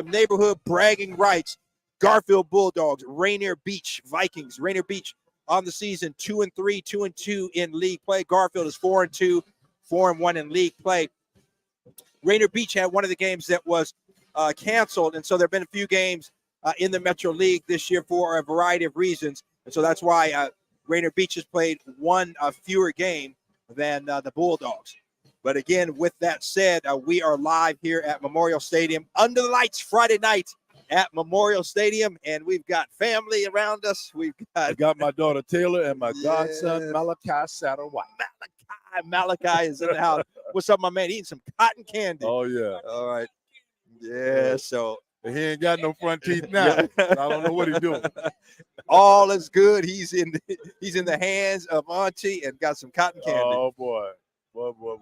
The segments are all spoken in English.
neighborhood bragging rights. Garfield Bulldogs, Rainier Beach Vikings. Rainier Beach on the season 2-3, 2-2 in league play. Garfield is 4-2, 4-1 in league play. Rainier Beach had one of the games that was canceled, and so there have been a few games in the Metro League this year for a variety of reasons, and so that's why Rainier Beach has played one fewer game than the Bulldogs. But again, with that said, we are live here at Memorial Stadium under the lights Friday night at Memorial Stadium, and we've got family around us. I got my daughter Taylor and my godson Malachi Satterwhite. Malachi is in the house. What's up, my man? Eating some cotton candy. Oh yeah. All right. Yeah. So he ain't got no front teeth now. Yeah. I don't know what he's doing. All is good. He's in the hands of Auntie and got some cotton candy. Oh boy. Boy.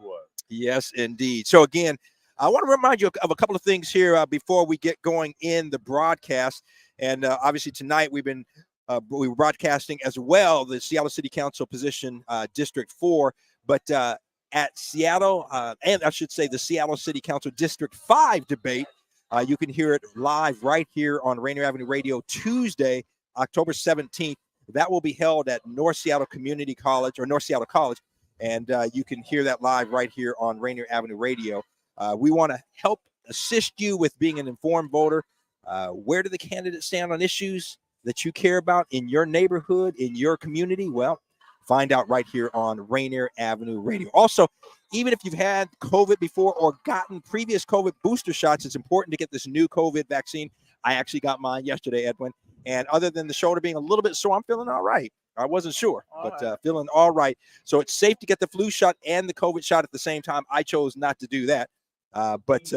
Yes, indeed. So again, I want to remind you of a couple of things here before we get going in the broadcast. And obviously tonight we were broadcasting as well the Seattle City Council position District 4, but at Seattle, and I should say the Seattle City Council District 5 debate, you can hear it live right here on Rainier Avenue Radio Tuesday, October 17th. That will be held at North Seattle Community College or North Seattle College. And you can hear that live right here on Rainier Avenue Radio. We want to help assist you with being an informed voter. Where do the candidates stand on issues that you care about in your neighborhood, in your community? Well, find out right here on Rainier Avenue Radio. Also, even if you've had COVID before or gotten previous COVID booster shots, it's important to get this new COVID vaccine. I actually got mine yesterday, Edwin. And other than the shoulder being a little bit sore, I'm feeling all right. I wasn't sure, but feeling all right. So it's safe to get the flu shot and the COVID shot at the same time. I chose not to do that, but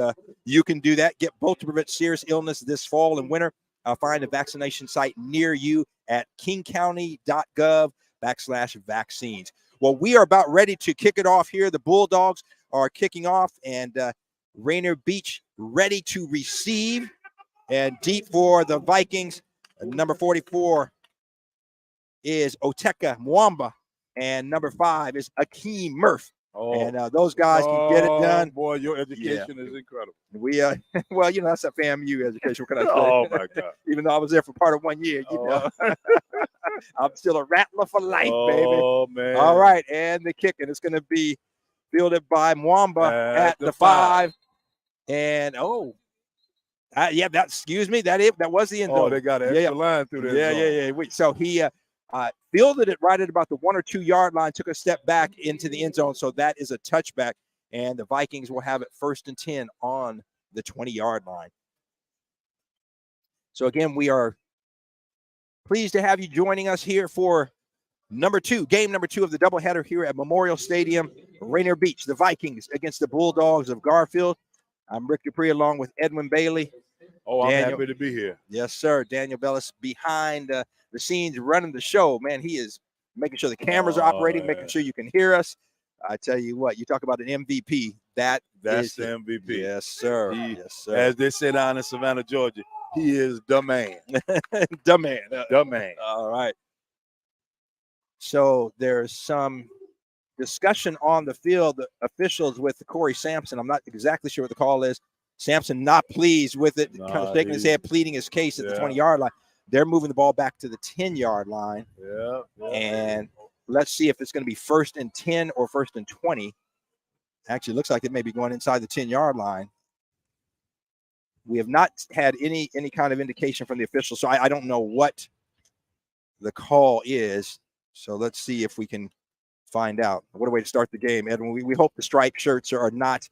you can do that. Get both to prevent serious illness this fall and winter. Find a vaccination site near you at kingcounty.gov/vaccines. Well, we are about ready to kick it off here. The Bulldogs are kicking off, and Rainier Beach ready to receive. And deep for the Vikings, number 44 is Oteka Mwamba, and number 5 is Akeem Murph. And those guys can get it done. Boy, your education is incredible. We well, that's a FAMU education. What can I say? Oh my God! Even though I was there for part of 1 year, know, I'm still a Rattler for life, baby. Oh man! All right, and the kicking is going to be fielded by Mwamba at the 5, and excuse me, that was the end. Oh, they got an extra line through there. Yeah. So he fielded it right at about the 1 or 2 yard line, took a step back into the end zone. So that is a touchback, and the Vikings will have it 1st and 10 on the 20-yard line. So again, we are pleased to have you joining us here for game number 2 of the doubleheader here at Memorial Stadium, Rainier Beach, the Vikings against the Bulldogs of Garfield. I'm Rick DuPree along with Edwin Bailey. Oh, I'm happy to be here. Yes, sir. Daniel Bellis behind the scenes running the show. Man, he is making sure the cameras are operating, making sure you can hear us. I tell you what, you talk about an MVP. That's the MVP. Yes, sir. Yes, sir. As they say down in Savannah, Georgia, he is the man. The man. The man. All right. So there's some discussion on the field, the officials with Corey Sampson. I'm not exactly sure what the call is. Sampson not pleased with it, kind of shaking his head, pleading his case at the 20-yard line. They're moving the ball back to the 10-yard line. Yeah. And let's see if it's going to be 1st and 10 or 1st and 20. Actually, it looks like it may be going inside the 10-yard line. We have not had any kind of indication from the officials, so I don't know what the call is. So let's see if we can find out. What a way to start the game, Edwin. We hope the striped shirts are not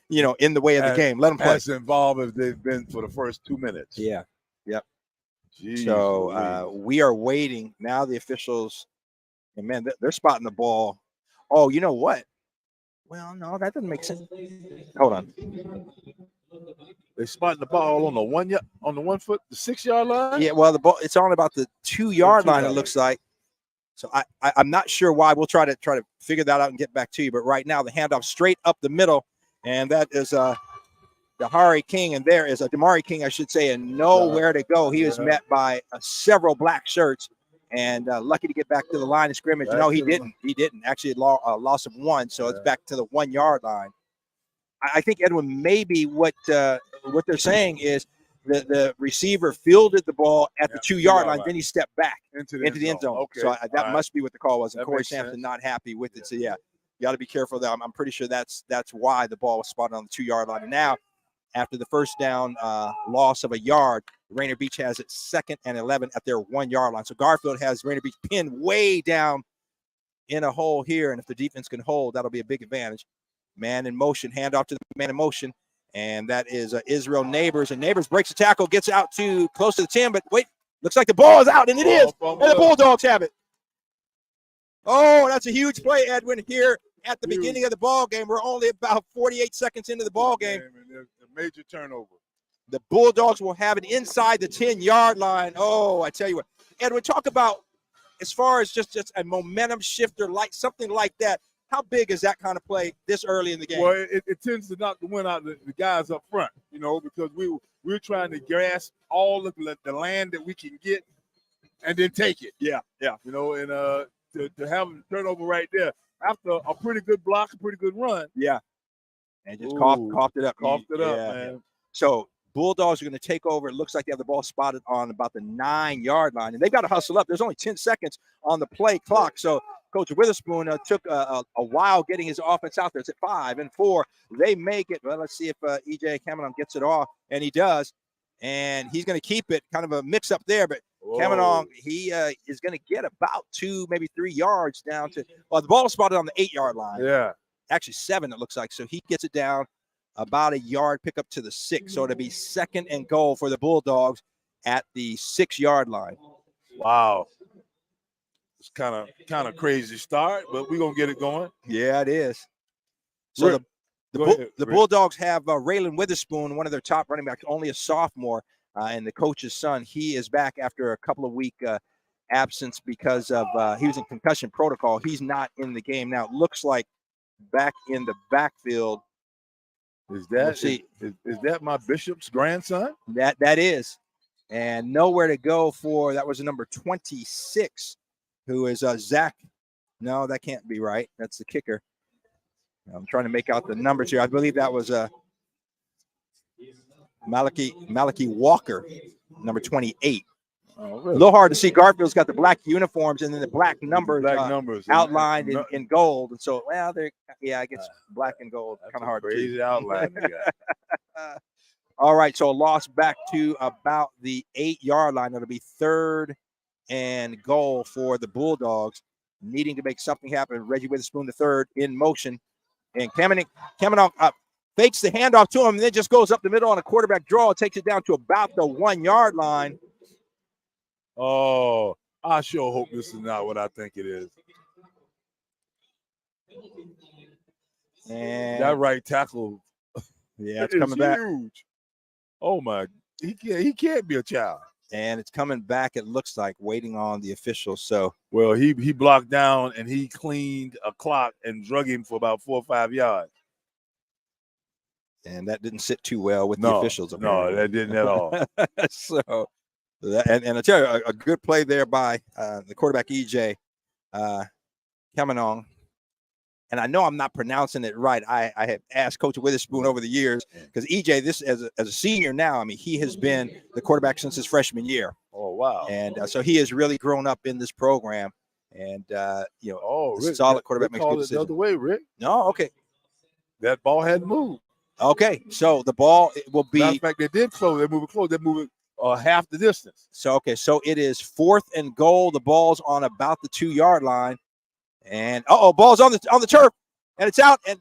in the way of the game. Let them play. As involved as they've been for the first 2 minutes. Yeah. Yep. Jeez, so we are waiting. Now the officials, and man, they're spotting the ball. Oh, you know what? Well, no, that doesn't make sense. Hold on. They spotting the ball on the the 6 yard line? Yeah, well, the ball, it's on about the 2 yard line, it looks like. So I'm not sure why. We'll try to figure that out and get back to you. But right now, the handoff straight up the middle, and that is Damari King, and there is Damari King, I should say, and nowhere to go. He was met by several black shirts, and lucky to get back to the line of scrimmage. No, he didn't. He didn't. Actually, a loss of 1, so it's back to the 1 yard line. I think, Edwin, maybe what they're saying is the receiver fielded the ball at the 2-yard line, then he stepped back into the end zone. Okay. So that must be what the call was. And That Corey makes Sampson sense. not happy with it. So, yeah, you got to be careful there. I'm pretty sure that's why the ball was spotted on the 2-yard line. And now, after the first down loss of a yard, Rainier Beach has it 2nd and 11 at their 1-yard line. So Garfield has Rainier Beach pinned way down in a hole here. And if the defense can hold, that'll be a big advantage. Man in motion, handoff to the man in motion. And that is Israel Neighbors. And Neighbors breaks the tackle, gets out to close to the 10. But wait, looks like the ball is out, and it is. And the Bulldogs have it. Oh, that's a huge play, Edwin, here at the beginning of the ball game. We're only about 48 seconds into the ball game. A major turnover. The Bulldogs will have it inside the 10-yard line. Oh, I tell you what. Edwin, talk about as far as just a momentum shifter, like something like that. How big is that kind of play this early in the game? Well, it tends to knock the wind out the guys up front, because we're trying to grasp all of the land that we can get and then take it. Yeah. And to have a turnover right there after a pretty good block, a pretty good run. Yeah. And just coughed it up. Coughed it up, Yeah. man. So Bulldogs are going to take over. It looks like they have the ball spotted on about the 9-yard line, and they've got to hustle up. There's only 10 seconds on the play clock. So Coach Witherspoon took a while getting his offense out there. It's at 5 and 4. They make it. Well, let's see if E.J. Kamenong gets it off, and he does. And he's going to keep it. Kind of a mix-up there, but Kamenong, he is going to get about 2, maybe 3 yards down to – well, the ball is spotted on the 8-yard line. Yeah. Actually 7, it looks like. So he gets it down about a yard, pick up to the 6. So it'll be 2nd and goal for the Bulldogs at the 6-yard line. Wow. It's kind of crazy start, but we're gonna get it going. Yeah, it is. So the Bulldogs have Raylan Witherspoon, one of their top running backs, only a sophomore, and the coach's son. He is back after a couple of week absence because of he was in concussion protocol. He's not in the game now. It looks like back in the backfield. Is that my Bishop's grandson? That is, and nowhere to go for that was a number 26. Who is Zach? No, that can't be right. That's the kicker. I'm trying to make out the numbers here. I believe that was Malachi Walker, number 28. Oh, A really? little hard to see. Garfield's got the black uniforms and then the black numbers, outlined in gold. And so, I guess black and gold. Kind of hard to see. Crazy outline. All right, so a loss back to about the 8-yard line. It'll be 3rd and goal for the Bulldogs, needing to make something happen. Reggie Witherspoon, the 3rd, in motion. And Kamenong fakes the handoff to him and then just goes up the middle on a quarterback draw. Takes it down to about the 1-yard line. Oh, I sure hope this is not what I think it is. And that right tackle, it's coming back. Huge. Oh my, he can't be a child. And it's coming back, it looks like, waiting on the officials. So, well, he blocked down and he cleaned a clock and drug him for about 4 or 5 yards. And that didn't sit too well with the officials. Apparently. No, that didn't at all. So, and I tell you, a good play there by the quarterback, E.J. Kamenong. And I know I'm not pronouncing it right. I have asked Coach Witherspoon over the years because EJ, this as a senior now, I mean, he has been the quarterback since his freshman year. Oh, wow. And so he has really grown up in this program. And, Rick, solid quarterback makes good decisions. decisions. The other way, Rick. No, okay. That ball hadn't moved. Okay, so the ball will be. Matter of fact, they did close. They move it close. They move it half the distance. So it is 4th and goal. The ball's on about the 2-yard line. And ball's on the turf, and it's out. And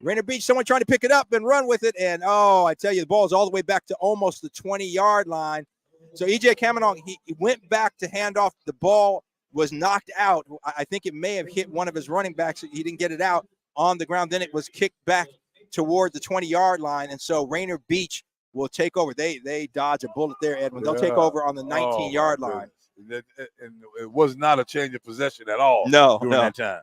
Rainier Beach, someone trying to pick it up and run with it. And I tell you, the ball's all the way back to almost the 20-yard line. So E.J. Kamenong, he went back to hand off. The ball was knocked out. I think it may have hit one of his running backs. He didn't get it out on the ground. Then it was kicked back toward the 20-yard line. And so Rainier Beach will take over. They dodge a bullet there, Edwin. They'll take over on the 19-yard line. And it was not a change of possession at all. During that time.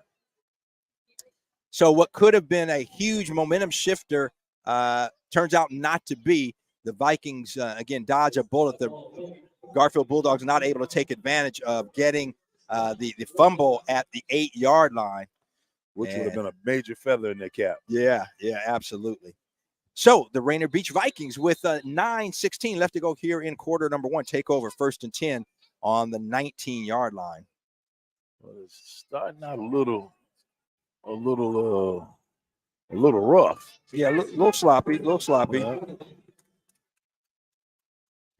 So what could have been a huge momentum shifter turns out not to be. The Vikings, again, dodge a bullet. The Garfield Bulldogs not able to take advantage of getting the fumble at the 8-yard line. which would have been a major feather in their cap. Yeah, absolutely. So the Rainier Beach Vikings with 9:16 left to go here in quarter number 1 take over 1st and 10 on the 19-yard line. Well, it's starting out a little rough. Yeah, a little sloppy.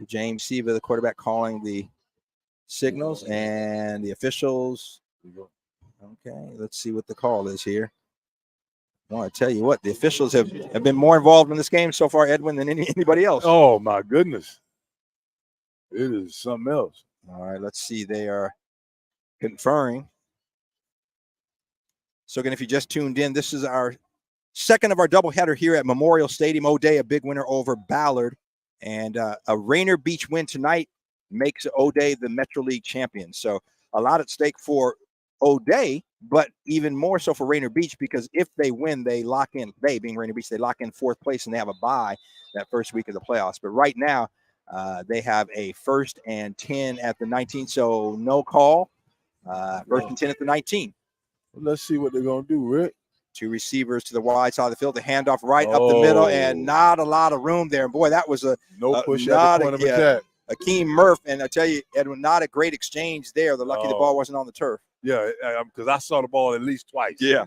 James Siva, the quarterback, calling the signals, and the officials. Okay, let's see what the call is here. I want to tell you what, the officials have been more involved in this game so far, Edwin, than anybody else. Oh, my goodness. It is something else. All right, let's see. They are conferring. So, again, if you just tuned in, this is our second of our doubleheader here at Memorial Stadium. O'Day, a big winner over Ballard. And a Rainier Beach win tonight makes O'Day the Metro League champion. So, a lot at stake for O'Day, but even more so for Rainier Beach, because if they win, they lock in, they being Rainier Beach, they lock in 4th place and they have a bye that first week of the playoffs. But right now, they have a 1st and 10 at the 19, so no call. 1st and 10 at the 19. Well, let's see what they're going to do, Rick. 2 receivers to the wide side of the field, the handoff right up the middle, and not a lot of room there. And boy, that was no push at the point of attack. Akeem Murph, and I tell you, Edwin, not a great exchange there. They're lucky the ball wasn't on the turf. Yeah, because I saw the ball at least twice. Yeah.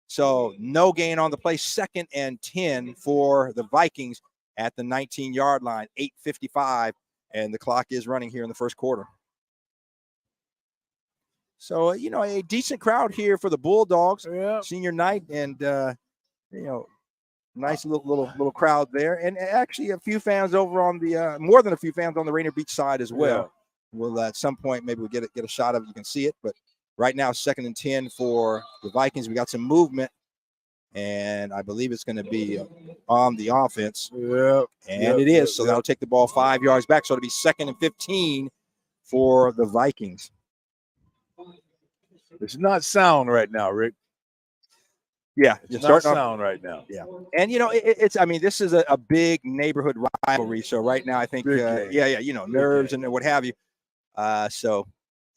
So no gain on the play. 2nd and 10 for the Vikings at the 19-yard line. 8:55, and the clock is running here in the first quarter. So, a decent crowd here for the Bulldogs. Yeah. Senior night, and, nice little crowd there. And actually a few fans over on the more than a few fans on the Rainier Beach side as well. Yeah. We'll at some point maybe we'll get a shot of it. You can see it, but right now 2nd and 10 for the Vikings. We got some movement, and I believe it's going to be on the offense. Yeah. And it is. So that'll take the ball 5 yards back. So it'll be 2nd and 15 for the Vikings. It's not sound right now, Rick. Yeah, it's not sound right now. Yeah, and it's. I mean, this is a big neighborhood rivalry. So right now, I think, nerves and what have you. So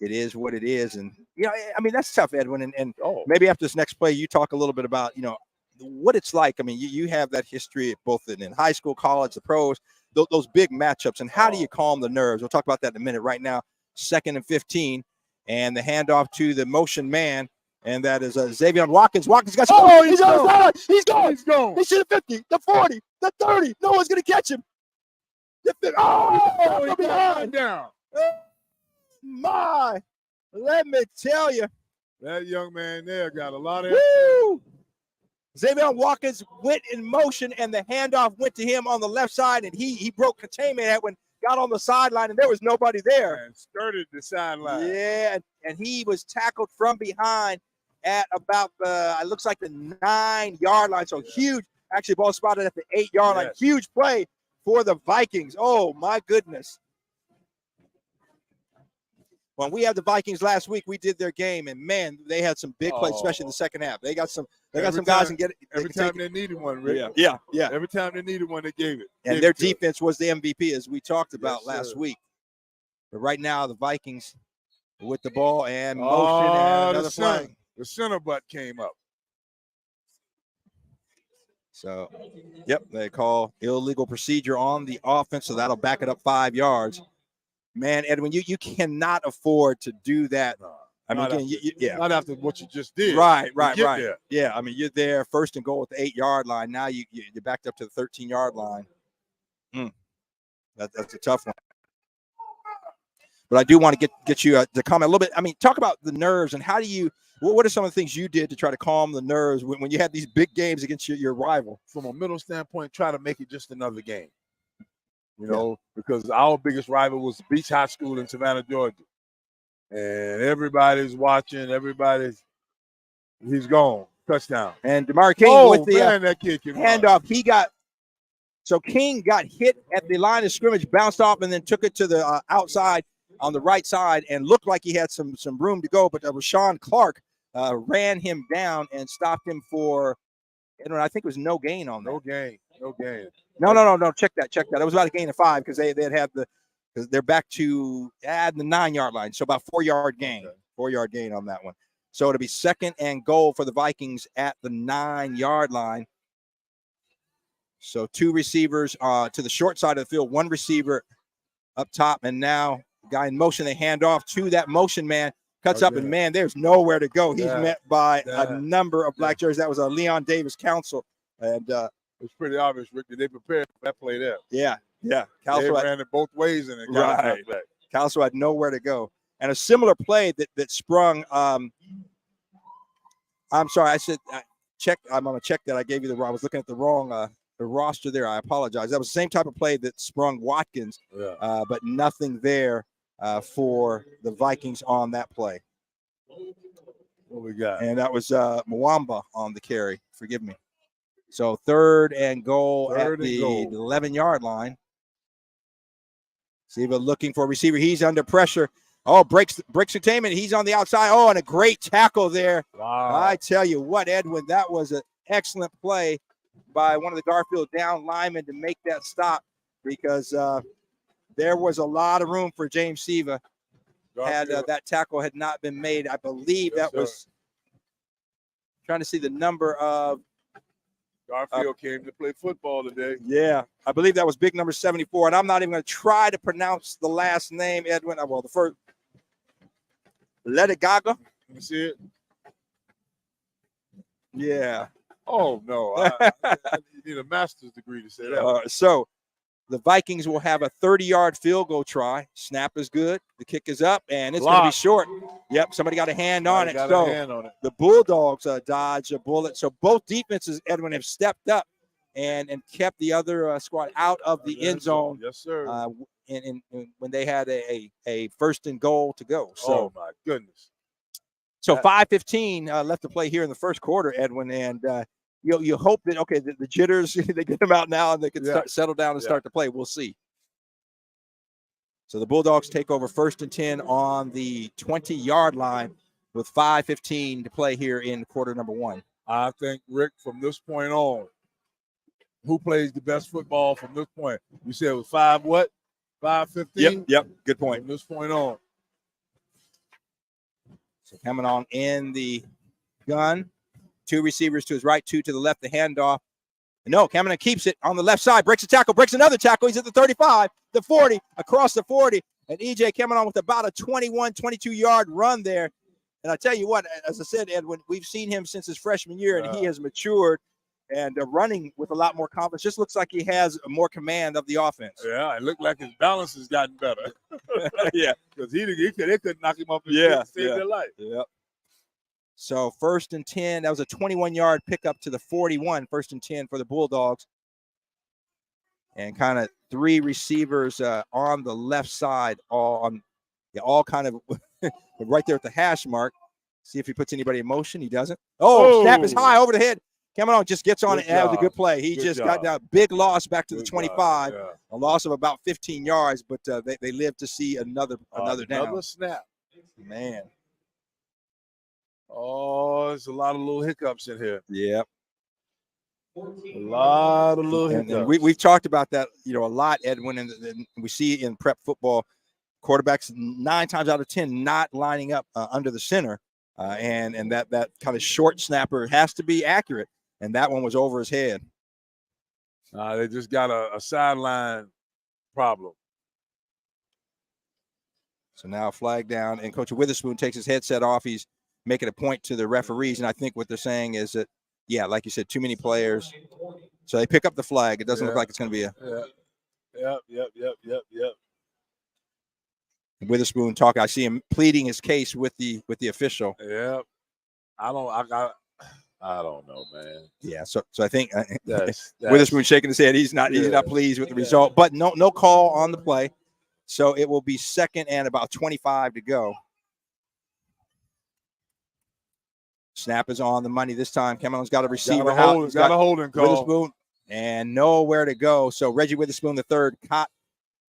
it is what it is, and I mean, that's tough, Edwin. And maybe after this next play, you talk a little bit about what it's like. I mean, you have that history both in high school, college, the pros, those big matchups, and how do you calm the nerves? We'll talk about that in a minute. Right now, 2nd and 15, and the handoff to the motion man. And that is Xavier Watkins. Watkins got some. He's on the sideline. He's going. He's going. He's to the 50, the 40, the 30. No one's going to catch him. He's behind. Down. My. Let me tell you. That young man there got a lot of. Woo! Xavier Watkins went in motion, and the handoff went to him on the left side, and he broke containment when got on the sideline, and there was nobody there. And skirted the sideline. Yeah, and he was tackled from behind at about it looks like the 9-yard line. So huge, actually ball spotted at the 8-yard line. Huge play for the Vikings. Oh my goodness. When we had the Vikings last week, we did their game, and man, they had some big plays, especially in the second half. They got some guys and get it. Every time they needed one, Rick. Yeah. Every time they needed one, they gave it. And their defense was the MVP, as we talked about last week. But right now, the Vikings with the ball and motion and another flag. The center butt came up. So, they call illegal procedure on the offense, so that'll back it up 5 yards. Man, Edwin, you cannot afford to do that. I mean, again, not after what you just did. Right. Yeah, I mean, you're there, 1st and goal at the 8-yard line. Now you're backed up to the 13-yard line. That's a tough one. But I do want to get you to comment a little bit. I mean, talk about the nerves and how do you. What are some of the things you did to try to calm the nerves when you had these big games against your rival? From a middle standpoint, try to make it just another game. Because our biggest rival was Beach High School in Savannah, Georgia. And everybody's watching. He's gone. Touchdown. And DeMar King with the that kid can handoff. King got hit at the line of scrimmage, bounced off, and then took it to the outside on the right side and looked like he had some room to go. But Rashawn Clark ran him down and stopped him for, I think it was no gain on that. No gain. No. Check that. It was about a gain of 5 because because they're back to the 9-yard line. So about 4-yard gain. Okay. 4-yard gain on that one. So it'll be 2nd and goal for the Vikings at the 9-yard line. So 2 receivers to the short side of the field, 1 receiver up top, and now guy in motion. They hand off to that motion man, cuts up, and man, there's nowhere to go. He's met by a number of black jerseys. That was a Leon Davis counsel, and it's pretty obvious, Rick, that they prepared for that play there. Yeah. They ran it both ways, and it got back. Counsel had nowhere to go. And a similar play that sprung. I'm sorry, I said check. I'm on a check that I gave you the wrong. I was looking at the wrong the roster there. I apologize. That was the same type of play that sprung Watkins, but nothing there for the Vikings on that play. What we got? And that was Mwamba on the carry. Forgive me. So 3rd and goal at the 11-yard line. Siva looking for a receiver. He's under pressure. Oh, breaks containment. He's on the outside. Oh, and a great tackle there. Wow. I tell you what, Edwin, that was an excellent play by one of the Garfield down linemen to make that stop, because there was a lot of room for James Siva had that tackle had not been made. I believe that was trying to see the number of Garfield came to play football today. Yeah, I believe that was big number 74, and I'm not even going to try to pronounce the last name, Edwin. Well, the first, Ledigaga. Let me see it. Yeah. Oh, no. I need a master's degree to say that. So the Vikings will have a 30-yard field goal try. Snap is good. The kick is up, and it's going to be short. Yep, somebody got a hand on it. The Bulldogs dodge a bullet. So both defenses, Edwin, have stepped up and kept the other squad out of the end zone. Yes, sir. When they had a 1st and goal to go. So, oh, my goodness. So 5:15 left to play here in the first quarter, Edwin, and you hope that, okay, the jitters, they get them out now and they can settle down and start to play. We'll see. So the Bulldogs take over 1st and 10 on the 20-yard line with 5:15 to play here in quarter number 1. I think, Rick, from this point on, who plays the best football from this point? You said it was 5:15? Yep, good point. From this point on. So coming on in the gun. 2 receivers to his right, 2 to the left, the handoff. No, Cameron keeps it on the left side, breaks a tackle, breaks another tackle. He's at the 35, the 40, across the 40. And EJ coming on with about a 21, 22-yard run there. And I tell you what, as I said, Edwin, we've seen him since his freshman year, and he has matured and running with a lot more confidence. Just looks like he has more command of the offense. Yeah, it looked like his balance has gotten better. Yeah. Because they could knock him off his feet and save their life. Yep. So 1st and 10, that was a 21-yard pickup to the 41, 1st and 10 for the Bulldogs. And kind of 3 receivers on the left side, all kind of right there at the hash mark. See if he puts anybody in motion. He doesn't. Oh, snap is high over the head. Coming on, just gets on it. That was a good play. He just got that big loss back to the 25, a loss of about 15 yards, but they lived to see another down. Another snap. Man. Oh, there's a lot of little hiccups in here. Yep. A lot of little hiccups. And we've talked about that, a lot, Edwin, and we see in prep football, quarterbacks 9 times out of 10 not lining up under the center, and that kind of short snapper has to be accurate, and that one was over his head. They just got a sideline problem. So now flag down, and Coach Witherspoon takes his headset off. He's making a point to the referees, and I think what they're saying is that, like you said, too many players. So they pick up the flag. It doesn't look like it's going to be a. Yep. Witherspoon talking. I see him pleading his case with the official. Yep. I don't know, man. Yeah. So I think Witherspoon shaking his head. He's not pleased with the result, but no call on the play. So it will be 2nd and about 25 to go. Snap is on the money this time. Cameron's got a receiver out. He's got a holding call. Witherspoon, and nowhere to go. So Reggie Witherspoon, the 3rd, caught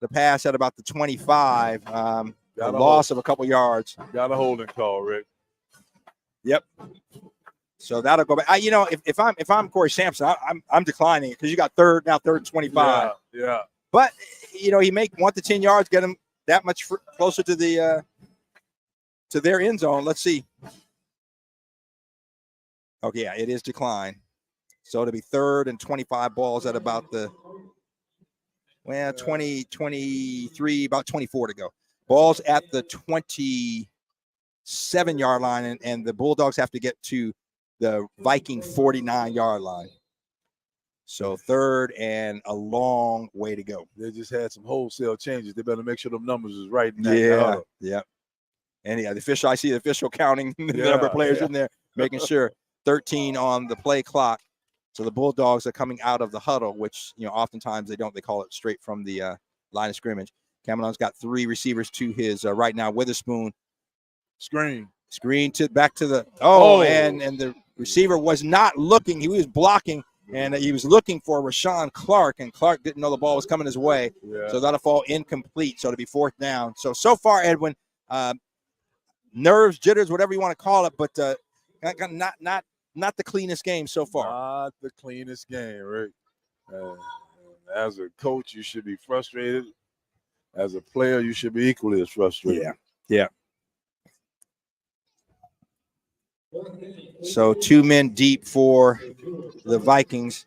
the pass at about the 25. A loss of a couple yards. Got a holding call, Rick. Yep. So that'll go back. If I'm Corey Sampson, I'm declining it because you got 3rd and 25. Yeah. But he may want the 10 yards, get him that much closer to the to their end zone. Let's see. Okay, yeah, it is declined. So it'll be 3rd and 25 balls at about the 20, 23, about 24 to go. Balls at the 27-yard line, and the Bulldogs have to get to the Viking 49-yard line. So 3rd and a long way to go. They just had some wholesale changes. They better make sure them numbers is right. Yeah. And yeah, I see the official counting the number of players in there, making sure 13 on the play clock. So the Bulldogs are coming out of the huddle, which, oftentimes they don't. They call it straight from the line of scrimmage. Cameron's got 3 receivers to his right now. Witherspoon. Screen back to the and the receiver was not looking. He was blocking, and he was looking for Rashawn Clark, and Clark didn't know the ball was coming his way. Yeah. So that'll fall incomplete. So it'll be 4th down. So far, Edwin, nerves, jitters, whatever you want to call it, but not the cleanest game so far. Not the cleanest game, Rick. As a coach, you should be frustrated. As a player, you should be equally as frustrated. Yeah. So 2 men deep for the Vikings.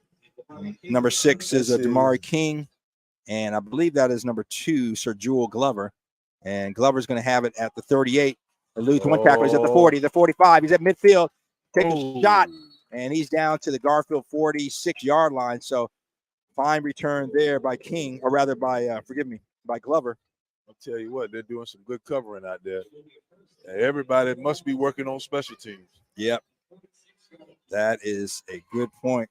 Number 6 is Damari King, and I believe that is number 2, Sir Jewel Glover. And Glover's going to have it at the 38. Eludes one tackle. He's at the 40, the 45. He's at midfield. Takes a shot, and he's down to the Garfield 46-yard line. So fine return there by King, or rather by Glover. I'll tell you what, they're doing some good covering out there. Everybody must be working on special teams. Yep. That is a good point.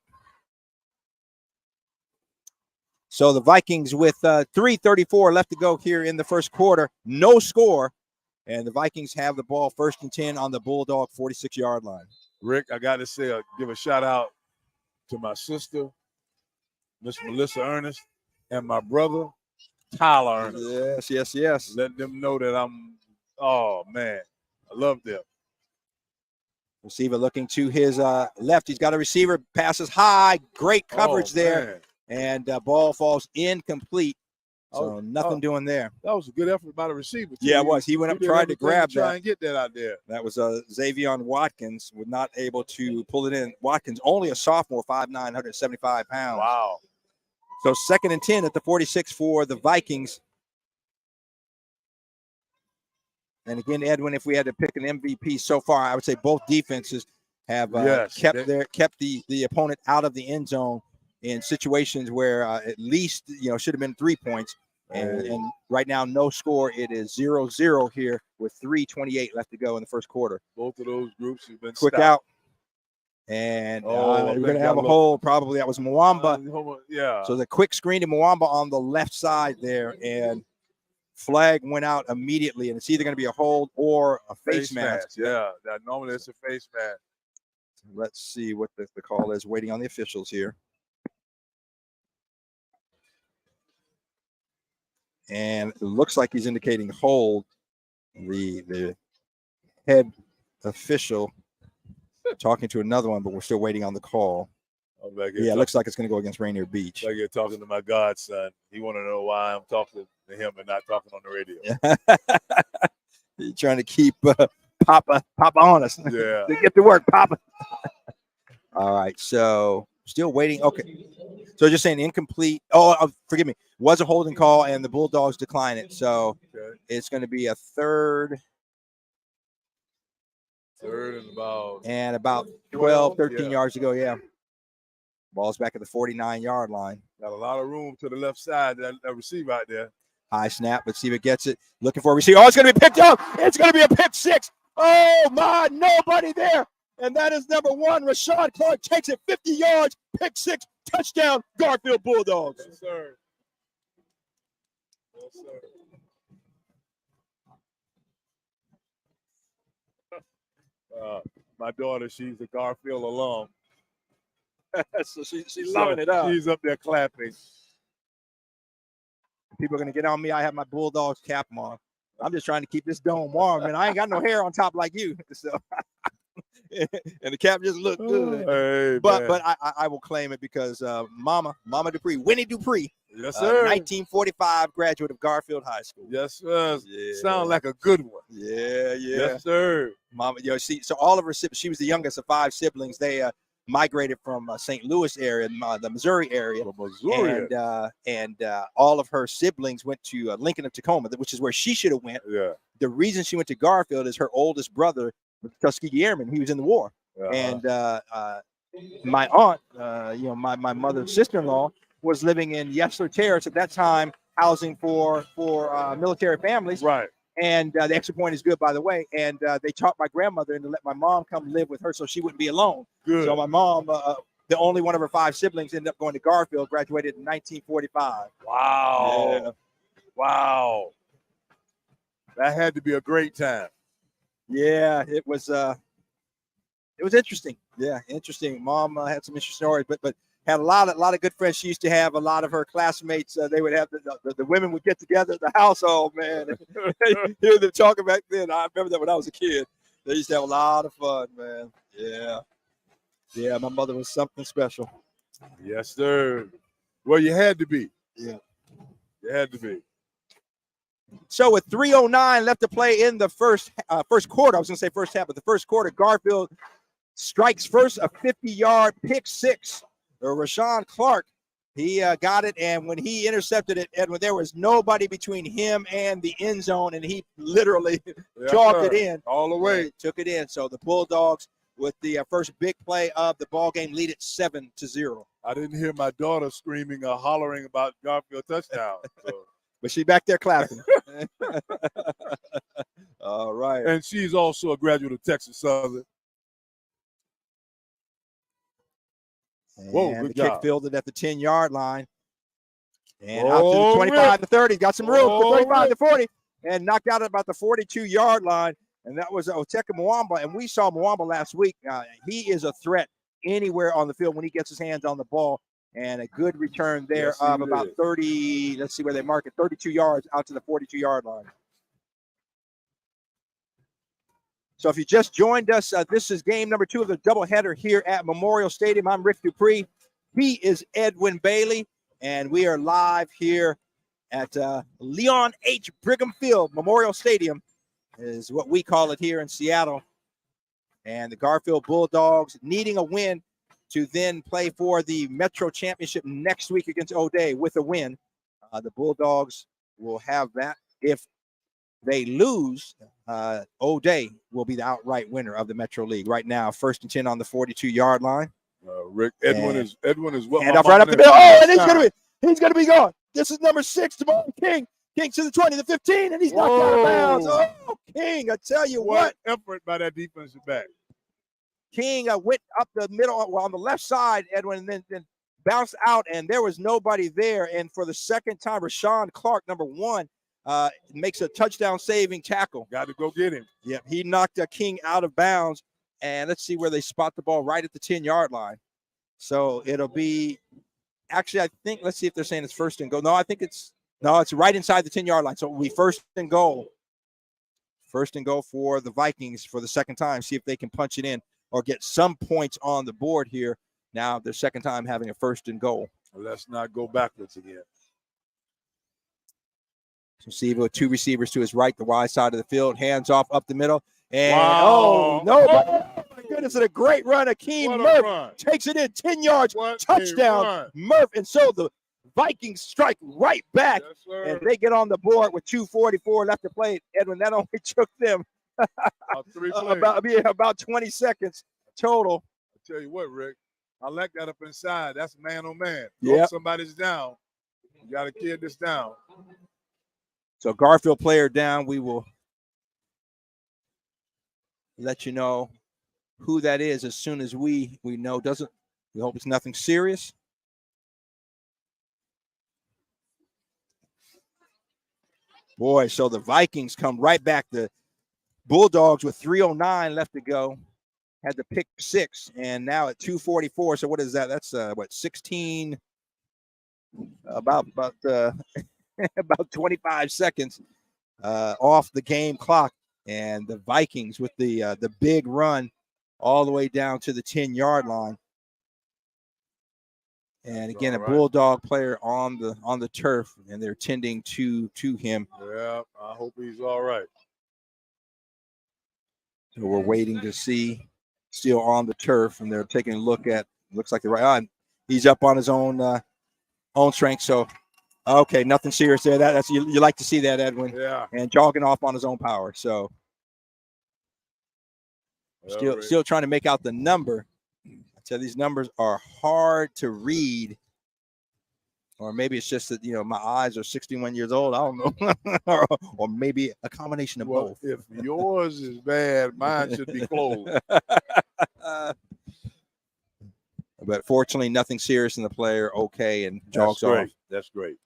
So the Vikings with 3:34 left to go here in the first quarter. No score. And the Vikings have the ball 1st and 10 on the Bulldog 46-yard line. Rick, I got to say, give a shout out to my sister, Miss Melissa Ernest, and my brother, Tyler Ernest. Yes. Let them know that I love them. Receiver looking to his left. He's got a receiver, passes high, great coverage there. And ball falls incomplete. So nothing doing there. That was a good effort by the receiver. Yeah, it was. He went up, tried to grab that. Try and get that out there. That was Xavion Watkins, was not able to pull it in. Watkins, only a sophomore, 5'9", 175 pounds. Wow. So 2nd and 10 at the 46 for the Vikings. And again, Edwin, if we had to pick an MVP so far, I would say both defenses have kept the opponent out of the end zone in situations where at least should have been 3 points. And right now, no score. It is 0-0 here with 3:28 left to go in the first quarter. Both of those groups have been quick stopped. Out. And we're going to have a hole. Probably that was Mwamba. So the quick screen to Mwamba on the left side there. And flag went out immediately. And it's either going to be a hold or a face mask. Yeah, normally it's a face mask. Let's see what the call is. Waiting on the officials here. And it looks like he's indicating hold. The head official talking to another one, but we're still waiting on the call. It looks like it's going to go against Rainier Beach. Like you're talking to my godson. He want to know why I'm talking to him and not talking on the radio. You're trying to keep Papa honest. Yeah. Get to work, Papa. All right, so still waiting. Okay. So just saying incomplete. Forgive me. Was a holding call, and the Bulldogs decline it. So it's going to be a third and about 12, 13 yards to go. Yeah. Ball's back at the 49-yard line. Got a lot of room to the left side. That receiver out there. High snap. Let's see if it gets it. Looking for a receiver. Oh, it's going to be picked up. It's going to be a pick 6. Oh, my. Nobody there. And that is number 1. Rashawn Clark takes it 50 yards. Pick 6. Touchdown, Garfield Bulldogs. Yes, sir. Yes, sir. My daughter, she's a Garfield alum. So she's loving it up. She's up there clapping. People are going to get on me. I have my Bulldogs cap on. I'm just trying to keep this dome warm, and I ain't got no hair on top like you. So and the cap just looked good. Hey, but I will claim it because Mama DuPree, Winnie DuPree, yes, sir. 1945 graduate of Garfield High School. Yes, sir. Yeah. Sound like a good one. Yeah. Yes, sir. Mama, see, so all of her siblings, she was the youngest of 5 siblings. They migrated from St. Louis area, the Missouri area, and all of her siblings went to Lincoln of Tacoma, which is where she should have went. Yeah. The reason she went to Garfield is her oldest brother was a Tuskegee Airman. He was in the war, and my aunt, my mother's sister-in-law, was living in Yesler Terrace at that time, housing for military families. Right. And the extra point is good, by the way. And they taught my grandmother and to let my mom come live with her so she wouldn't be alone. Good. So my mom, the only one of her 5 siblings, ended up going to Garfield, graduated in 1945. Wow. Yeah. Wow. That had to be a great time. Yeah, it was interesting. Yeah, interesting. Mom had some interesting stories, but had a lot of good friends. She used to have a lot of her classmates. They would have the women would get together at the house. Oh man, hear them talking back then. I remember that when I was a kid. They used to have a lot of fun, man. Yeah. My mother was something special. Yes, sir. Well, you had to be. Yeah, you had to be. So with 3:09 left to play in the first quarter, I was going to say first half, but the first quarter, Garfield strikes first, a 50-yard pick six. Rashawn Clark, he got it, and when he intercepted it, Edwin, there was nobody between him and the end zone, and he literally jogged it in. All the way. Took it in. So the Bulldogs, with the first big play of the ball game, lead it 7-0. I didn't hear my daughter screaming or hollering about Garfield touchdown. So. But she's back there clapping. All right. And she's also a graduate of Texas Southern. Whoa, good kick fielded at the 10-yard line. And out to the 25 to 30. Got some room to 35 to 40. And knocked out at about the 42-yard line. And that was Oteka Mwamba. And we saw Mwamba last week. He is a threat anywhere on the field when he gets his hands on the ball. And a good return there of about 30, let's see where they mark it, 32 yards out to the 42-yard line. So if you just joined us, this is game number 2 of the doubleheader here at Memorial Stadium. I'm Rick DuPree. He is Edwin Bailey, and we are live here at Leon H. Brigham Field. Memorial Stadium is what we call it here in Seattle. And the Garfield Bulldogs needing a win to then play for the Metro Championship next week against O'Day with a win. The Bulldogs will have that. If they lose, O'Day will be the outright winner of the Metro League. Right now, 1st and 10 on the 42-yard line. Rick, Edwin is what? And off right up the middle. Oh, and he's gonna be gone. This is number 6, Jamal King. King to the 20, the 15, and he's knocked out of bounds. Oh, King! I tell you what effort by that defensive back. King went up the middle, on the left side, Edwin, and then bounced out, and there was nobody there. And for the second time, Rashawn Clark, number 1, makes a touchdown-saving tackle. Got to go get him. Yep, he knocked King out of bounds. And let's see where they spot the ball, right at the 10-yard line. So it'll be – actually, I think – let's see if they're saying it's 1st and goal. No, I think it's right inside the 10-yard line. So it will be 1st and goal. 1st and goal for the Vikings for the second time. See if they can punch it in or get some points on the board here. Now their second time having a 1st and goal. Let's not go backwards again. So Siva with 2 receivers to his right, the wide side of the field, hands off up the middle. And wow. Oh my goodness, and a great run. Akeem Murph takes it in 10 yards, touchdown, Murph. And so the Vikings strike right back, and they get on the board with 2:44 left to play. Edwin, that only took them about 20 seconds total. I tell you what, Rick, I like that up inside. That's man on man. Yeah, somebody's down. You got to kid this down. So Garfield player down. We will let you know who that is as soon as we know. We hope it's nothing serious. Boy, so the Vikings come right back. The Bulldogs with 3:09 left to go had the pick 6, and now at 2:44. So what is that? That's 16, about 25 seconds off the game clock. And the Vikings with the big run all the way down to the 10-yard line. And again, a right. Bulldog player on the turf, and they're tending to him. Yeah, I hope he's all right. So we're waiting to see. Still on the turf, and they're taking a look at. Looks like the right on. He's up on his own strength. So, okay, nothing serious there. That's you like to see that, Edwin. Yeah. And jogging off on his own power. So, still trying to make out the number. I tell you, these numbers are hard to read. Or maybe it's just that, my eyes are 61 years old. I don't know. or maybe a combination of both. If yours is bad, mine should be closed. But fortunately, nothing serious in the player. Okay, and jogs off. That's great.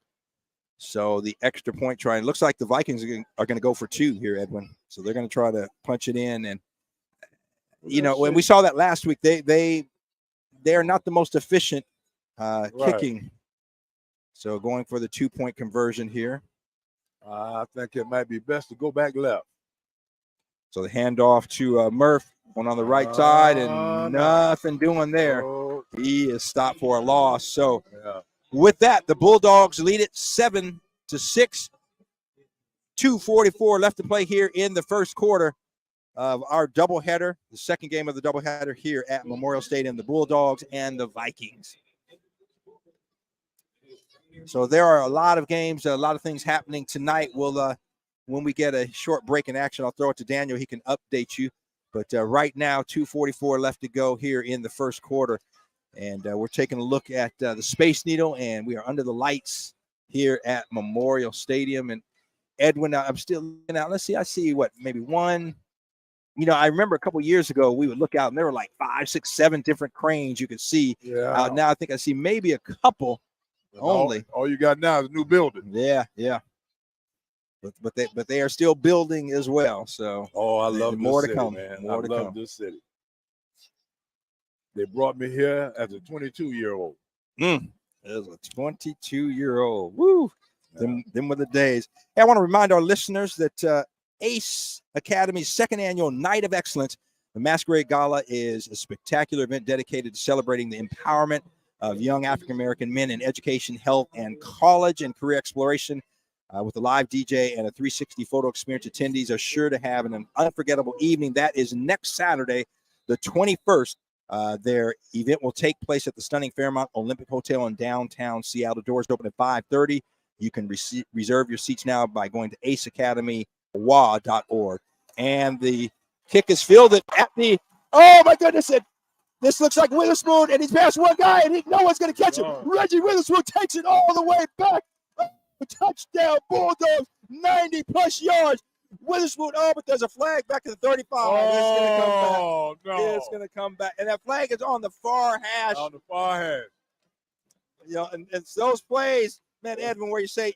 So the extra point try. It looks like the Vikings are going to go for 2 here, Edwin. So they're going to try to punch it in. And, when we saw that last week, they are not the most efficient kicking. So going for the 2-point conversion here. I think it might be best to go back left. So the handoff to Murph, one on the right side, and nothing doing there. He is stopped for a loss. So with that, the Bulldogs lead it 7-6. 2:44 left to play here in the first quarter of our doubleheader, the second game of the doubleheader here at Memorial Stadium, the Bulldogs and the Vikings. So there are a lot of games, a lot of things happening tonight. We'll, when we get a short break in action, I'll throw it to Daniel. He can update you. But right now, 2:44 left to go here in the first quarter. And we're taking a look at the Space Needle, and we are under the lights here at Memorial Stadium. And Edwin, I'm still looking out. Let's see. I see maybe one. I remember a couple years ago, we would look out, and there were like 5, 6, 7 different cranes you could see. Yeah. Now I think I see maybe a couple. Only all you got now is a new building. Yeah. But they are still building as well. So I love more this to city, come. Man. More I to love come. this city. They brought me here as a 22-year-old. As a 22-year-old. Woo! Yeah. Them were the days. Hey, I want to remind our listeners that ACE Academy's second annual Night of Excellence, the Masquerade Gala, is a spectacular event dedicated to celebrating the empowerment of young African-American men in education, health, and college and career exploration. With a live DJ and a 360 photo experience, attendees are sure to have an unforgettable evening. That is next Saturday, the 21st. Their event will take place at the stunning Fairmont Olympic Hotel in downtown Seattle. Doors open at 5:30. You can reserve your seats now by going to aceacademywa.org. And the kick is fielded at the, oh my goodness, this looks like Witherspoon, and he's past one guy, and no one's going to catch him. Reggie Witherspoon takes it all the way back. Touchdown, Bulldogs, 90-plus yards. Witherspoon, but there's a flag back to the 35. It's going to come back. And that flag is on the far hash. On the far hash. And it's those plays, man, Edwin, where you say,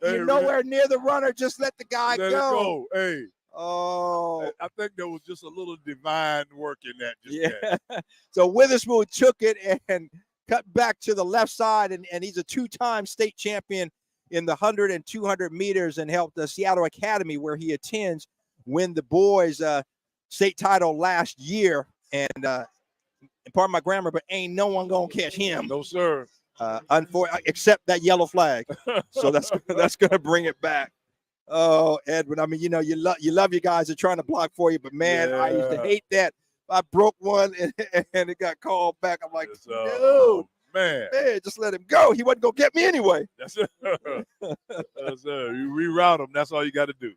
you're nowhere near the runner, just let the guy go. Let it go. Hey. Oh, I think there was just a little divine work in that. So Witherspoon took it and cut back to the left side, and he's a 2-time state champion in the 100 and 200 meters, and helped the Seattle Academy, where he attends, win the boys' state title last year. And pardon my grammar, but ain't no one gonna catch him. No, sir. Except that yellow flag. So that's gonna bring it back. Oh, Edwin, I mean, you love your guys are trying to block for you, but man, I used to hate that. I broke one and it got called back. I'm like, dude, man, just let him go. He wasn't gonna get me anyway. That's it. That's it. You reroute him. That's all you got to do.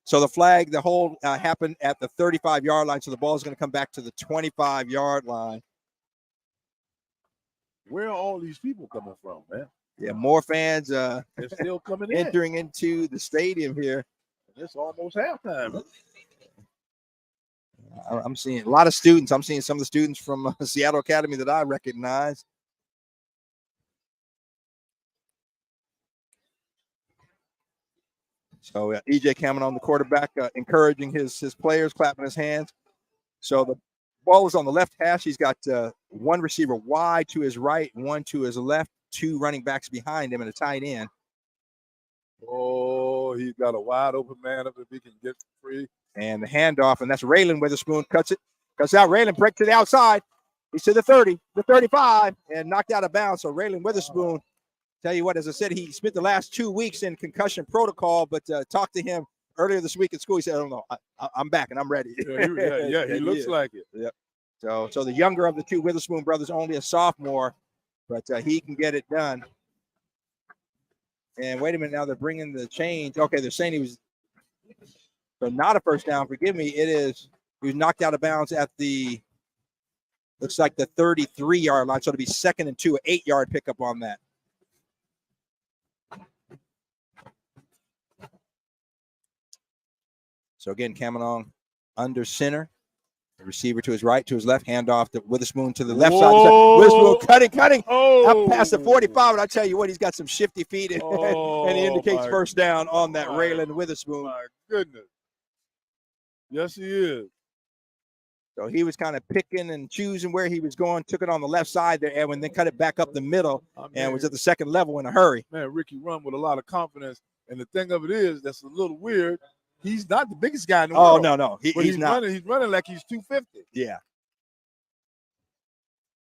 So the hold happened at the 35-yard line. So the ball is going to come back to the 25-yard line. Where are all these people coming from, man? Yeah, more fans they're still coming entering into the stadium here. It's almost halftime. I'm seeing a lot of students. I'm seeing some of the students from Seattle Academy that I recognize. So EJ Cameron on the quarterback, encouraging his players, clapping his hands. So the ball is on the left hash. He's got one receiver wide to his right, one to his left, 2 running backs behind him, and a tight end. Oh, he's got a wide open man up if he can get free. And the handoff, and that's Raylan Witherspoon, cuts it Cuts out. Raylan break to the outside. He's to the 30, the 35, and knocked out of bounds. So Raylan Witherspoon, tell you what, as I said, he spent the last 2 weeks in concussion protocol, but talked to him earlier this week at school. He said, I don't know, I'm back and I'm ready. Yeah, he looks like it. Yep. So the younger of the two Witherspoon brothers, only a sophomore, but he can get it done. And wait a minute, now they're bringing the change. Okay, they're saying he was so not a first down. Forgive me. It is. He was knocked out of bounds at the, looks like the 33-yard line. So it'll be 2nd and 2, an 8-yard pickup on that. So again, Cameron under center. The receiver to his right, to his left, handoff to Witherspoon to the left side. Witherspoon cutting up past the 45. And I tell you what, he's got some shifty feet, and he indicates first down on that Raylan Witherspoon. My goodness. Yes, he is. So he was kind of picking and choosing where he was going, took it on the left side there, Edwin, then cut it back up the middle, and was at the second level in a hurry. Man, Ricky run with a lot of confidence. And the thing of it is, that's a little weird. He's not the biggest guy in the world. Oh, no. He's not. He's running like he's 250. Yeah.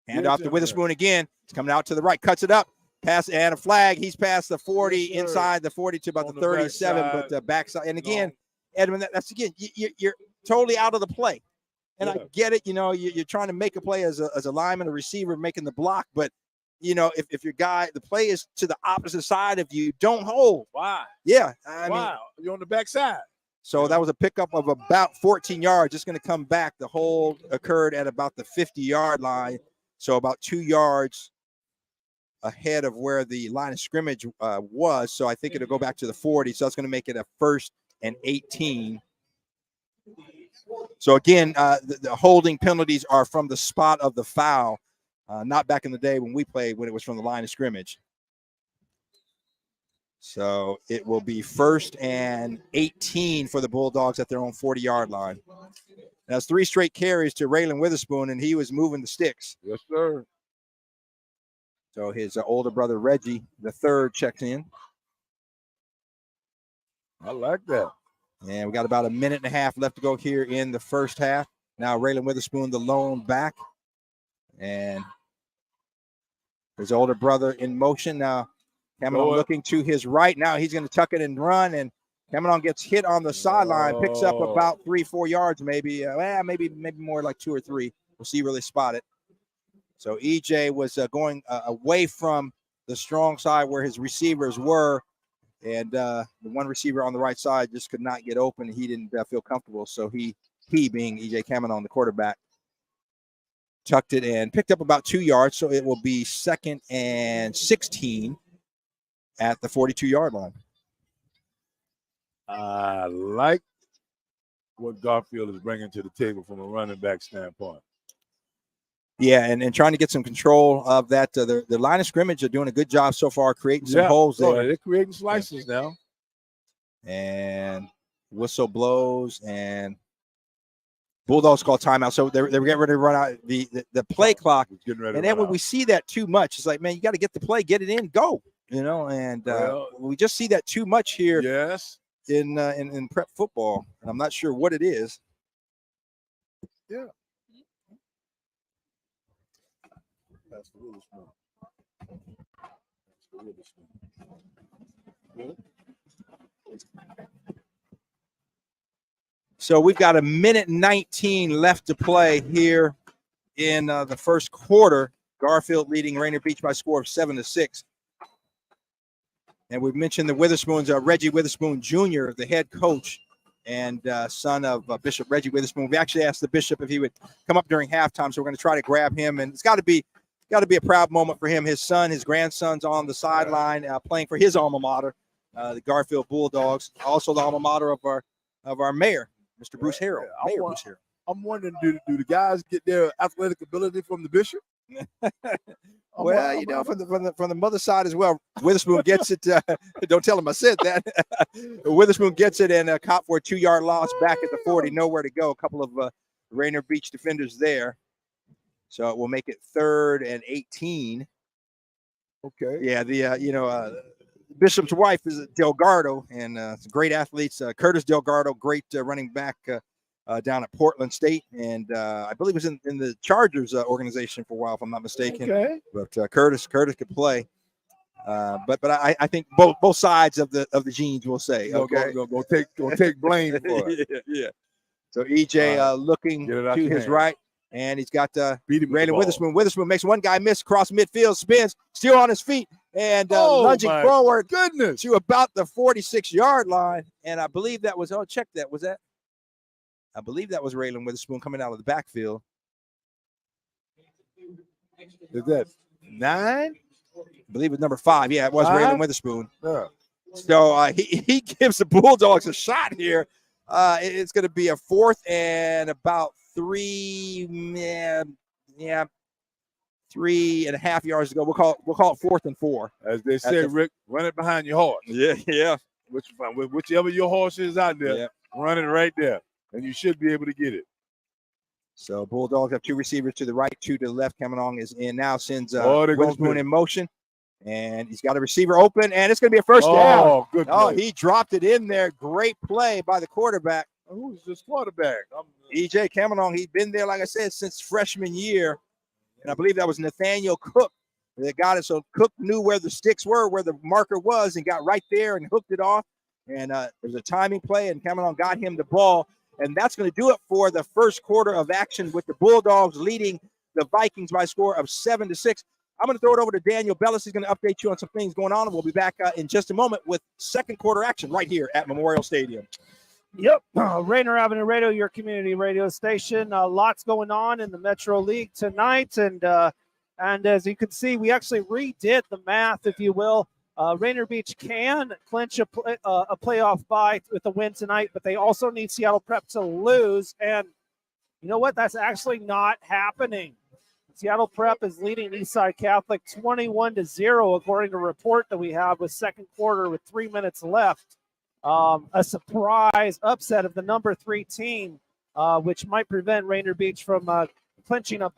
Hand off to Witherspoon again. He's coming out to the right, cuts it up. Pass and a flag. He's past the 40, inside the 40 to about the 37, but the backside. And again, Edwin, that's again, you're totally out of the play. And I get it, you're trying to make a play as a lineman, a receiver, making the block. But, if your guy, the play is to the opposite side, if you don't hold. Why? Yeah. I mean, you're on the backside. So that was a pickup of about 14 yards. Just going to come back. The hold occurred at about the 50-yard line. So about 2 yards ahead of where the line of scrimmage was. So I think it'll go back to the 40. So that's going to make it a 1st and 18. So again, the holding penalties are from the spot of the foul, not back in the day when we played, when it was from the line of scrimmage. So it will be 1st and 18 for the Bulldogs at their own 40-yard line. That's 3 straight carries to Raylan Witherspoon, and he was moving the sticks. Yes, sir. So his older brother, Reggie, the third, checks in. I like that. And we got about a minute and a half left to go here in the first half. Now Raylan Witherspoon, the lone back. And his older brother in motion. Now Cameron looking to his right. Now he's going to tuck it and run. And Cameron gets hit on the sideline, picks up about 3-4 yards maybe. Maybe more like 2 or 3. We'll see where they spot it. So EJ was going away from the strong side where his receivers were. And the one receiver on the right side just could not get open. He didn't feel comfortable. So he being EJ Cameron, the quarterback, tucked it and picked up about 2 yards. So it will be 2nd and 16 at the 42-yard line. I like what Garfield is bringing to the table from a running back standpoint. Yeah, and trying to get some control of that. The line of scrimmage are doing a good job so far, creating some holes there. They're creating slices now. And whistle blows, and Bulldogs call timeout. So they're getting ready to run out the play clock. And then when we see that too much, it's like, man, you got to get the play, get it in, go. And we just see that too much here. Yes. In prep football, and I'm not sure what it is. Yeah. So we've got a minute 19 left to play here in the first quarter. Garfield leading Rainier Beach by a score of 7-6. And we've mentioned the Witherspoons, Reggie Witherspoon Jr., the head coach and son of Bishop Reggie Witherspoon. We actually asked the Bishop if he would come up during halftime, so we're going to try to grab him. And it's got to be a proud moment for him. His son, his grandson's on the sideline playing for his alma mater, the Garfield Bulldogs, also the alma mater of our mayor, Mr. Bruce Harrell. Bruce Harrell. I'm wondering, do the guys get their athletic ability from the Bishop? Well, from the mother side as well. Witherspoon gets it. Don't tell him I said that. Witherspoon gets it and caught for a 2-yard loss back at the 40. Nowhere to go. A couple of Rainier Beach defenders there. So it will make it 3rd and 18. Okay. Yeah, Bishop's wife is Delgado, and great athletes. Curtis Delgado, great running back down at Portland State, and I believe was in the Chargers organization for a while, if I'm not mistaken. Okay. But Curtis could play. But I think both sides of the genes will say. Okay. Go take blame for it. Yeah. So EJ looking to his right, and he's got Rainier Witherspoon. Witherspoon makes one guy miss across midfield, spins, still on his feet, and lunging forward. Goodness. To about the 46-yard line. And I believe that was, check that. Was that? I believe that was Rainier Witherspoon coming out of the backfield. Is that 9? I believe it was number 5. Yeah, it was Rainier Witherspoon. Yeah. So he gives the Bulldogs a shot here. It's going to be a 4th and about 3.5 yards to go. We'll call it 4th and 4. As they say, Rick, run it behind your horse. Yeah. Whichever your horse is out there, run it right there, and you should be able to get it. So Bulldogs have 2 receivers to the right, 2 to the left. Cameron is in now, sends Witherspoon in motion. And he's got a receiver open, and it's going to be a first down. Oh, good play. He dropped it in there. Great play by the quarterback. Who's this quarterback? EJ Cameron. He's been there, like I said, since freshman year. And I believe that was Nathaniel Cook that got it. So Cook knew where the sticks were, where the marker was, and got right there and hooked it off. And there's a timing play, and Cameron got him the ball. And that's going to do it for the first quarter of action with the Bulldogs leading the Vikings by a score of 7-6. I'm going to throw it over to Daniel Bellis. He's going to update you on some things going on, and we'll be back in just a moment with second quarter action right here at Memorial Stadium. Yep, Rainier Avenue Radio, your community radio station. Lots going on in the Metro League tonight, and as you can see, we actually redid the math, if you will. Rainier Beach can clinch a playoff bye with a win tonight, but they also need Seattle Prep to lose, and you know what? That's actually not happening. Seattle Prep is leading Eastside Catholic 21-0, according to a report that we have with second quarter with 3 minutes left. A surprise upset of the number 3 team, which might prevent Rainier Beach from clinching a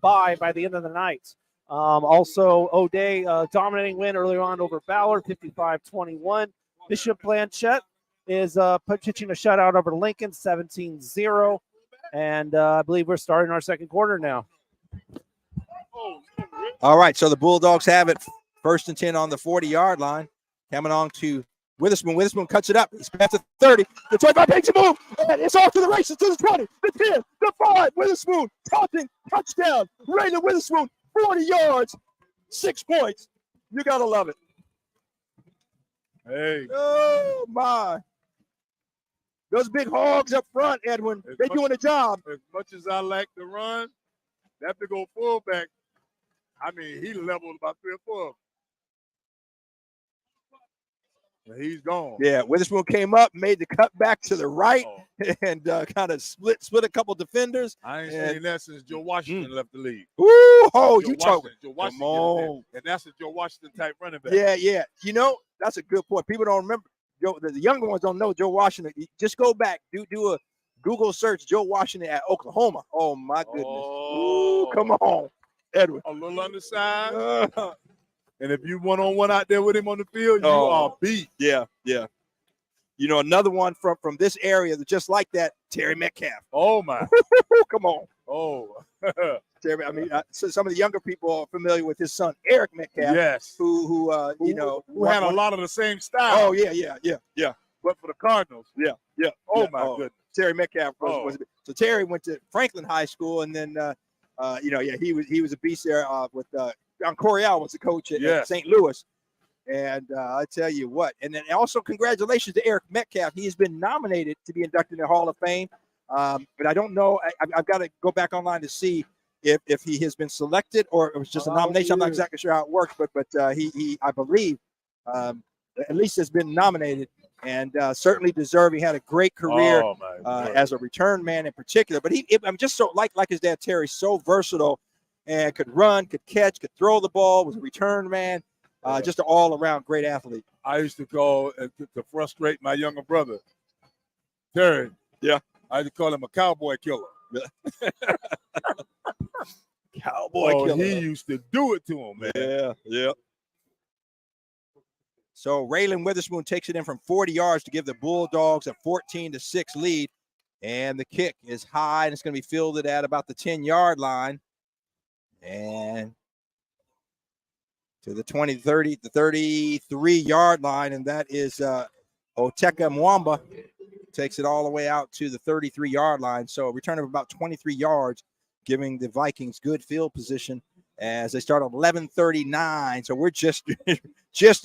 bye by the end of the night. Also, O'Day dominating win earlier on over Ballard, 55-21. Bishop Blanchette is pitching a shutout over Lincoln, 17-0. And I believe we're starting our second quarter now. All right, so the Bulldogs have it. 1st and 10 on the 40-yard line. Coming on to Witherspoon. Witherspoon cuts it up. He's past the 30. The 25 makes a move. And it's off to the races to the 20, the 10, the 5. Witherspoon taunting touchdown. Rainier Witherspoon, 40 yards, 6 points. You got to love it. Hey. Oh, my. Those big hogs up front, Edwin, they're doing a job. As much as I like to run, that big old fullback, I mean, he leveled about 3 or 4 of them. And he's gone. Yeah, Witherspoon came up, made the cut back to the right, and kind of split a couple defenders. I ain't seen that since Joe Washington left the league. Ooh, you talking. Joe Washington, and that's a Joe Washington type running back. Yeah. You know, that's a good point. People don't remember. The younger ones don't know Joe Washington. Just go back, do a Google search, Joe Washington at Oklahoma. Oh, my goodness. Ooh, come on, Edwin. A little undersized. And if you one-on-one out there with him on the field, you are beat. Yeah. You know, another one from this area that's just like that, Terry Metcalf. Oh, my. Come on. Oh. Terry, I mean, so some of the younger people are familiar with his son, Eric Metcalf. Yes. Who had a lot of the same style. Oh, yeah. But for the Cardinals. Yeah. Oh, my goodness. Terry Metcalf was so Terry went to Franklin High School, and then, he was a beast there with John Coryell was the coach at St. Louis. And I tell you what, and then also congratulations to Eric Metcalf. He has been nominated to be inducted in the Hall of Fame. But I don't know. I've got to go back online to see if he has been selected or it was just a nomination. I'm not exactly sure how it works, but he I believe at least has been nominated and certainly deserving. He had a great career as a return man in particular. But I'm just so like his dad Terry, so versatile and could run, could catch, could throw the ball. Was a return man. Just an all-around great athlete. I used to call to frustrate my younger brother, Terry. Yeah. I used to call him a cowboy killer. Cowboy killer. He used to do it to him, man. Yeah. So Rainier Witherspoon takes it in from 40 yards to give the Bulldogs a 14-6 lead. And the kick is high, and it's going to be fielded at about the 10-yard line. And to the 20, 30, the 33-yard line, and that is Oteka Mwamba. Takes it all the way out to the 33-yard line. So a return of about 23 yards, giving the Vikings good field position as they start at 11:39. So we're just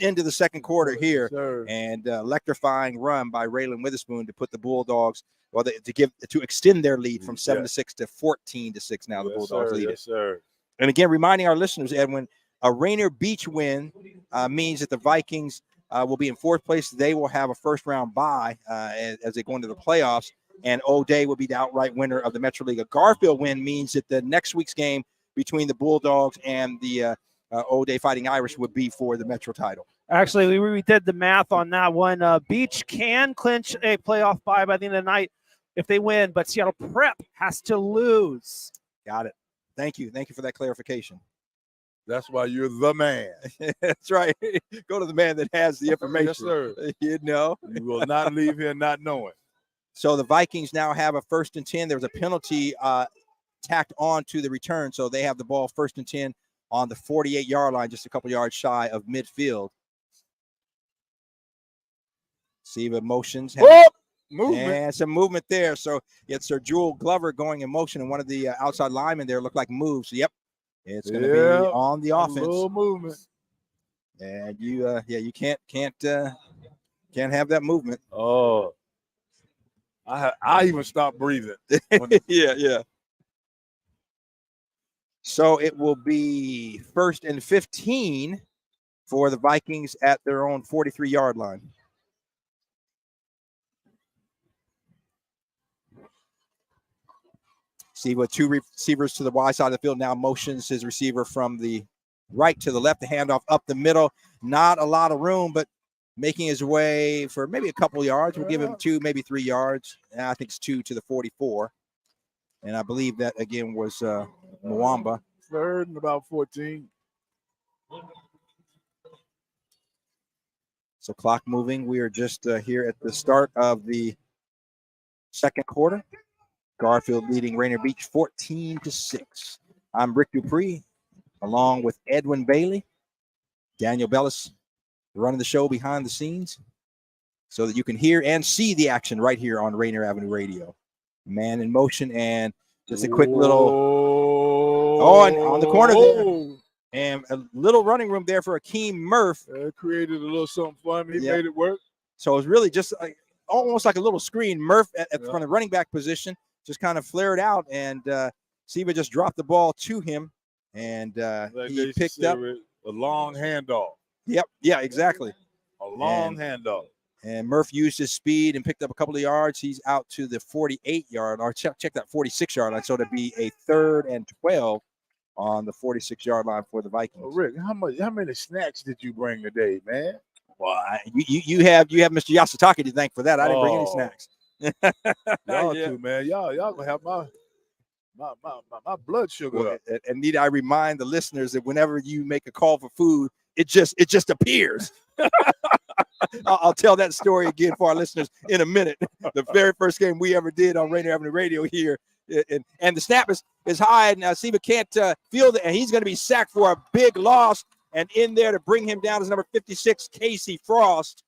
into the second quarter here. Sure. And electrifying run by Raylan Witherspoon to put the Bulldogs, to extend their lead from 7-6 to 14-6 now. The Bulldogs lead it. Yes, sir. And again, reminding our listeners, Edwin, a Rainier Beach win means that the Vikings will be in fourth place. They will have a first-round bye as they go into the playoffs, and O'Day will be the outright winner of the Metro League. A Garfield win means that the next week's game between the Bulldogs and the O'Day Fighting Irish would be for the Metro title. Actually, we did the math on that one. Beach can clinch a playoff bye by the end of the night if they win, but Seattle Prep has to lose. Got it. Thank you. Thank you for that clarification. That's why you're the man. That's right. Go to the man that has the information. Yes, sir. You know. You will not leave here not knowing. So the Vikings now have a 1st and 10. There was a penalty tacked on to the return, so they have the ball 1st and 10 on the 48-yard line, just a couple yards shy of midfield. See the motions. Movement. And some movement there. So it's Sir Jewel Glover going in motion, and one of the outside linemen there looked like moves. Yep. It's going to be on the offense. A little movement. And you can't have that movement. Oh, I even stopped breathing. Yeah. So it will be 1st and 15 for the Vikings at their own 43-yard line. See what two receivers to the wide side of the field now motions his receiver from the right to the left, the handoff up the middle. Not a lot of room, but making his way for maybe a couple yards. We'll give him 2, maybe 3 yards. I think it's 2 to the 44. And I believe that, again, was Mwamba. 3rd and about 14. So clock moving. We are just here at the start of the second quarter. Garfield leading Rainier Beach 14-6. I'm Rick DuPree, along with Edwin Bailey. Daniel Bellis running the show behind the scenes so that you can hear and see the action right here on Rainier Avenue Radio. Man in motion, and just a quick little and on the corner there. And a little running room there for Akeem Murph. Created a little something fun. He made it work. So it was really just almost like a little screen. Murph at the front of running back position just kind of flared out, and Siva just dropped the ball to him, and he picked up a long handoff. Yep. Yeah, exactly. A long handoff. And Murph used his speed and picked up a couple of yards. He's out to the 48-yard, or check that 46-yard line. So it'd be a 3rd and 12 on the 46-yard line for the Vikings. Oh, Rick, how many snacks did you bring today, man? Well, you have Mr. Yasutake to thank for that. I didn't bring any snacks. Y'all too, man. Y'all gonna have my blood sugar up. And need I remind the listeners that whenever you make a call for food, it just appears. I'll tell that story again for our listeners in a minute. The very first game we ever did on Rainier Avenue Radio here, and the snap is high, and Siva can't field it, and he's going to be sacked for a big loss. And in there to bring him down is number 56, Casey Frost.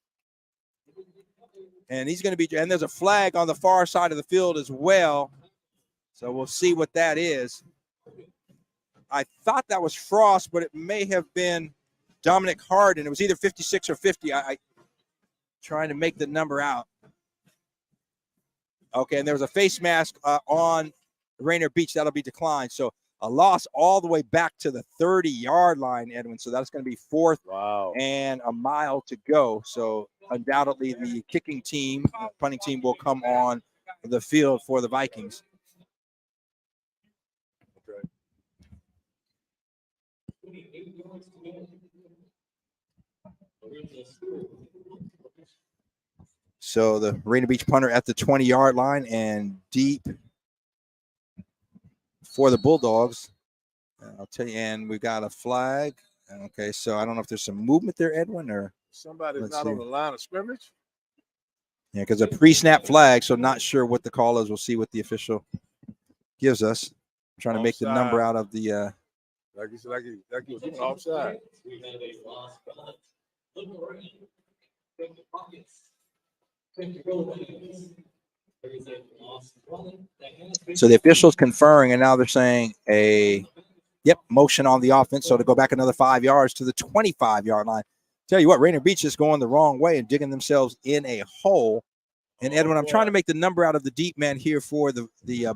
And he's going to be, and there's a flag on the far side of the field as well. So we'll see what that is. I thought that was Frost, but it may have been Dominic Harden. It was either 56 or 50. I trying to make the number out. Okay, and there was a face mask on Rainier Beach. That'll be declined. So a loss all the way back to the 30-yard line, Edwin. So that's going to be 4th and a mile to go. So undoubtedly the kicking team, punting team will come on the field for the Vikings. So the Rainier Beach punter at the 20-yard line and deep for the Bulldogs. I'll tell you, and we've got a flag. Okay, so I don't know if there's some movement there, Edwin, or somebody's not on the line of scrimmage. Yeah, because a pre-snap flag, so not sure what the call is. We'll see what the official gives us. I'm trying to make the number out of the like you was doing offside. So the officials conferring, and now they're saying motion on the offense. So to go back another 5 yards to the 25-yard line. Tell you what, Rainier Beach is going the wrong way and digging themselves in a hole. And Edwin, I'm trying to make the number out of the deep man here for the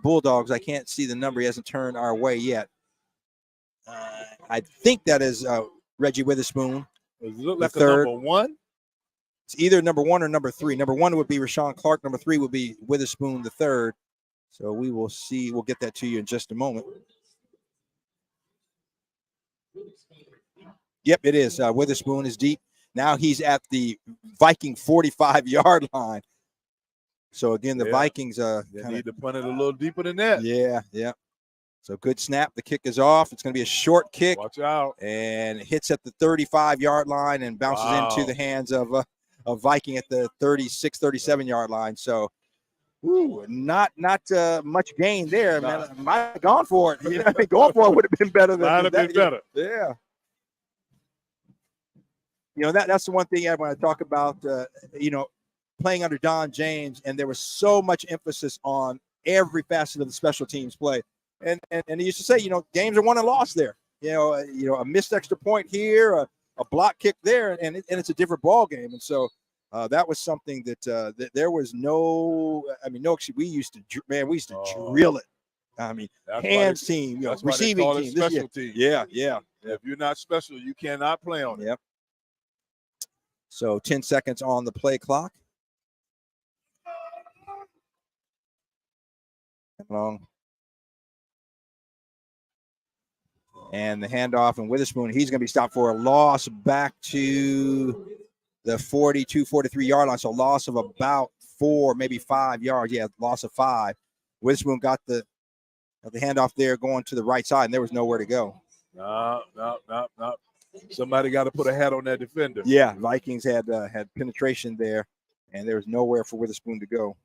Bulldogs. I can't see the number. He hasn't turned our way yet. I think that is Reggie Witherspoon. Does it look like a number 1? It's either number 1 or number 3. Number 1 would be Rashawn Clark. Number 3 would be Witherspoon the third. So we will see. We'll get that to you in just a moment. Yep, it is. Witherspoon is deep. Now he's at the Viking 45-yard line. So, again, the Vikings they need to punt it a little deeper than that. Yeah. So, good snap. The kick is off. It's going to be a short kick. Watch out. And it hits at the 35-yard line and bounces into the hands of Viking at the 36, 37-yard line. So, not much gain there, man. I might have gone for it. Going for it would have been better than that. Been better. Yeah. That's the one thing I want to talk about, playing under Don James, and there was so much emphasis on every facet of the special teams play. And he used to say, games are won and lost there. A missed extra point here, a block kick there, and it's a different ball game. And so that was something that there was we used to drill it. Hands team, receiving team. Special team. Yeah. If you're not special, you cannot play on it. Yep. So 10 seconds on the play clock. Long. And the handoff, and Witherspoon, he's going to be stopped for a loss back to the 42, 43-yard line. So loss of about 4, maybe 5 yards. Yeah, loss of 5. Witherspoon got the handoff there going to the right side, and there was nowhere to go. No. Somebody got to put a hat on that defender. Yeah, Vikings had penetration there, and there was nowhere for Witherspoon to go.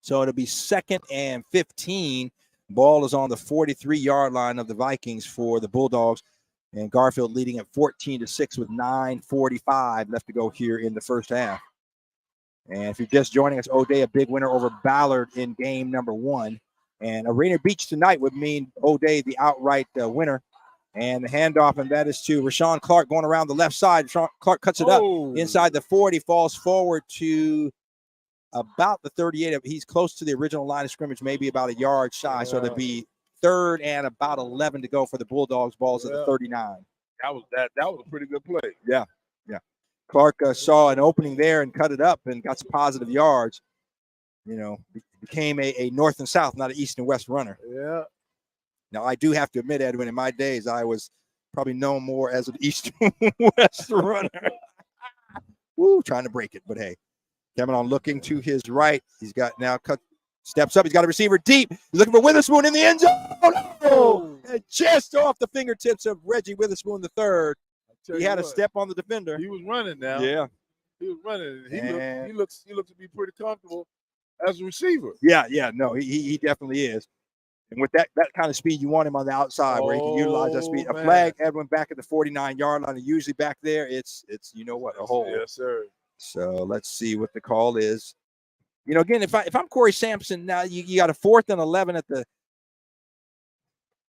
So it'll be 2nd and 15. Ball is on the 43-yard line of the Vikings for the Bulldogs, and Garfield leading at 14-6 with 9:45 left to go here in the first half. And if you're just joining us, O'Day a big winner over Ballard in game number 1. And a Rainier Beach tonight would mean O'Day the outright winner. And the handoff, and that is to Rashawn Clark going around the left side. Rashawn Clark cuts it up inside the 40, falls forward to about the 38. He's close to the original line of scrimmage, maybe about a yard shy. So it'll be 3rd and about 11 to go for the Bulldogs. Balls at the 39. That was a pretty good play. Yeah. Clark saw an opening there and cut it up and got some positive yards. Became a north and south, not an east and west runner. Yeah. Now, I do have to admit, Edwin, in my days, I was probably known more as an east and west runner. Trying to break it, but hey. Coming on, looking to his right. He's got now steps up. He's got a receiver deep. He's looking for Witherspoon in the end zone. And just off the fingertips of Reggie Witherspoon the third. He had a step on the defender. He was running now. Yeah. He was running. He looks to be pretty comfortable as a receiver. Yeah. No, he definitely is. And with that kind of speed, you want him on the outside where he can utilize that speed. A flag, Edwin, back at the 49-yard line. And usually back there, it's a hole. Yes, sir. So let's see what the call is. Again, if I'm Corey Sampson, now you got a 4th and 11 at the.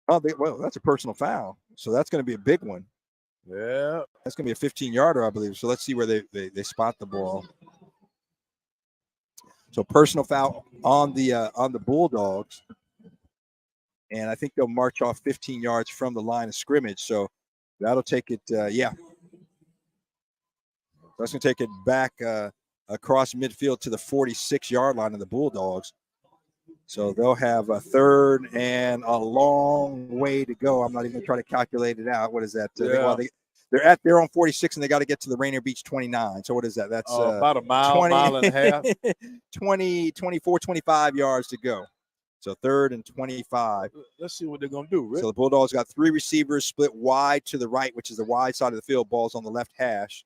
That's a personal foul. So that's going to be a big one. Yeah. That's going to be a 15-yarder, I believe. So let's see where they spot the ball. So personal foul on the Bulldogs. And I think they'll march off 15 yards from the line of scrimmage. So that'll take it, That's going to take it back across midfield to the 46-yard line of the Bulldogs. So they'll have a 3rd and a long way to go. I'm not even going to try to calculate it out. What is that? They're at their own 46, and they got to get to the Rainier Beach 29. So what is that? That's about a mile and a half. 24, 25 yards to go. So 3rd and 25. Let's see what they're going to do, Rick. So the Bulldogs got 3 receivers split wide to the right, which is the wide side of the field. Ball's on the left hash.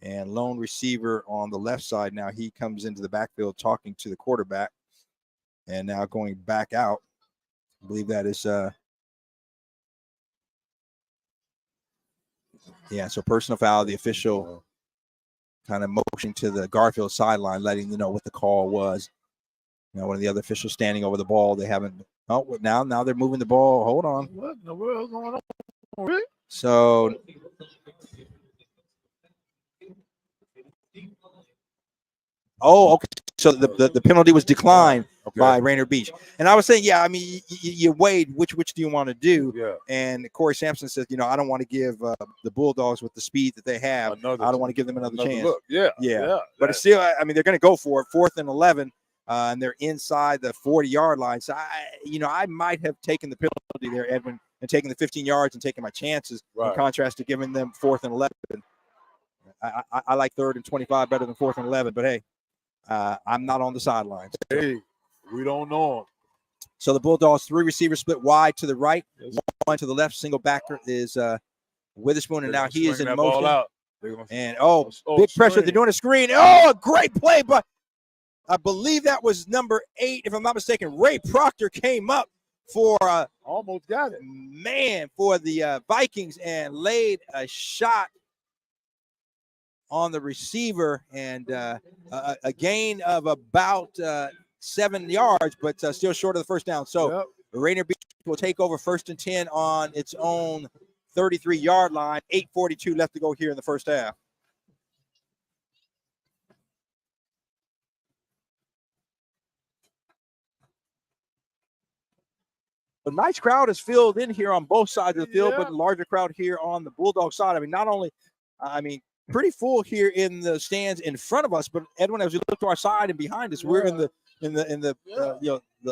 And lone receiver on the left side now, he comes into the backfield talking to the quarterback. And now going back out. I believe that is so personal foul. The official kind of motioning to the Garfield sideline, letting you know what the call was. One of the other officials standing over the ball. They haven't. Oh, now they're moving the ball. Hold on. What in the world going on? Really? So. Oh, okay. So the penalty was declined by Rainier Beach. And I was saying, you weighed which do you want to do? Yeah. And Corey Sampson says, I don't want to give the Bulldogs with the speed that they have. I don't want to give them another chance. Look. Yeah. But it's still, they're going to go for it. 4th and 11, and they're inside the 40-yard line. So I might have taken the penalty there, Edwin, and taken the 15 yards and taken my chances in contrast to giving them 4th and 11. I like 3rd and 25 better than 4th and 11. But hey. I'm not on the sidelines. Hey, we don't know him. So the Bulldogs, 3 receivers split wide to the right, 1 to the left. Single backer is Witherspoon, and now he is in motion. And big pressure. They're doing a screen. Oh, a great play, but I believe that was number 8, if I'm not mistaken. Ray Proctor came up for almost got it. Man, for the Vikings and laid a shot on the receiver, and a gain of about 7 yards, but still short of the first down. So Rainier Beach will take over 1st and 10 on its own 33-yard line. 8:42 left to go here in the first half. A nice crowd is filled in here on both sides of the field, but a larger crowd here on the Bulldog side. Pretty full here in the stands in front of us, but Edwin, as we look to our side and behind us, we're in the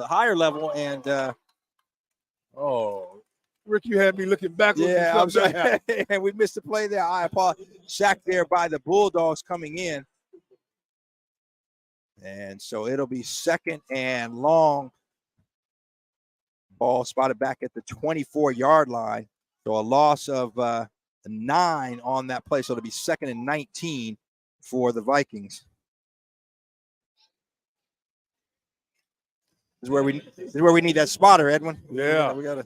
higher level, and Rick, you had me looking backwards. Yeah, I'm sorry. And we missed the play there. I apologize. Sacked there by the Bulldogs coming in, and so it'll be 2nd and long. Ball spotted back at the 24-yard line, so a loss of 9 on that play, so it'll be 2nd and 19 for the Vikings. This is where we need that spotter, Edwin. Yeah, we gotta.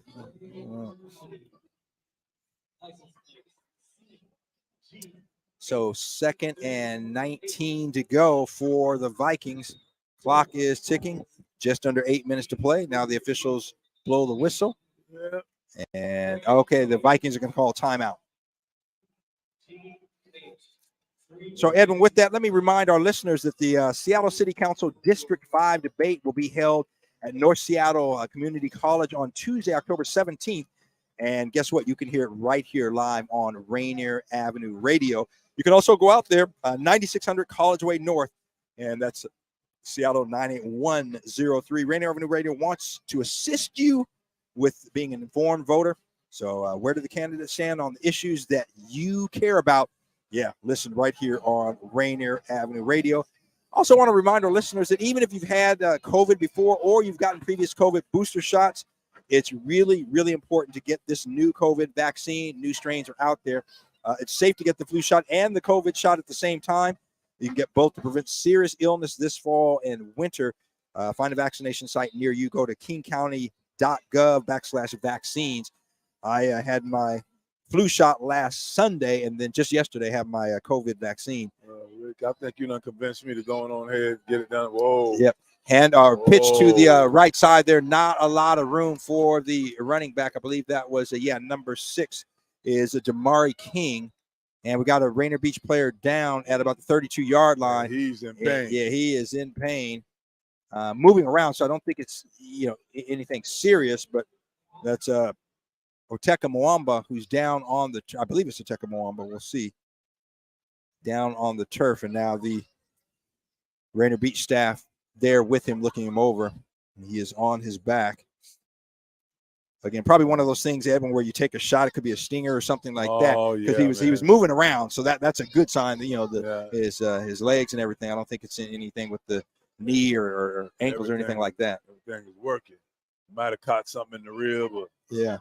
So 2nd and 19 to go for the Vikings. Clock is ticking. Just under 8 minutes to play. Now the officials blow the whistle. Yeah. And the Vikings are going to call a timeout. So, Edwin, with that, let me remind our listeners that the Seattle City Council District 5 debate will be held at North Seattle Community College on Tuesday, October 17th. And guess what? You can hear it right here live on Rainier Avenue Radio. You can also go out there, 9600 College Way North, and that's Seattle 98103. Rainier Avenue Radio wants to assist you with being an informed voter. So where do the candidates stand on the issues that you care about? Yeah, listen right here on Rainier Avenue Radio. Also want to remind our listeners that even if you've had COVID before or you've gotten previous COVID booster shots, it's really, really important to get this new COVID vaccine. New strains are out there. It's safe to get the flu shot and the COVID shot at the same time. You can get both to prevent serious illness this fall and winter. Find a vaccination site near you. Go to kingcounty.gov/vaccines. I had my flu shot last Sunday, and then just yesterday have my COVID vaccine. Rick, I think you done convinced me to go on ahead and get it done. Whoa. Yep. And our pitch to the right side there. Not a lot of room for the running back. I believe that was number 6 is a Damari King. And we got a Rainier Beach player down at about the 32-yard line. He's in pain. Yeah, he is in pain. Moving around, so I don't think it's anything serious, but that's Oteka Mwamba, who's down on the I believe it's Oteka Mwamba, we'll see. Down on the turf, and now the Rainier Beach staff there with him, looking him over. He is on his back. Again, probably one of those things, Edwin, where you take a shot. It could be a stinger or something like that. Because he was moving around, so that's a good sign. His legs and everything. I don't think it's anything with the knee or ankles or anything like that. Everything is working. Might have caught something in the rib. Yeah.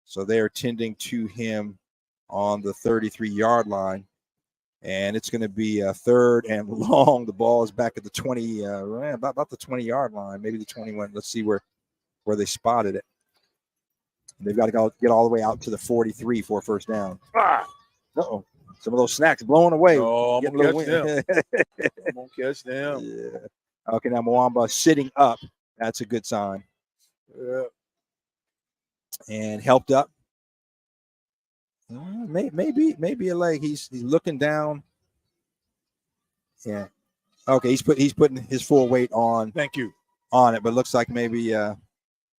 So they're tending to him on the 33-yard line. And it's going to be a 3rd and long. The ball is back at the 20, about the 20-yard line, maybe the 21. Let's see where they spotted it. They've got to get all the way out to the 43 for a first down. Uh-oh. Some of those snacks blowing away. Oh, I'm going to catch them. I'm going to catch them. Yeah. Okay, now Mwamba sitting up. That's a good sign. Yeah. And helped up. Maybe a leg. He's looking down. Yeah. Okay, he's putting his full weight on. Thank you. On it, but looks like maybe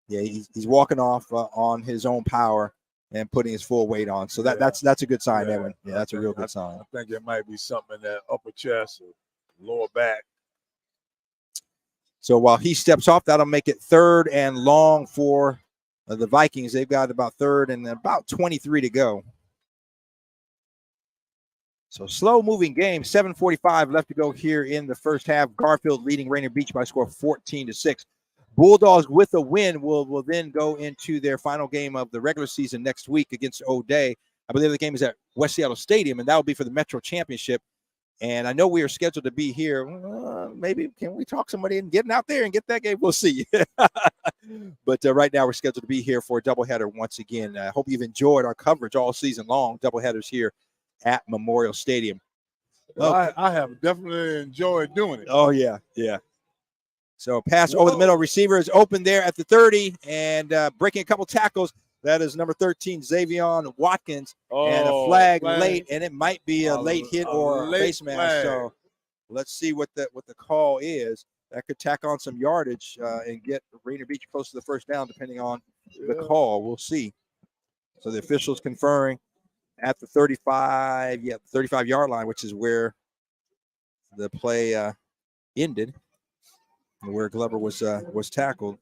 he's walking off on his own power and putting his full weight on. So that's a good sign, Edwin. Yeah, that's a real good sign. I think it might be something in that upper chest or lower back. So while he steps off, that'll make it 3rd and long for the Vikings. They've got about 3rd and about 23 to go. So slow-moving game. 7:45 left to go here in the first half. Garfield leading Rainier Beach by a score of 14-6. Bulldogs with a win will then go into their final game of the regular season next week against O'Day. I believe the game is at West Seattle Stadium, and that will be for the Metro Championship. And I know we are scheduled to be here. Maybe can we talk somebody into getting out there and get that game? We'll see. But right now we're scheduled to be here for a doubleheader once again. I hope you've enjoyed our coverage all season long. Doubleheaders here at Memorial Stadium. Well, I have definitely enjoyed doing it. Oh, yeah. So pass over the middle. Receiver is open there at the 30 and breaking a couple tackles. That is number 13, Xavion Watkins, and a flag late, and it might be a late hit or a face mask. So let's see what the call is. That could tack on some yardage and get Rainier Beach close to the first down, depending on the call. We'll see. So the officials conferring at the 35, 35-yard line, which is where the play ended, where Glover was tackled.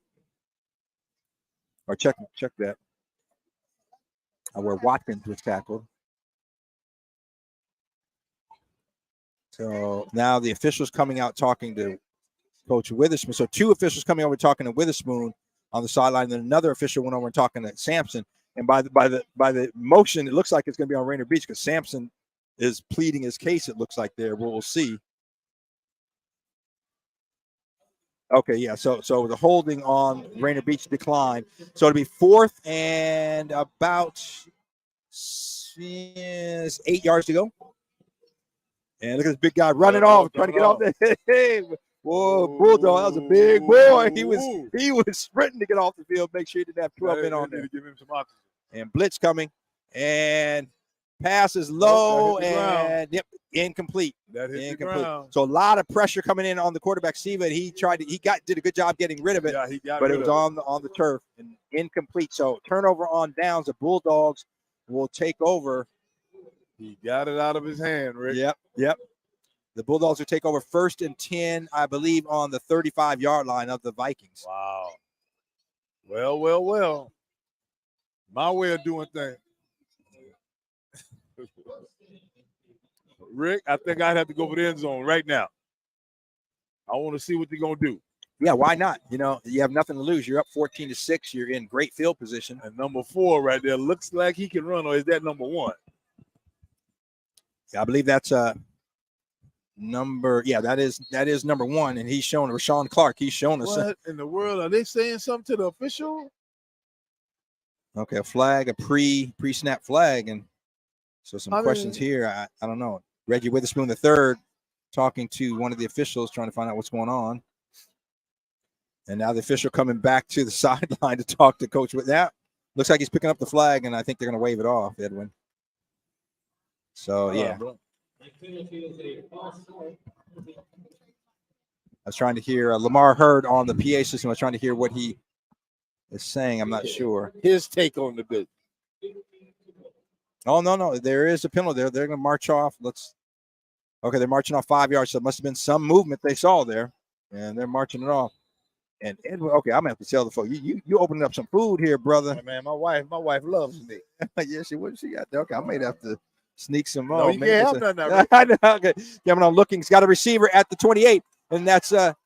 Or check that. Where Watkins was tackled. So now the officials coming out talking to Coach Witherspoon. So 2 officials coming over talking to Witherspoon on the sideline, and then another official went over and talking to Sampson. And by the motion, it looks like it's going to be on Rainier Beach because Sampson is pleading his case. It looks like there. We'll see. Okay, yeah. So the holding on Rainier Beach declined. So it'll be 4th and about 8 yards to go. And look at this big guy running off, trying to get off there. Whoa, Bulldog, that was a big boy. He was sprinting to get off the field, make sure he didn't have 12 men on there. To give him some oxygen. And blitz coming, and pass is low and incomplete. That hit the ground. So a lot of pressure coming in on the quarterback, Steve. He did a good job getting rid of it. Yeah, he got but rid it was of on the turf and incomplete. So turnover on downs. The Bulldogs will take over. He got it out of his hand, Rick. Yep. The Bulldogs will take over 1st and 10, I believe, on the 35-yard line of the Vikings. Wow. Well. My way of doing things. Rick, I think I'd have to go for the end zone right now. I want to see what they're going to do. Yeah, why not? You have nothing to lose. You're up 14-6. You're in great field position. And number 4 right there looks like he can run, or is that number 1? Yeah, I believe that's number. Yeah, that is number 1, and he's showing Rashawn Clark. He's showing us. What in the world are they saying something to the official? Okay, a flag, a pre-snap flag, and so some questions here. I don't know. Reggie Witherspoon III talking to one of the officials, trying to find out what's going on. And now the official coming back to the sideline to talk to Coach with that. Looks like he's picking up the flag, and I think they're going to wave it off, Edwin. So, yeah. I was trying to hear Lamar Hurd on the PA system. I was trying to hear what he is saying. I'm not sure. His take on the business. Oh, no. There is a penalty there. They're going to march off. Okay, they're marching off 5 yards. So it must have been some movement they saw there, and they're marching it off. And Edwin, okay, I'm going to have to tell the folks. You opening up some food here, brother. Hey, man, my wife loves me. Yeah, what she got there? Okay, I may have to sneak some more. No, you can't have none now. I know. Okay. Yeah, I'm looking. He's got a receiver at the 28, and that's Clark.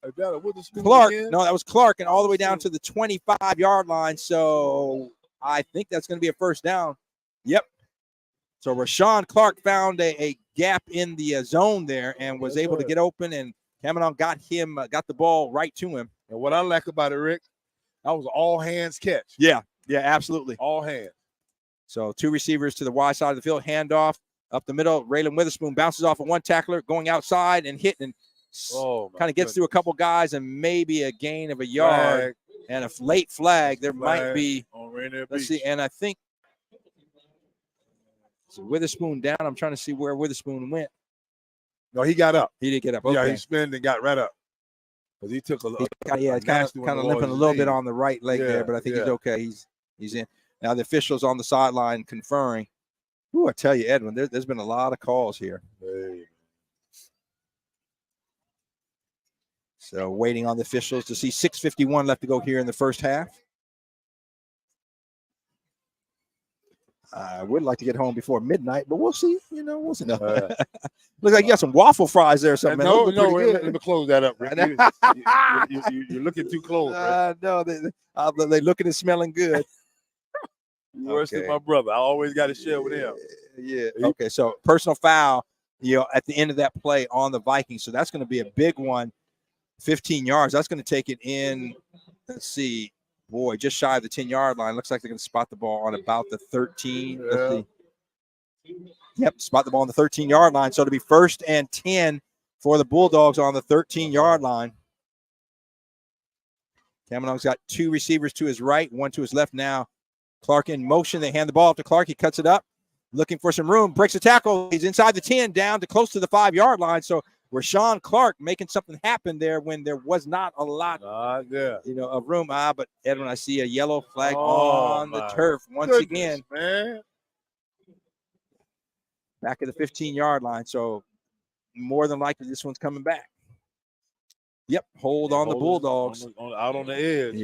Again? No, that was Clark, and all the way down to the 25-yard line. So I think that's going to be a first down. Yep. So Rashawn Clark found a gap in the zone there and was able to get open, and Cameron got the ball right to him. And what I like about it, Rick, that was all hands catch. Yeah, absolutely. All hands. So 2 receivers to the wide side of the field, handoff up the middle. Raylan Witherspoon bounces off of one tackler, going outside and hitting, and kind of gets through a couple guys and maybe a gain of a yard and a late flag. There might be on Rainier Beach. Let's see, and I think so Witherspoon down. I'm trying to see where Witherspoon went. No, he got up. He did get up. Okay. Yeah, he spinned and got right up. Because he took kind of limping a little bit on the right leg there, but I think he's okay. He's in. Now the officials on the sideline conferring. Ooh, I tell you, Edwin, there's been a lot of calls here. Hey. So waiting on the officials to see 6:51 left to go here in the first half. I would like to get home before midnight, but we'll see. We'll see. Looks like you got some waffle fries there or something. No, let me close that up. You're looking too close. No, they're looking and smelling good. Worse than my brother. I always got to share with him. Yeah. Okay, so personal foul, at the end of that play on the Vikings. So that's going to be a big one. 15 yards. That's going to take it in. Let's see. Boy, just shy of the 10-yard line. Looks like they're going to spot the ball on about the 13. Yeah. Let's see. Yep, spot the ball on the 13-yard line. So it'll be 1st and 10 for the Bulldogs on the 13-yard line. Kavanaugh's got 2 receivers to his right, 1 to his left now. Clark in motion. They hand the ball off to Clark. He cuts it up, looking for some room, breaks a tackle. He's inside the 10, down to close to the 5-yard line. So Rashawn Clark making something happen there when there was not a lot of room. But Edwin, I see a yellow flag on the turf once again. Man. Back at the 15-yard line. So more than likely this one's coming back. Yep, hold on the Bulldogs. Out on the edge.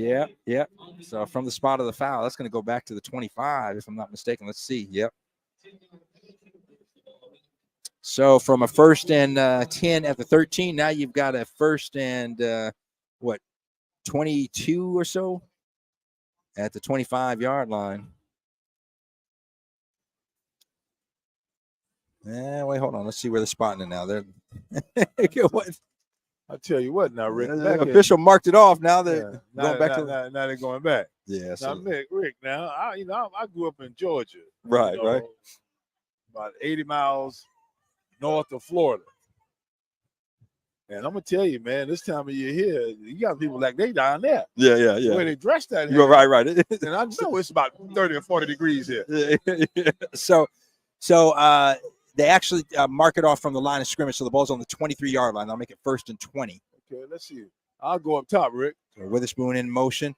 Yep. So from the spot of the foul, that's going to go back to the 25, if I'm not mistaken. Let's see. Yep. So from a 1st and 10 at the 13, now you've got a 1st and 22 or so at the 25-yard line. Wait, hold on. Let's see where they're spotting it now. They're I'll tell you what now, Rick. The official marked it off. Now they're going back to now they're going back. Yeah. Now, Rick, now I grew up in Georgia. Right. About 80 miles north of Florida. And I'm gonna tell you, man, this time of year here, you got people like they down there. Yeah. The way they dress that here. You're right. And I know it's about 30 or 40 degrees here. Yeah. So they actually mark it off from the line of scrimmage, so the ball's on the 23-yard line. They'll make it 1st and 20. Okay, let's see. I'll go up top, Rick. So Witherspoon in motion.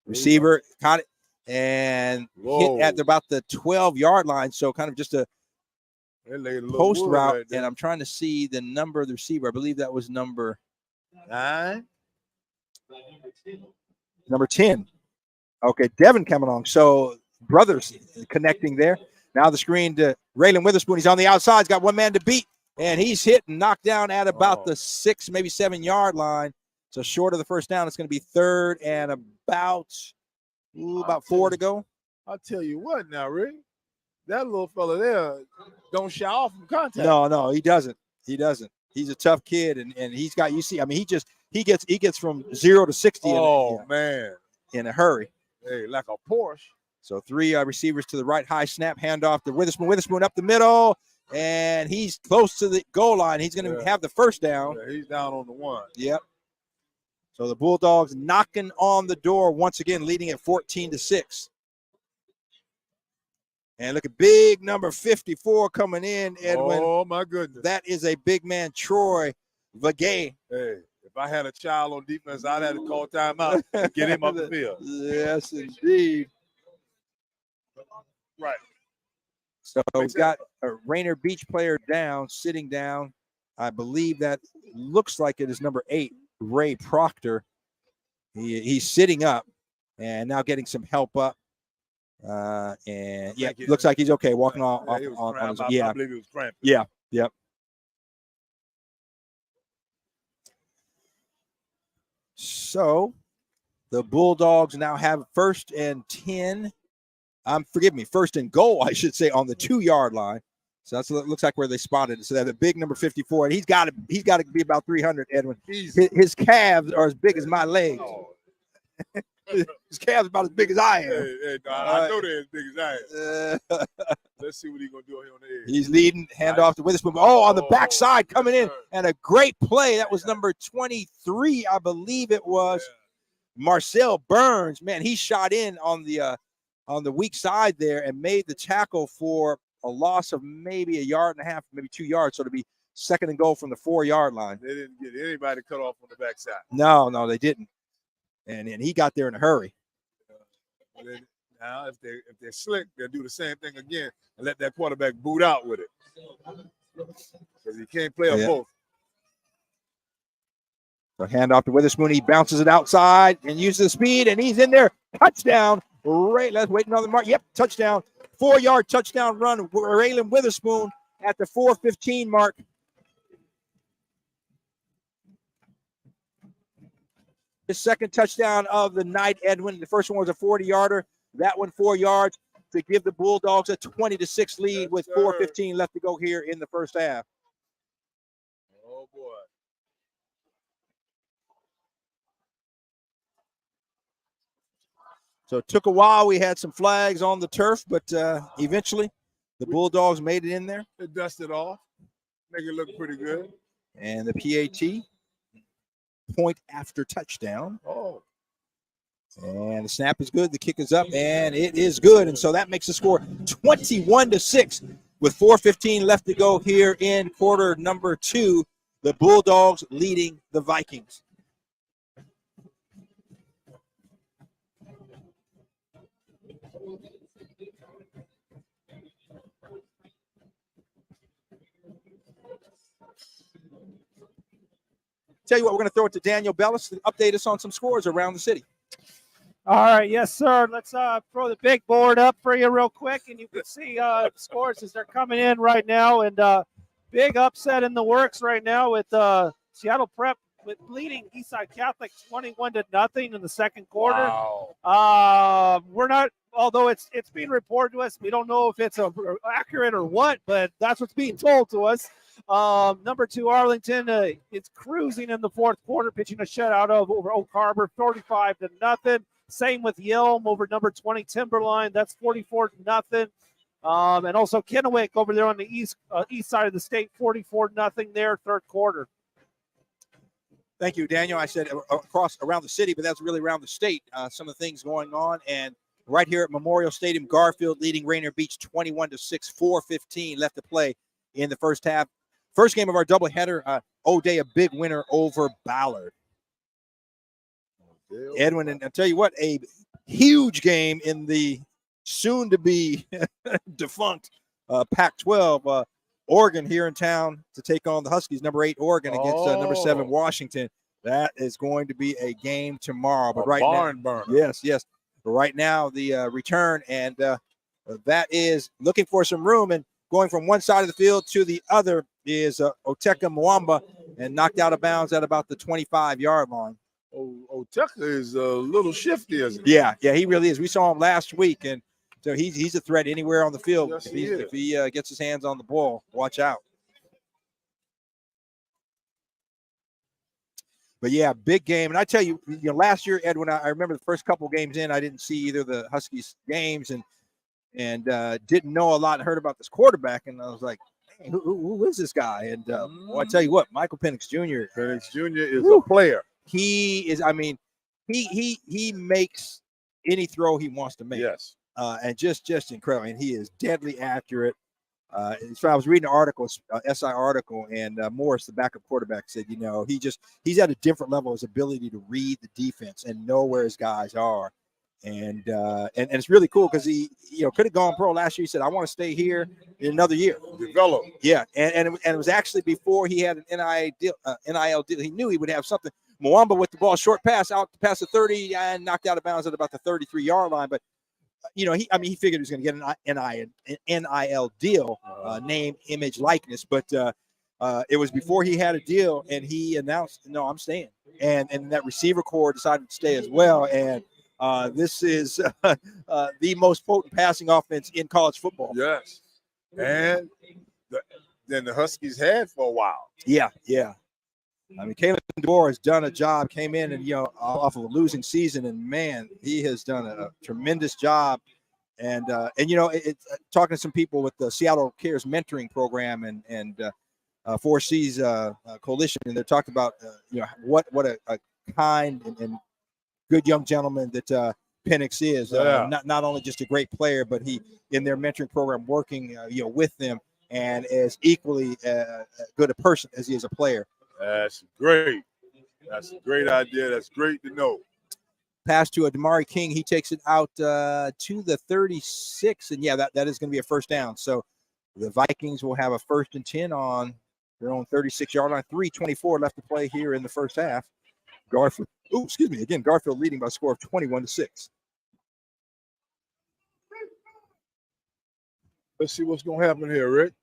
Receiver caught it and hit at about the 12-yard line. So kind of just a post route. Right, and I'm trying to see the number of the receiver. I believe that was number 9. Number 10. Okay, Devin coming along. So brothers connecting there. Now the screen to Raylan Witherspoon. He's on the outside. He's got one man to beat, and he's hit and knocked down at about the 6, maybe 7-yard line. So short of the first down, it's going to be 3rd and about 4 to go. I'll tell you what now, Rick. That little fella there don't shy off from contact. No, he doesn't. He's a tough kid, and he's got he gets from 0 to 60 man, in a hurry. Hey, like a Porsche. So 3 receivers to the right, high snap, handoff to Witherspoon. Witherspoon up the middle, and he's close to the goal line. He's going to have the first down. Yeah, he's down on the 1. Yep. So the Bulldogs knocking on the door once again, leading at 14-6. And look at big number 54 coming in, Edwin. Oh, my goodness. That is a big man, Troy Vagay. Hey, if I had a child on defense, I'd have to call timeout and get him up the field. Yes, indeed. Right. So we've got a Rainier Beach player down, sitting down. I believe that looks like it is number 8, Ray Proctor. He's sitting up and now getting some help up. And looks like he's okay walking on his. Yeah, I believe he was cramping. Yeah, yep. So the Bulldogs now have 1st and 10. Forgive me, 1st and goal, I should say, on the 2-yard line. So that's looks like where they spotted it. So that the big number 54, and he's got to be about 300. Edwin, his calves are as big as my legs. Oh. His calves about as big as I am. I know they're as big as I am. Let's see what he's gonna do here on the edge. He's leading, handoff to Witherspoon. Oh, on the backside coming in, and a great play. That was number 23, I believe it was. Yeah. Marcel Burns, man, he shot in on the weak side there and made the tackle for a loss of maybe 1.5 yards, maybe 2 yards. So to be second and goal from the 4-yard line. They didn't get anybody cut off on the backside. No, they didn't. And he got there in a hurry. Now, if they're slick, they'll do the same thing again and let that quarterback boot out with it. Because he can't play on both. So handoff to Witherspoon. He bounces it outside and uses the speed, and he's in there. Touchdown. Let's wait another mark. Yep, touchdown. 4-yard touchdown run. Raylan Witherspoon at the 4:15 mark. His second touchdown of the night, Edwin. The first one was a 40-yarder. That one 4 yards to give the Bulldogs a 20-6 lead with 4:15 left to go here in the first half. Oh, boy. So it took a while. We had some flags on the turf, but eventually the Bulldogs made it in there. They dusted off. Make it look pretty good. And the PAT, point after touchdown. Oh. And the snap is good. The kick is up, and it is good. And so that makes the score 21-6 with 4:15 left to go here in quarter number 2. The Bulldogs leading the Vikings. Tell you what, we're going to throw it to Daniel Bellis to update us on some scores around the city. All right, yes, sir. Let's throw the big board up for you real quick, and you can see scores as they're coming in right now. And big upset in the works right now with Seattle Prep leading Eastside Catholic 21-0 in the second quarter. Wow. We're not, although it's being reported to us, we don't know if it's accurate or what, but that's what's being told to us. Number 2 Arlington is cruising in the fourth quarter, pitching a shutout over Oak Harbor, 45-0. Same with Yelm over number 20 Timberline. That's 44-0. And also Kennewick over there on the east side of the state, 44-0 there, third quarter. Thank you, Daniel. I said around the city, but that's really around the state. Some of the things going on. And right here at Memorial Stadium, Garfield leading Rainier Beach 21-6, 4:15 left to play in the first half. First game of our doubleheader, O'Day, a big winner over Ballard. Edwin, and I'll tell you what, a huge game in the soon-to-be defunct Pac-12. Oregon here in town to take on the Huskies, number 8 Oregon against number 7 Washington. That is going to be a game tomorrow. But right now, yes. But right now, the return, and that is looking for some room, and going from one side of the field to the other is Oteka Mwamba, and knocked out of bounds at about the 25-yard line. Oteka is a little shifty, isn't he? Yeah, he really is. We saw him last week, and so he's a threat anywhere on the field. Yes, if he gets his hands on the ball, watch out. But yeah, big game. And I tell you, last year, Edwin, I remember the first couple games in, I didn't see either of the Huskies games and didn't know a lot. I heard about this quarterback, and I was like, hey, who is this guy? And well, I tell you what, Michael Penix Jr. Penix Jr. is a player. He is. I mean, he makes any throw he wants to make. Yes. And just incredible. And he is deadly accurate. So I was reading an article, SI article, and Morris, the backup quarterback, said, he's at a different level, his ability to read the defense and know where his guys are. And it's really cool because he, could have gone pro last year. He said, I want to stay here in another year. Develop. Yeah. And it was actually before he had an NIL deal. He knew he would have something. Mwamba with the ball, short pass out past the 30 and knocked out of bounds at about the 33-yard line. But he figured he was going to get an NIL deal, name, image, likeness. But it was before he had a deal, and he announced, no, I'm staying. And that receiver corps decided to stay as well. And this is the most potent passing offense in college football. Yes. And than the Huskies had for a while. Yeah. I mean, Kalen DeBoer has done a job, came in and, off of a losing season, and man, he has done a tremendous job. And talking to some people with the Seattle Cares mentoring program and 4C's coalition, and they're talking about, what a kind and good young gentleman that Penix is. Not only just a great player, but he, in their mentoring program, working, with them, and as equally good a person as he is a player. That's great. That's a great idea. That's great to know. Pass to a Damari King. He takes it out to the 36, and that is going to be a first down. So the Vikings will have a 1st and 10 on their own 36-yard line. 3:24 left to play here in the first half. Garfield leading by a score of 21-6. Let's see what's going to happen here, Rick.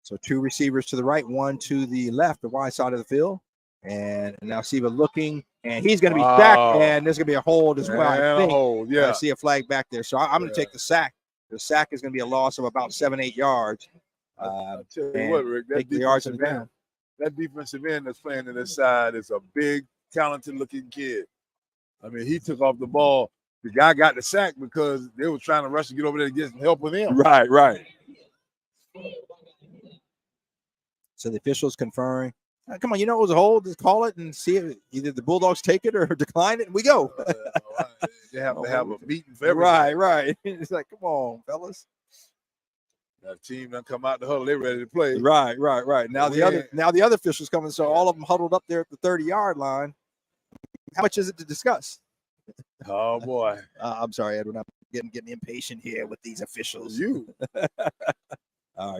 So 2 receivers to the right, 1 to the left, the wide side of the field. And now Siva looking, and he's going to be sacked, and there's going to be a hold as well. I think. Hold, yeah. I see a flag back there. So I'm going to take the sack. The sack is going to be a loss of about 7-8 yards. I'll tell you what, Rick, that defensive end that's playing in this side is a big, talented-looking kid. I mean, he took off the ball. The guy got the sack because they were trying to rush to get over there to get some help with him. Right. So the officials conferring. Come on, it was a hold. Just call it and see if either the Bulldogs take it or decline it, and we go. They have to have a meeting for everything. Right. It's like, come on, fellas. That team done come out the huddle. They're ready to play. Right. Now the other officials coming, so all of them huddled up there at the 30-yard line. How much is it to discuss? Oh boy. I'm sorry, Edwin. I'm getting impatient here with these officials. You.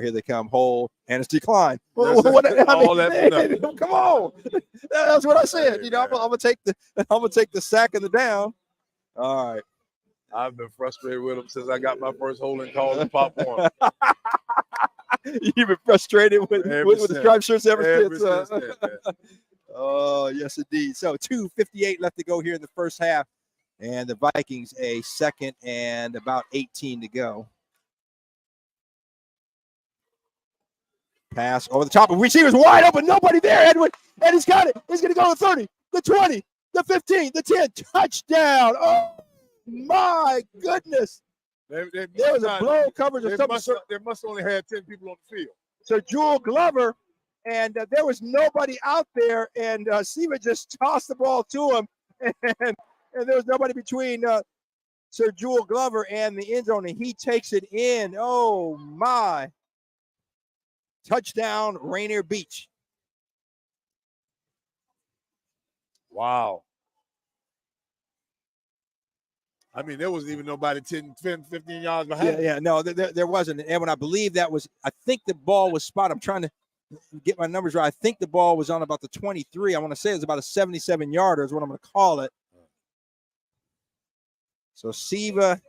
Here they come. Hold, and it's declined. Come on. That's what I said. I'm gonna take the sack and the down. All right. I've been frustrated with them since I got my first holding call in popcorn. You've been frustrated with the striped shirts ever since. Oh, yes, indeed. So 2:58 left to go here in the first half, and the Vikings a 2nd and about 18 to go. Pass over the top of receivers, wide open, nobody there, Edwin, and he's got it. He's going to go to 30, the 20, the 15, the 10, touchdown. Oh, my goodness. There was a blown coverage of something. They must only have 10 people on the field. So Jewel Glover, and there was nobody out there, and Siva just tossed the ball to him, and there was nobody between Sir Jewel Glover and the end zone, and he takes it in. Oh, my. Touchdown, Rainier Beach. Wow. I mean, there wasn't even nobody 10, 15 yards behind. Yeah, no, there wasn't. And when I believe that was, I think the ball was spotted. I'm trying to get my numbers right. I think the ball was on about the 23. I want to say it was about a 77-yarder is what I'm going to call it. So Siva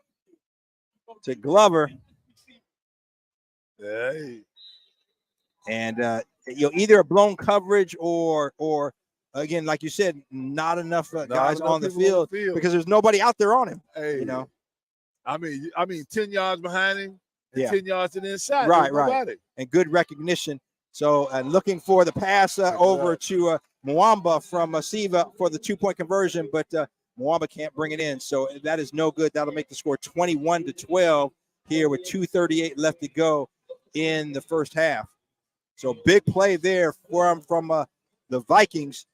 to Glover. Hey. And either a blown coverage or again, like you said, not enough guys on the field because there's nobody out there on him. Hey, I mean, 10 yards behind him, and 10 yards to the inside. Right. And good recognition. So looking for the pass over to Mwamba from Siva for the 2-point conversion, but Mwamba can't bring it in. So that is no good. That'll make the score 21-12 here with 2:38 left to go in the first half. So big play there from the Vikings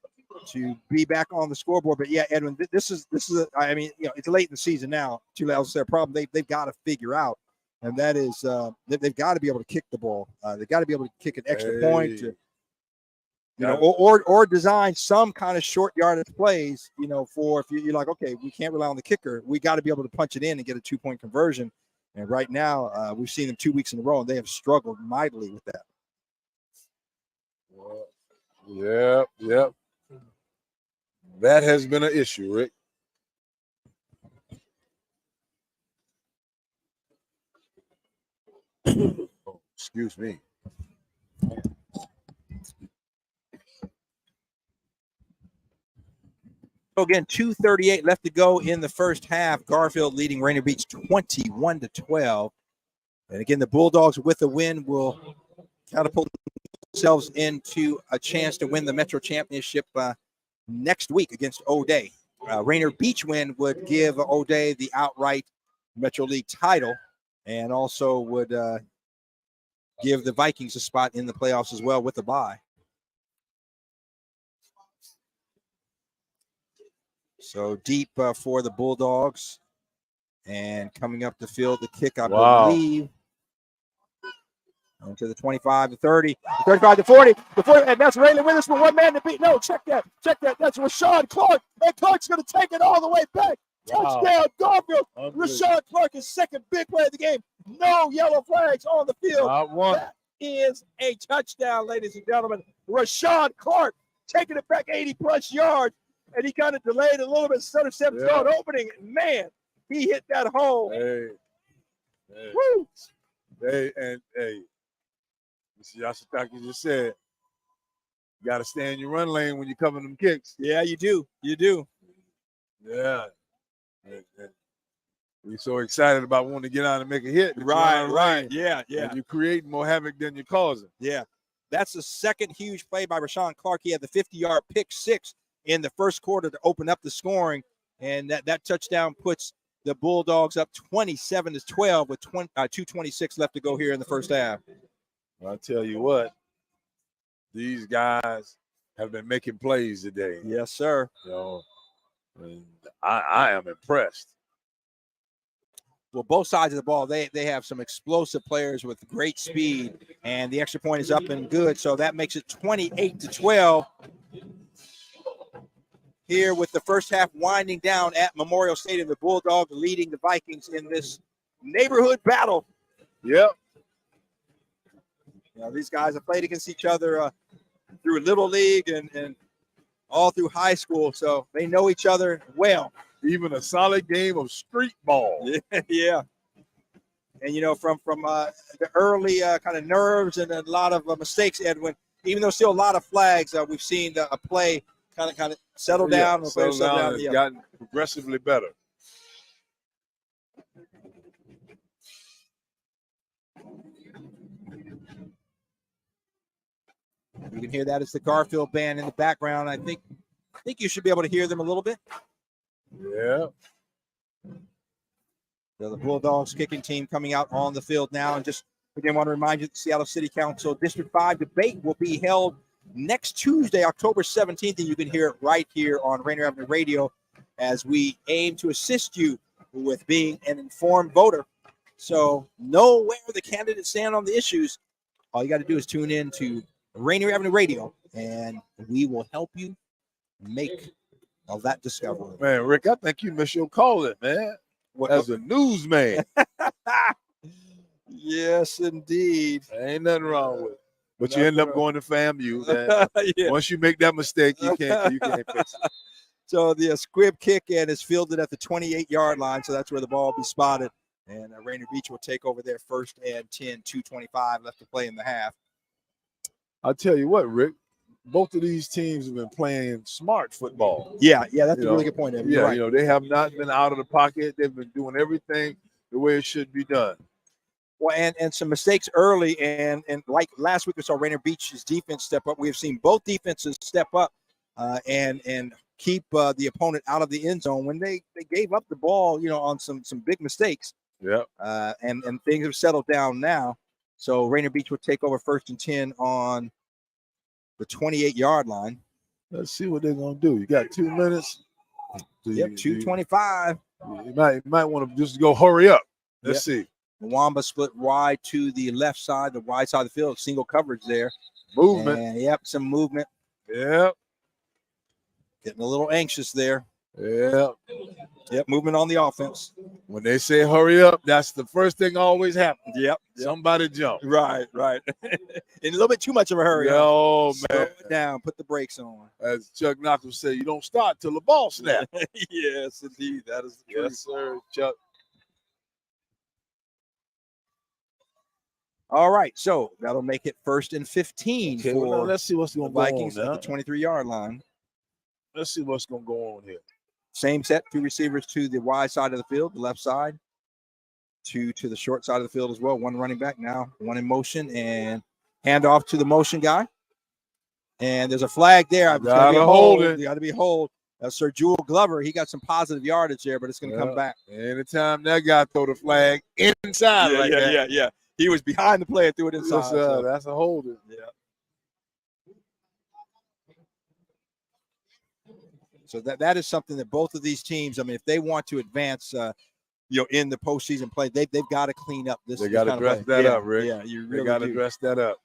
to be back on the scoreboard. But yeah, Edwin, this is it's late in the season now. That's their problem. They've got to figure out, and that is they've got to be able to kick the ball. They've got to be able to kick an extra point, or design some kind of short yardage plays. For if you're like, okay, we can't rely on the kicker. We got to be able to punch it in and get a 2-point conversion. And right now, we've seen them 2 weeks in a row, and they have struggled mightily with that. Yep. That has been an issue, Rick. Oh, excuse me. So again, 2:38 left to go in the first half. Garfield leading Rainier Beach 21-12. And again, the Bulldogs with a win will catapult themselves into a chance to win the Metro Championship next week against O'Day. Rainier Beach win would give O'Day the outright Metro League title, and also would give the Vikings a spot in the playoffs as well with the bye. So deep for the Bulldogs, and coming up the field, the kick, I believe. To the 25, the 30, the 35, the 40, and that's Raylan Withers for one man to beat. No, check that. That's Rashawn Clark, and Clark's going to take it all the way back. Touchdown, Garfield. Rashawn Clark, his second big play of the game. No yellow flags on the field. That is a touchdown, ladies and gentlemen. Rashawn Clark taking it back 80-plus yards, and he kind of delayed a little bit. Center step start opening. Man, he hit that hole. Woo! That's what you just said. You got to stay in your run lane when you're covering them kicks. Yeah, you do. Yeah. You're so excited about wanting to get out and make a hit. Right. Yeah. And you're creating more havoc than you're causing. Yeah. That's the second huge play by Rashawn Clark. He had the 50-yard pick six in the first quarter to open up the scoring, and that touchdown puts the Bulldogs up 27-12 with 2:26 left to go here in the first half. I'll tell you what, these guys have been making plays today. Yes, sir. And I am impressed. Well, both sides of the ball, they have some explosive players with great speed, and the extra point is up and good, so that makes it 28-12. Here with the first half winding down at Memorial Stadium, the Bulldogs leading the Vikings in this neighborhood battle. Yep. These guys have played against each other through Little League and all through high school, so they know each other well. Even a solid game of street ball. Yeah. And, from the early kind of nerves and a lot of mistakes, Edwin, even though still a lot of flags, we've seen a play kind of settle down. Settle down. It's gotten progressively better. You can hear that as the Garfield band in the background. I think you should be able to hear them a little bit. Yeah. So the Bulldogs kicking team coming out on the field now. And just again, want to remind you, the Seattle City Council District 5 debate will be held next Tuesday, October 17th, and you can hear it right here on Rainier Avenue Radio as we aim to assist you with being an informed voter. So know where the candidates stand on the issues. All you got to do is tune in to Rainier Avenue Radio, and we will help you make all that discovery. Man, Rick, I think you missed your calling, man. As a newsman. Yes, indeed. Ain't nothing wrong with it. But you end up going to FAMU. Yeah. Once you make that mistake, you can't fix it. So the squib kick and is fielded at the 28-yard line, so that's where the ball will be spotted. And Rainier Beach will take over there first and 10, 2:25 left to play in the half. I'll tell you what, Rick, both of these teams have been playing smart football. Yeah, that's a really good point. Evan. Yeah, right. They have not been out of the pocket. They've been doing everything the way it should be done. Well, and some mistakes early, and like last week we saw Rainier Beach's defense step up. We've seen both defenses step up and keep the opponent out of the end zone when they gave up the ball, on some big mistakes. Yeah. And things have settled down now. So Rainier Beach will take over first and 10 on the 28-yard line. Let's see what they're going to do. You got 2 minutes. 2:25. You might want to just go hurry up. Let's see. Mwamba split wide to the left side, the wide side of the field. Single coverage there. Movement. And, some movement. Yep. Getting a little anxious there. Yep. Movement on the offense. When they say hurry up, that's the first thing always happens. Yep. Somebody jump. Right. In a little bit too much of a hurry. Oh, man. Slow it down. Put the brakes on. As Chuck Knox said, you don't start till the ball snap. Yes, indeed. That is the truth. Yes, sir, Chuck. All right, so that'll make it first and 15 Okay, for let's see what's going the to Vikings go on at the 23-yard line. Let's see what's going to go on here. Same set, 2 receivers to the wide side of the field, the left side, 2 to the short side of the field as well. 1 running back now, 1 in motion, and Hand off to the motion guy. And there's a flag there. Gotta hold it. You got to be hold. Sir Jewel Glover, he got some positive yardage there, but it's going to come back. Anytime that guy throw the flag inside Yeah. He was behind the play and threw it inside. That's a holding. Yeah. So that is something that both of these teams, I mean, if they want to advance, in the postseason play, they've got to clean up this. They got to dress that up, Rick. Yeah, you really they got to dress that up.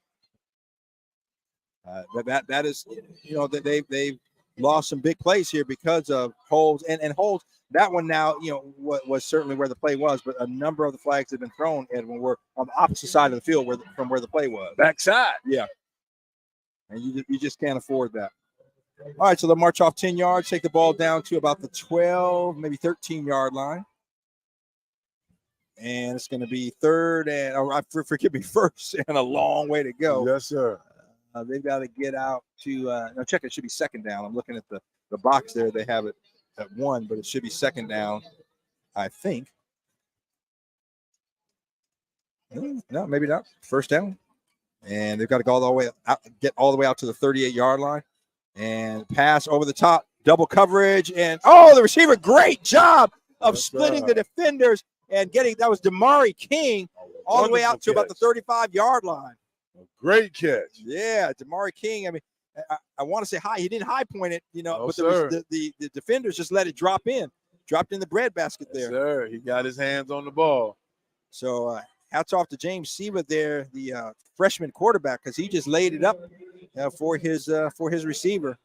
That is, that they've lost some big plays here because of holds and holds. That one now, was certainly where the play was, but a number of the flags that have been thrown, Edwin, were on the opposite side of the field from where the play was. Backside. Yeah. And you just can't afford that. All right, so they'll march off 10 yards, take the ball down to about the 12, maybe 13-yard line. And it's going to be third and, forgive me, first and a long way to go. Yes, sir. They've got to get out to no, check it should be second down. I'm looking at the box there. They have it at 1, but it should be second down, I think. No, maybe not. First down. And they've got to go all the way out, get all the way out to the 38-yard line and pass over the top, double coverage. And the receiver, great job of splitting the defenders and getting, that was Damari King all the way out to about the 35-yard line. Great catch. Yeah, Damari King. I mean, I want to say high. He didn't high point it, but the defenders just let it dropped in the breadbasket there. Sir, he got his hands on the ball. So hats off to James Siva there, the freshman quarterback, because he just laid it up for his receiver.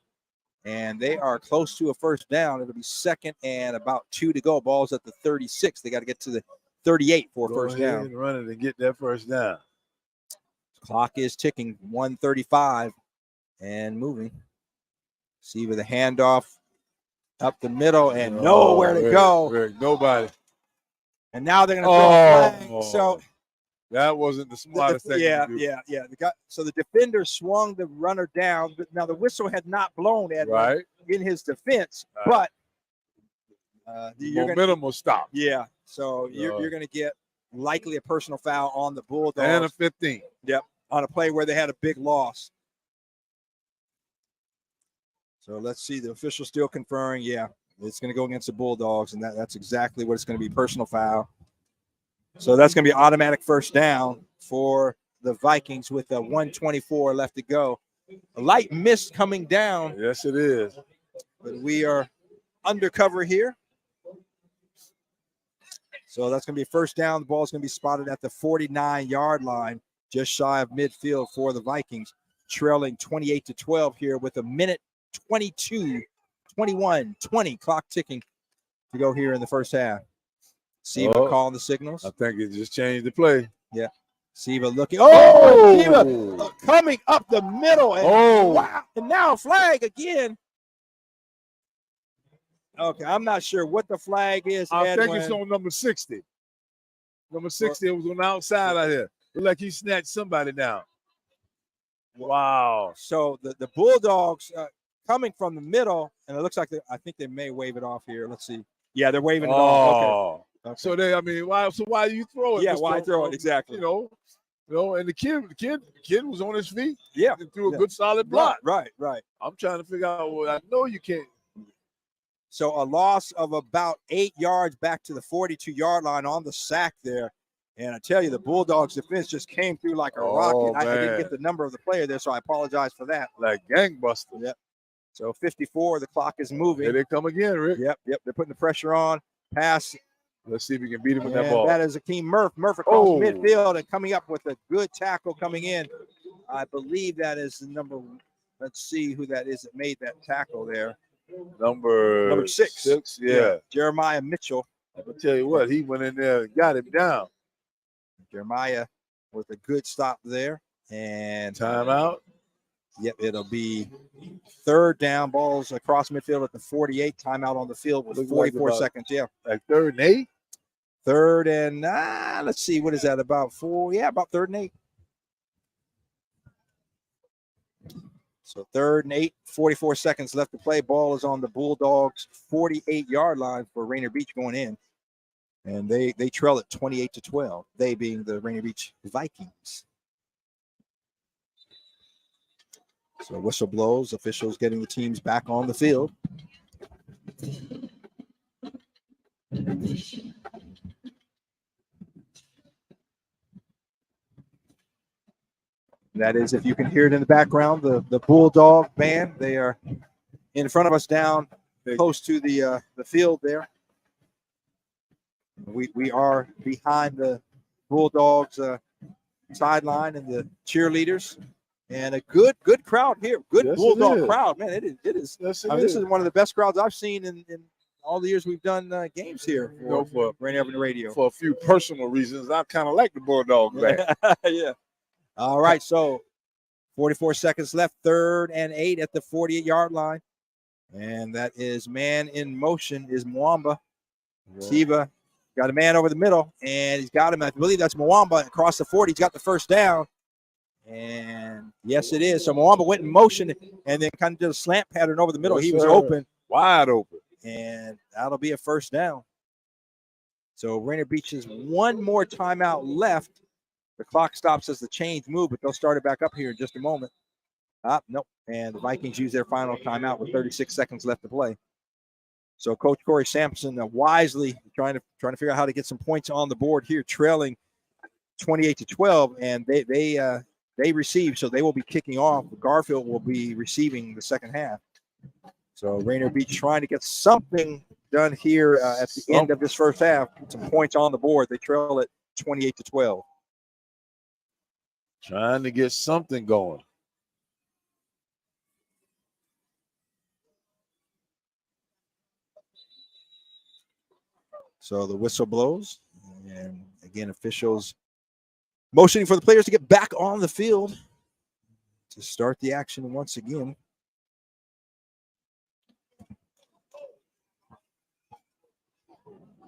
And they are close to a first down. It'll be second and about 2 to go. Ball's at the 36. They got to get to the 38 for a first down. Run it and get that first down. Clock is ticking, 1:35 and moving. See with the handoff up the middle and nowhere to go. Rick, nobody. And now they're going to throw a flag. So that wasn't the smartest thing to do. Yeah. So the defender swung the runner down. Now the whistle had not blown in his defense, but the momentum will stop. Yeah. So you're going to get likely a personal foul on the Bulldogs. And a 15. Yep. On a play where they had a big loss. So let's see. The official still conferring. Yeah, it's going to go against the Bulldogs, and that's exactly what it's going to be, personal foul. So that's going to be automatic first down for the Vikings with a 1:24 left to go. A light mist coming down. Yes, it is. But we are undercover here. So that's going to be a first down. The ball is going to be spotted at the 49-yard line, just shy of midfield for the Vikings, trailing 28-12 here with a minute 21, 20 clock ticking to go here in the first half. Siva calling the signals. I think it just changed the play. Yeah. Siva looking. Siva coming up the middle. And, wow. And now a flag again. Okay, I'm not sure what the flag is. I think it's on number 60. Number 60 was on the outside out here. Looked like he snatched somebody down. Wow. So the Bulldogs coming from the middle, and it looks like I think they may wave it off here. Let's see. Yeah, they're waving it off. Okay. So why you throw it? Yeah, why throw it? Exactly. And the kid was on his feet. Yeah. And threw a good solid block. Right. I'm trying to figure out I know you can't. So a loss of about 8 yards back to the 42-yard line on the sack there. And I tell you, the Bulldogs defense just came through like a rocket. I didn't get the number of the player there, so I apologize for that. Like gangbusters. Yep. So 54, the clock is moving. Here they come again, Rick. Yep. They're putting the pressure on. Pass. Let's see if we can beat him with that ball. That is Akeem Murph. Murph across midfield and coming up with a good tackle coming in. I believe that is the number. Let's see who that is that made that tackle there. Number 6. Yeah. Jeremiah Mitchell. I'll tell you what, he went in there and got him down. Jeremiah with a good stop there. And timeout. Yep, it'll be third down, balls across midfield at the 48. Timeout on the field with 44 seconds. Yeah. Like 3rd and 8? 3rd and let's see, what is that, about 4? Yeah, about 3rd and 8. So 3rd and 8, 44 seconds left to play. Ball is on the Bulldogs' 48-yard line for Rainier Beach going in. And they trail at 28-12, they being the Rainier Beach Vikings. So whistle blows, officials getting the teams back on the field. That is, if you can hear it in the background, the Bulldog band. They are in front of us down close to the field there. We are behind the Bulldogs sideline and the cheerleaders. And a good crowd here. Good Bulldog crowd. Man, it is. Yes, this is one of the best crowds I've seen in all the years we've done games here for Rainier Avenue Radio. For a few personal reasons, I kind of like the Bulldogs back. Yeah. All right, so 44 seconds left, 3rd and 8 at the 48-yard line. And that is man in motion is Mwamba. Yeah. Siva got a man over the middle, and he's got him. I believe that's Mwamba across the 40. He's got the first down. And yes, it is. So Mwamba went in motion and then kind of did a slant pattern over the middle. Yes, he was open. Wide open. And that'll be a first down. So Rainier Beach has one more timeout left. The clock stops as the chains move, but they'll start it back up here in just a moment. Nope. And the Vikings use their final timeout with 36 seconds left to play. So Coach Corey Sampson wisely trying to figure out how to get some points on the board here, trailing 28-12, and they receive, so they will be kicking off. Garfield will be receiving the second half. So Rainier Beach trying to get something done here at the end of this first half. Some points on the board. They trail at 28-12. Trying to get something going. So the whistle blows, and again, officials motioning for the players to get back on the field to start the action once again.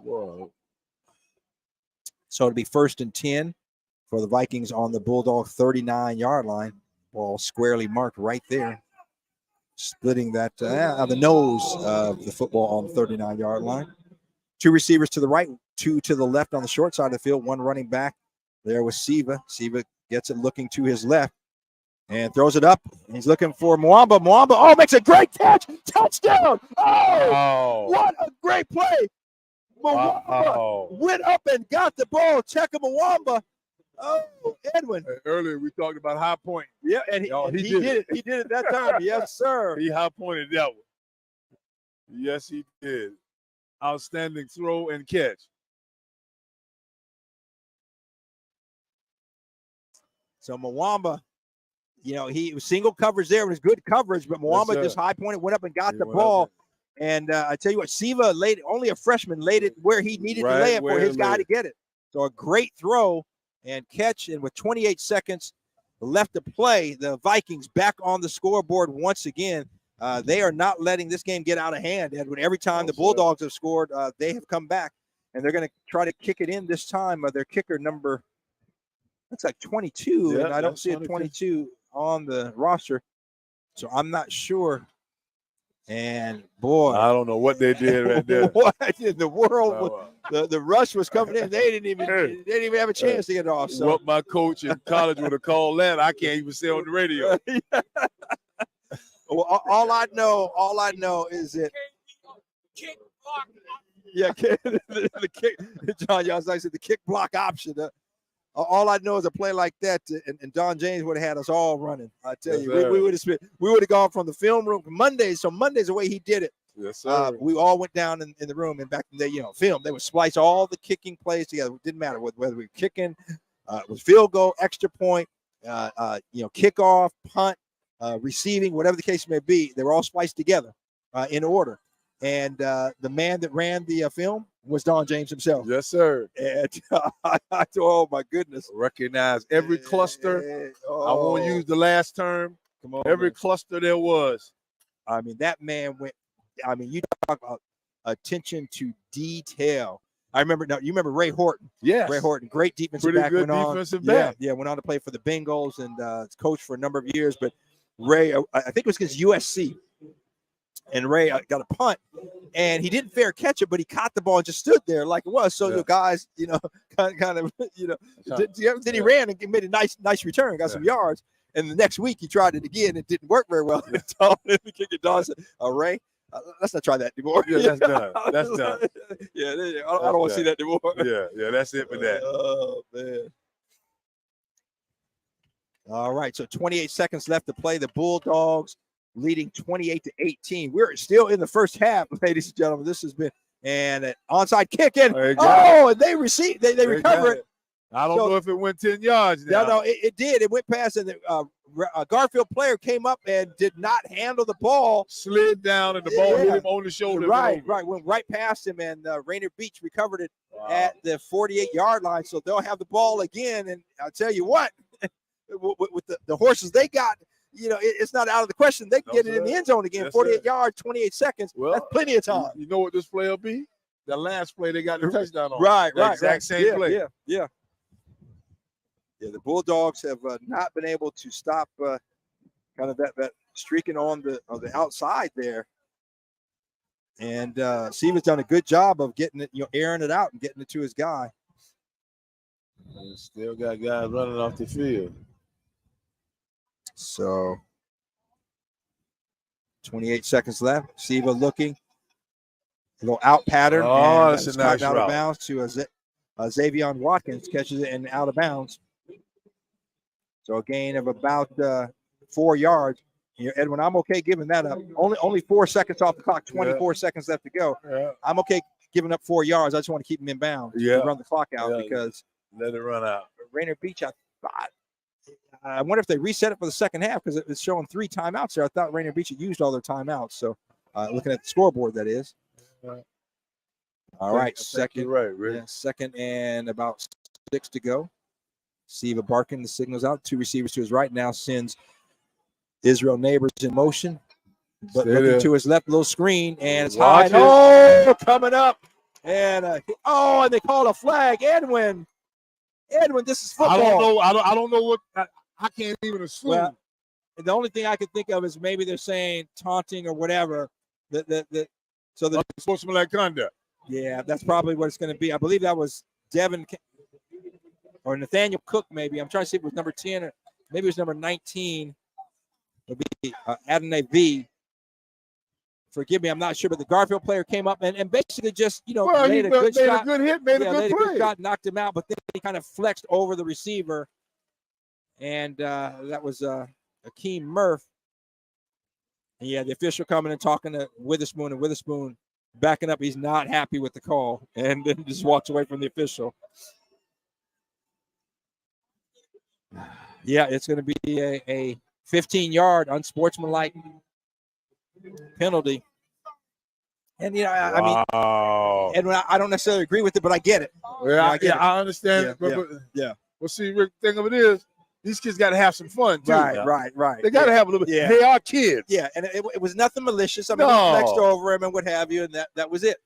Whoa. So it'll be 1st and 10 for the Vikings on the Bulldog 39-yard line. Ball squarely marked right there, splitting that the nose of the football on the 39-yard line. 2 receivers to the right, 2 to the left on the short side of the field, 1 running back. There was Siva. Siva gets it looking to his left and throws it up. He's looking for Mwamba. Mwamba, makes a great catch. Touchdown. Oh. What a great play. Mwamba went up and got the ball. Check him, Mwamba. Oh, Edwin. Earlier we talked about high point. Yeah, and he did it. He did it that time. Yes, sir. He high pointed that one. Yes, he did. Outstanding throw and catch. So Mwamba, he was single coverage there. It was good coverage, but Mwamba just high pointed, went up and got the ball. And I tell you what, Siva laid, only a freshman, laid it where he needed to lay it for his guy to get it. So a great throw and catch. And with 28 seconds left to play, the Vikings back on the scoreboard once again. They are not letting this game get out of hand, Edwin. Every time the Bulldogs have scored, they have come back. And they're going to try to kick it in this time. Their kicker number, looks like 22, and I don't see a 22 on the roster. So I'm not sure. And boy, I don't know what they did right there. What in the world? The rush was coming in. They didn't even have a chance to get it off. So what my coach in college would have called that, I can't even say on the radio. Well, all I know is that kick block. Yeah, the kick. John Yazzie said the kick block option. All I know is a play like that, and Don James would have had us all running. I tell you, we would have gone from the film room Mondays. So Mondays, the way he did it, yes, sir. We all went down in the room, and back in the day, film. They would splice all the kicking plays together. It didn't matter whether we were kicking, was field goal, extra point, kickoff, punt, receiving, whatever the case may be. They were all spliced together in order. And the man that ran the film was Don James himself. Yes, sir. And oh my goodness, recognize every cluster. I won't use the last term. Come on, every cluster there was. I mean, that man went. I mean, you talk about attention to detail. I remember. Now you remember Ray Horton. Yes, Ray Horton, great defensive back. Pretty good defensive back. Yeah, went on to play for the Bengals and coached for a number of years. But Ray, I think it was against USC. And Ray got a punt, and he didn't fair catch it, but he caught the ball and just stood there like it was. So the guys, kind of, then he ran and made a nice return, got some yards. And the next week he tried it again. It didn't work very well. And told him to kick it. Don said, Ray, let's not try that anymore. Yeah, that's done. That's done. Yeah, I don't want to see that anymore. Yeah, that's it for that. Oh, man. All right, so 28 seconds left to play. The Bulldogs leading 28-18. We're still in the first half, ladies and gentlemen. This has been an onside kick in. And they received. They recover it. I don't know if it went 10 yards now. No, it did. It went past, and a Garfield player came up and did not handle the ball. Slid down, and the ball hit him on the shoulder. Right. Went right past him, and Rainier Beach recovered it at the 48-yard line. So they'll have the ball again, and I'll tell you what, with the horses they got, it's not out of the question. They can get it in the end zone again. 48 yards, 28 seconds. Well, that's plenty of time. You know what this play will be? The last play they got the touchdown on. Right. Exact same play. Yeah. The Bulldogs have not been able to stop kind of that streaking on the outside there. And Steven's done a good job of getting it, airing it out and getting it to his guy. And still got guys running off the field. So 28 seconds left. Siva looking. A little out pattern. Oh, that's a nice out route. Of bounds to Xavier Watkins. Catches it and out of bounds. So a gain of about 4 yards. Edwin, I'm okay giving that up. Only 4 seconds off the clock, 24 seconds left to go. Yeah. I'm okay giving up 4 yards. I just want to keep him in bounds. Yeah. Run the clock out because let it run out. Rainier Beach, I wonder if they reset it for the second half because it's showing 3 timeouts there. I thought Rainier Beach had used all their timeouts. So looking at the scoreboard, that is. All right, second. Right, Rick. Yeah, second and about 6 to go. Siva barking the signals out. 2 receivers to his right now sends Israel Neighbors in motion. But looking to his left, little screen, and it's high. Oh, coming up. And and they call a flag. Edwin, this is football. I don't know what I can't even assume. Well, the only thing I could think of is maybe they're saying taunting or whatever. So the sportsmanlike conduct. Yeah, that's probably what it's going to be. I believe that was Devin or Nathaniel Cook, maybe. I'm trying to see if it was number 10 or maybe it was number 19. It'll be Adonai V. Forgive me, I'm not sure, but the Garfield player came up and basically just, made a good shot. Made a good hit, made a good shot, knocked him out, but then he kind of flexed over the receiver. And that was Akeem Murph. And the official coming and talking to Witherspoon, and Witherspoon backing up. He's not happy with the call and then just walks away from the official. Yeah, it's going to be a 15-yard unsportsmanlike penalty. And, I mean, Edwin, I don't necessarily agree with it, but I get it. Yeah, I understand it. But well, see, Rick, the thing of it is, these kids got to have some fun, too. Right. They got to have a little bit. Yeah. They are kids. Yeah, and it was nothing malicious. I mean, he flexed over him and what have you, and that was it.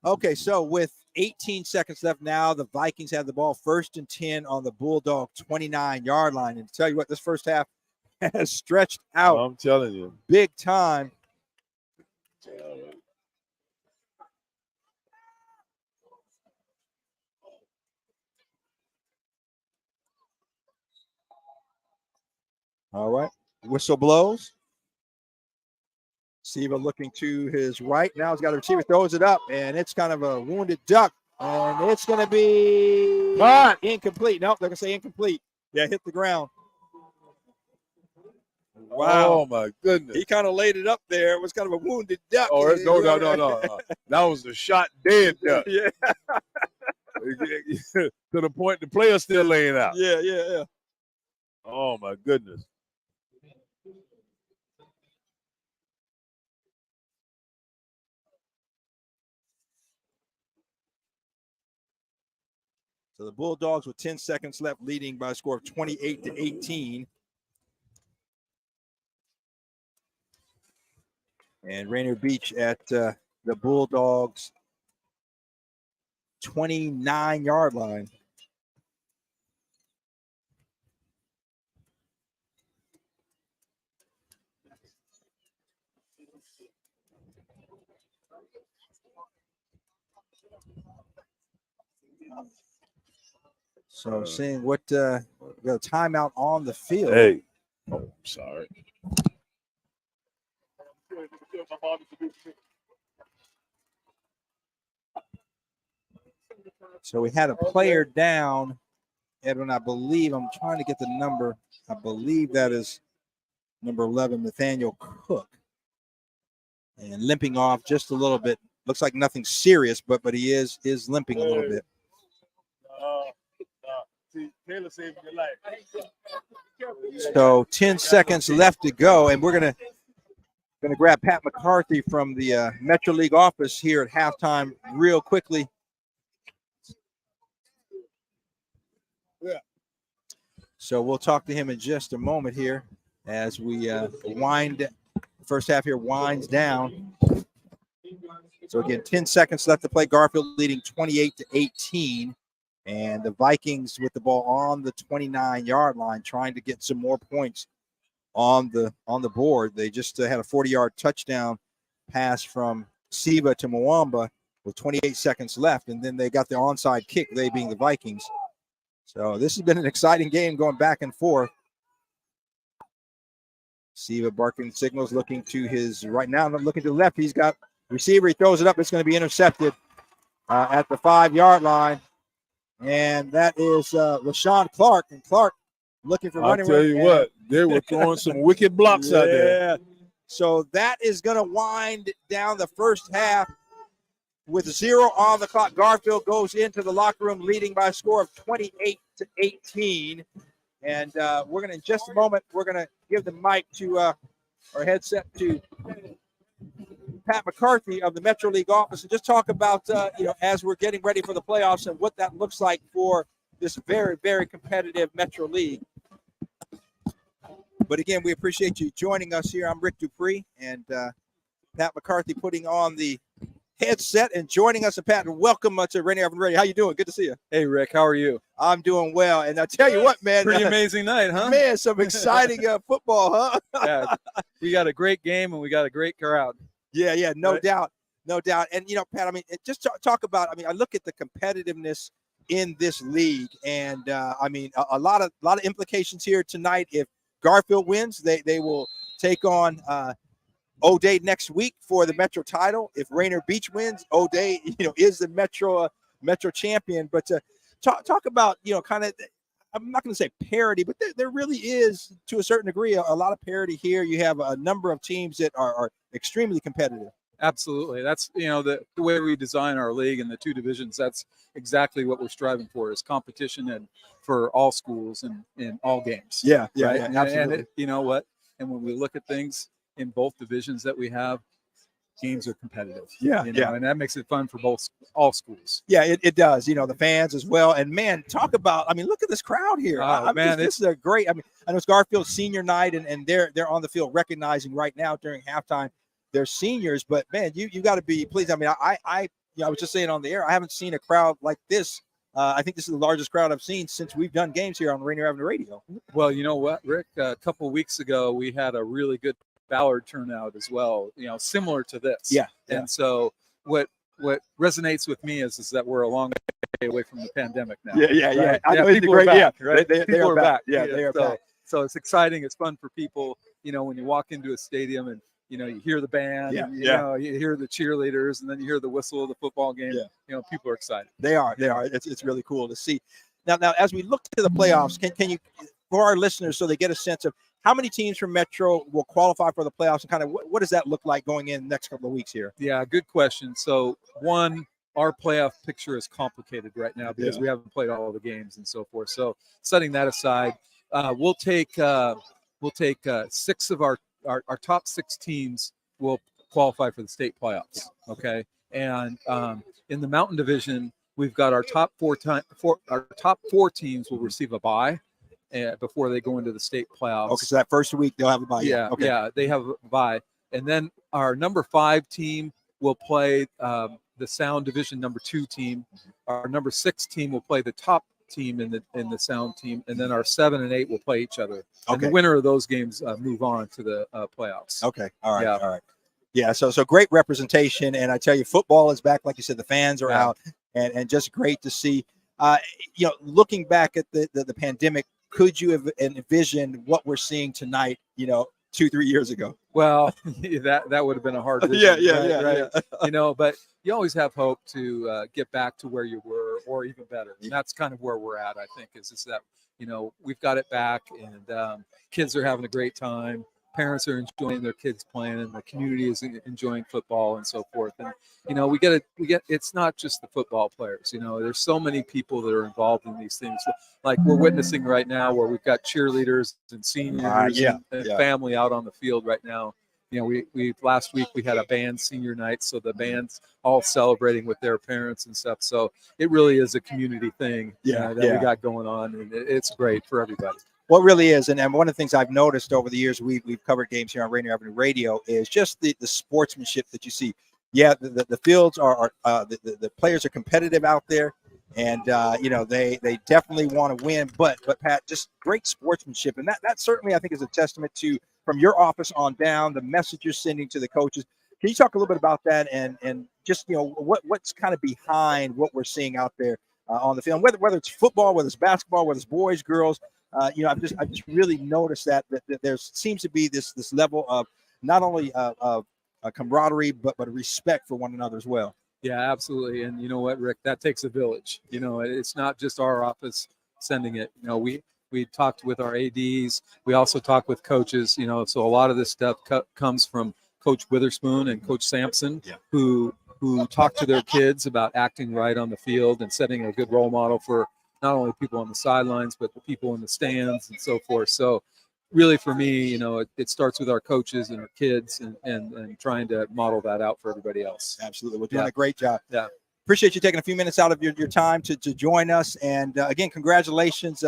Okay, so with 18 seconds left now, the Vikings have the ball 1st and 10 on the Bulldog 29-yard line. And to tell you what, this first half has stretched out. I'm telling you. Big time. All right, whistle blows. Siva looking to his right. Now he's got a receiver, throws it up, and it's kind of a wounded duck. And it's going to be incomplete. Nope, they're going to say incomplete. Yeah, hit the ground. Wow. Oh, my goodness. He kind of laid it up there. It was kind of a wounded duck. Oh, no. That was a shot dead duck. Yeah. To the point the player's still laying out. Yeah. Oh, my goodness. So the Bulldogs with 10 seconds left, leading by a score of 28-18. And Rainier Beach at the Bulldogs' 29-yard line. So seeing what we got a timeout on the field. Hey. Oh, I'm sorry. So we had a player down, Edwin, I believe. I'm trying to get the number. I believe that is number 11, Nathaniel Cook. And limping off just a little bit. Looks like nothing serious, but he is limping a little bit. Taylor saved your life. So 10 seconds left to go, and we're gonna grab Pat McCarthy from the Metro League office here at halftime real quickly. Yeah. So we'll talk to him in just a moment here as we wind. First half here winds down. So again, 10 seconds left to play. Garfield leading 28-18. And the Vikings with the ball on the 29-yard line, trying to get some more points on the board. They just had a 40-yard touchdown pass from Siva to Mwamba with 28 seconds left, and then they got the onside kick, they being the Vikings. So this has been an exciting game going back and forth. Siva barking signals, looking to his right now, looking to the left. He's got receiver. He throws it up. It's going to be intercepted at the 5-yard line. And that is LaShawn Clark. And Clark looking for running. I'll tell you what, they were throwing some wicked blocks out there. So that is going to wind down the first half with 0 on the clock. Garfield goes into the locker room leading by a score of 28-18. And we're going to, in just a moment, we're going to give the mic to our headset to Pat McCarthy of the Metro League office and just talk about, as we're getting ready for the playoffs and what that looks like for this very, very competitive Metro League. But again, we appreciate you joining us here. I'm Rick DuPree, and Pat McCarthy putting on the headset and joining us. And Pat, welcome to Rainier Avenue Radio. How you doing? Good to see you. Hey, Rick. How are you? I'm doing well. And I tell you what, man. Pretty amazing night, huh? Man, some exciting football, huh? Yeah, we got a great game and we got a great crowd. Yeah, no right? doubt. And, Pat, I mean, just talk about, I look at the competitiveness in this league. And, a lot of implications here tonight. If Garfield wins, they will take on O'Day next week for the Metro title. If Rainier Beach wins, O'Day, is the Metro champion. But talk about, kind of, I'm not going to say parity, but there really is, to a certain degree, a lot of parity here. You have a number of teams that are extremely competitive. Absolutely. That's, the way we design our league and the two divisions, that's exactly what we're striving for, is competition and for all schools and in all games. Yeah, right? yeah, absolutely. And you know what? And when we look at things in both divisions that we have, games are competitive. Yeah. And that makes it fun for all schools. Yeah, it does. The fans as well. And man, talk about, look at this crowd here. This is a great, I know it's Garfield's senior night and they're on the field recognizing right now during halftime they're seniors, but man, you got to be pleased. I was just saying on the air, I haven't seen a crowd like this. I think this is the largest crowd I've seen since we've done games here on Rainier Avenue Radio. Well, you know what, Rick, a couple of weeks ago, we had a really good Ballard turnout as well, similar to this. Yeah. And so what resonates with me is that we're a long way away from the pandemic now. Yeah. Right? I know people are back, right? They are back. Yeah, Yeah, they are back. So it's exciting. It's fun for people, when you walk into a stadium and, you hear the band, and, you hear the cheerleaders, and then you hear the whistle of the football game. Yeah. People are excited. They are. It's really cool to see. Now, as we look to the playoffs, can you, for our listeners, so they get a sense of how many teams from Metro will qualify for the playoffs, and kind of what does that look like going in the next couple of weeks here? Yeah, good question. So our playoff picture is complicated right now because we haven't played all the games and so forth. So setting that aside, we'll take 6 of our top 6 teams will qualify for the state playoffs. Okay. And in the Mountain Division, we've got our top 4 teams will receive a bye before they go into the state playoffs. Okay, so that first week they'll have a bye. Yeah, they have a bye. And then our number 5 team will play the Sound Division number 2 team. Our number 6 team will play the top team in the Sound team, and then our 7 and 8 will play each other. And the winner of those games move on to the playoffs. Okay, all right. Yeah, so great representation, and I tell you, football is back. Like you said, the fans are out, and just great to see looking back at the pandemic, could you have envisioned what we're seeing tonight, 2-3 years ago? Well, that would have been a hard vision. Yeah. But you always have hope to get back to where you were or even better. And that's kind of where we're at, I think, is that, we've got it back and kids are having a great time. Parents are enjoying their kids playing and the community is enjoying football and so forth. And, we get it's not just the football players, there's so many people that are involved in these things. Like we're witnessing right now where we've got cheerleaders and seniors and family out on the field right now. We last week we had a band senior night, so the band's all celebrating with their parents and stuff. So it really is a community thing that we got going on, and it's great for everybody. Well, it really is. And one of the things I've noticed over the years, we've covered games here on Rainier Avenue Radio, is just the sportsmanship that you see. Yeah, the fields are the players are competitive out there, and they definitely want to win. But Pat, just great sportsmanship, and that certainly I think is a testament to, from your office on down, the message you're sending to the coaches. Can you talk a little bit about that and just what's kind of behind what we're seeing out there on the field, whether it's football, whether it's basketball, whether it's boys, girls. I've just really noticed that there seems to be this level of not only of camaraderie but a respect for one another as well. Yeah, absolutely. And you know what, Rick, that takes a village. It's not just our office sending it. We talked with our ADs. We also talked with coaches. So a lot of this stuff comes from Coach Witherspoon and Coach Sampson, who talk to their kids about acting right on the field and setting a good role model for not only people on the sidelines, but the people in the stands and so forth. So really for me, it starts with our coaches and our kids and trying to model that out for everybody else. Absolutely. We're doing a great job. Yeah. Appreciate you taking a few minutes out of your time to join us. And again, congratulations.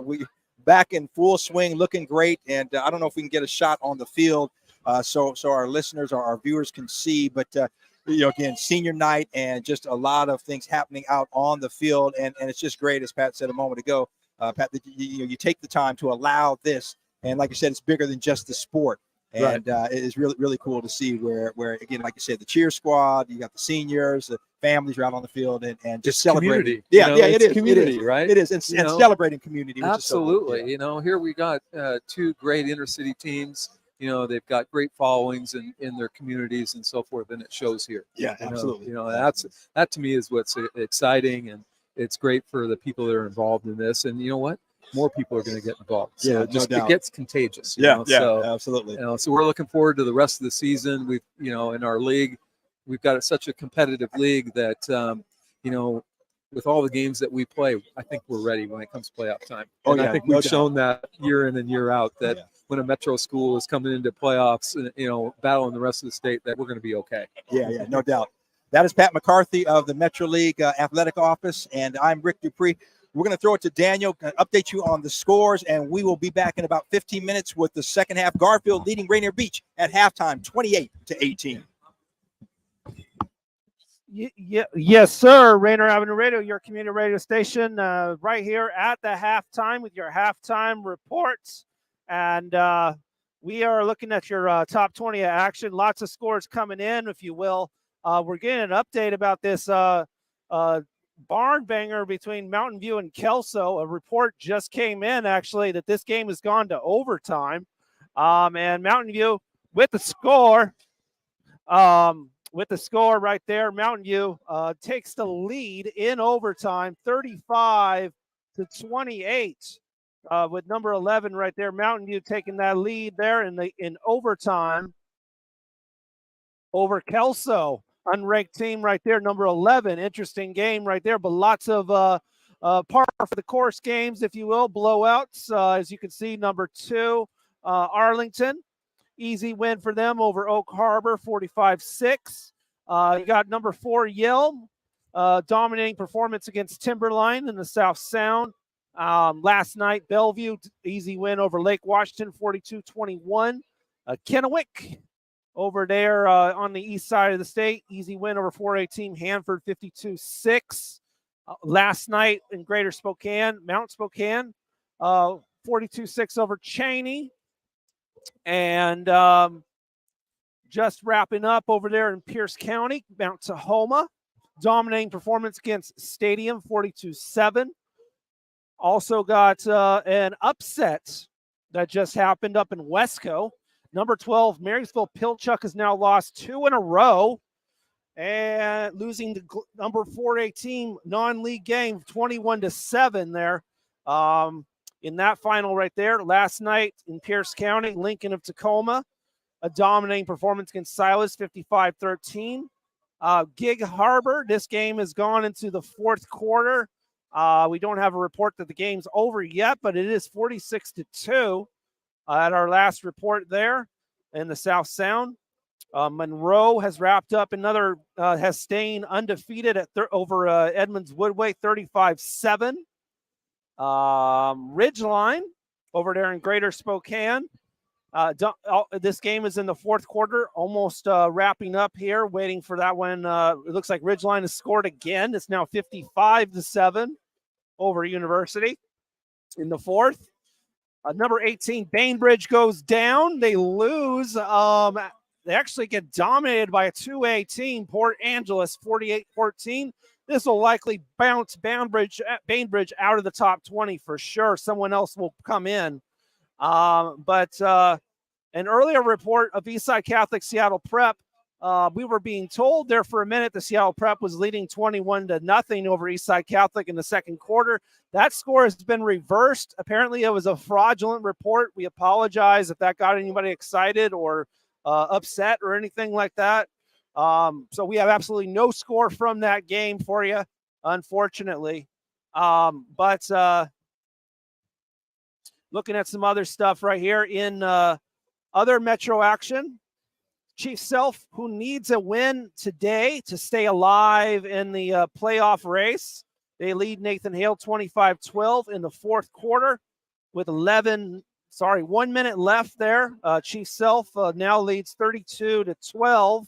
We back in full swing, looking great. And I don't know if we can get a shot on the field so our listeners or our viewers can see, but again, senior night and just a lot of things happening out on the field. And it's just great, as Pat said a moment ago, Pat, that you take the time to allow this. And like you said, it's bigger than just the sport. And it is really, really cool to see where, again, like you said, the cheer squad, you got the seniors, the families are out on the field and just celebrating. It is community, right? It is. And celebrating community. Which absolutely. Is so here we got two great inner city teams. They've got great followings in their communities and so forth, and it shows here. Yeah, absolutely. That to me is what's exciting, and it's great for the people that are involved in this. And you know what? More people are going to get involved. So it gets contagious. So, absolutely. So we're looking forward to the rest of the season. We've, in our league, we've got such a competitive league that, with all the games that we play, I think we're ready when it comes to playoff time. I think we've shown that year in and year out that when a metro school is coming into playoffs, battling the rest of the state, that we're going to be okay. Yeah, no doubt. That is Pat McCarthy of the Metro League Athletic Office, and I'm Rick DuPree. We're going to throw it to Daniel, update you on the scores, and we will be back in about 15 minutes with the second half. Garfield leading Rainier Beach at halftime, 28-18. Yes, sir. Rainier Avenue Radio, your community radio station, right here at the halftime with your halftime reports. And we are looking at your top 20 action. Lots of scores coming in, if you will. We're getting an update about this barn banger between Mountain View and Kelso. A report just came in, actually, that this game has gone to overtime. And Mountain View with the score. With the score right there, Mountain View takes the lead in overtime, 35-28. With number 11 right there, Mountain View taking that lead there in overtime over Kelso, unranked team right there, number 11. Interesting game right there, but lots of par for the course games, if you will, blowouts. As you can see, number 2, Arlington. Easy win for them over Oak Harbor, 45-6. You got number 4, Yale, dominating performance against Timberline in the South Sound. Last night, Bellevue, easy win over Lake Washington, 42-21. Kennewick over there on the east side of the state, easy win over 4A team Hanford, 52-6. Last night in Greater Spokane, Mount Spokane, 42-6 over Cheney. And just wrapping up over there in Pierce County, Mount Tahoma, dominating performance against Stadium, 42-7. Also got an upset that just happened up in Wesco. Number 12, Marysville Pilchuck has now lost 2 in a row and losing the number 4A team non-league game 21-7 there. In that final right there, last night in Pierce County, Lincoln of Tacoma, a dominating performance against Silas, 55-13. Gig Harbor, this game has gone into the fourth quarter. We don't have a report that the game's over yet, but it is 46-2 at our last report there in the South Sound. Monroe has wrapped up another, has staying undefeated at over Edmonds Woodway, 35-7. Ridgeline over there in Greater Spokane. This game is in the fourth quarter, almost wrapping up here, waiting for that one. It looks like Ridgeline has scored again. It's now 55-7 over University in the fourth. Number 18, Bainbridge goes down. They lose. They actually get dominated by a 2A team, Port Angeles, 48-14. This will likely bounce Bainbridge out of the top 20 for sure. Someone else will come in. But an earlier report of Eastside Catholic Seattle Prep, we were being told there for a minute the Seattle Prep was leading 21-0 over Eastside Catholic in the second quarter. That score has been reversed. Apparently, it was a fraudulent report. We apologize if that got anybody excited or upset or anything like that. So we have absolutely no score from that game for you, unfortunately. But looking at some other stuff right here in other Metro action, Chief Self, who needs a win today to stay alive in the playoff race. They lead Nathan Hale 25-12 in the fourth quarter with 1 minute left there. Chief Self now leads 32-12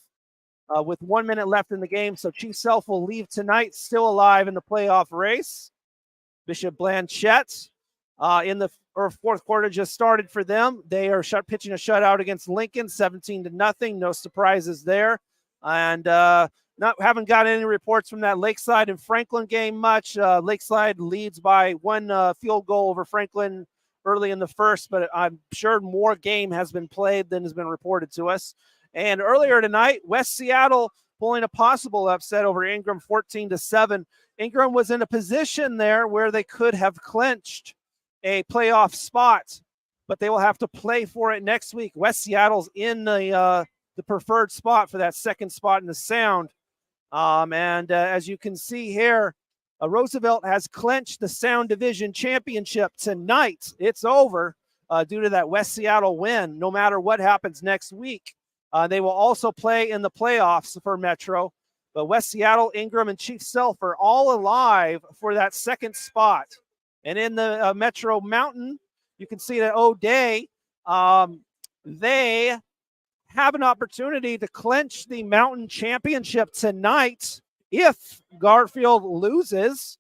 with 1 minute left in the game. So Chief Self will leave tonight still alive in the playoff race. Bishop Blanchette in the fourth quarter just started for them. They are pitching a shutout against Lincoln, 17-0. No surprises there. And haven't got any reports from that Lakeside and Franklin game much. Lakeside leads by 1 field goal over Franklin early in the first, but I'm sure more game has been played than has been reported to us. And earlier tonight, West Seattle pulling a possible upset over Ingram, 14-7. Ingram was in a position there where they could have clinched a playoff spot, but they will have to play for it next week. West Seattle's in the preferred spot for that second spot in the Sound. As you can see here, Roosevelt has clinched the Sound Division Championship tonight. It's over due to that West Seattle win. No matter what happens next week, they will also play in the playoffs for Metro. But West Seattle, Ingram, and Chief Self are all alive for that second spot. And in the Metro Mountain, you can see that O'Day, they have an opportunity to clinch the Mountain Championship tonight if Garfield loses.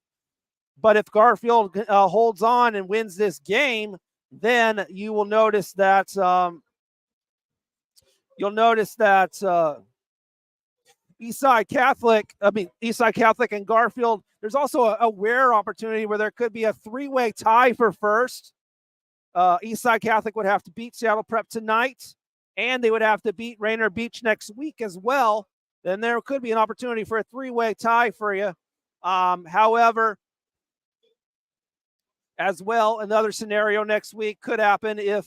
But if Garfield holds on and wins this game, then you will notice that Eastside Catholic and Garfield, there's also a rare opportunity where there could be a three-way tie for first. Eastside Catholic would have to beat Seattle Prep tonight, and they would have to beat Rainier Beach next week as well. Then there could be an opportunity for a three-way tie for you. However, as well, another scenario next week could happen if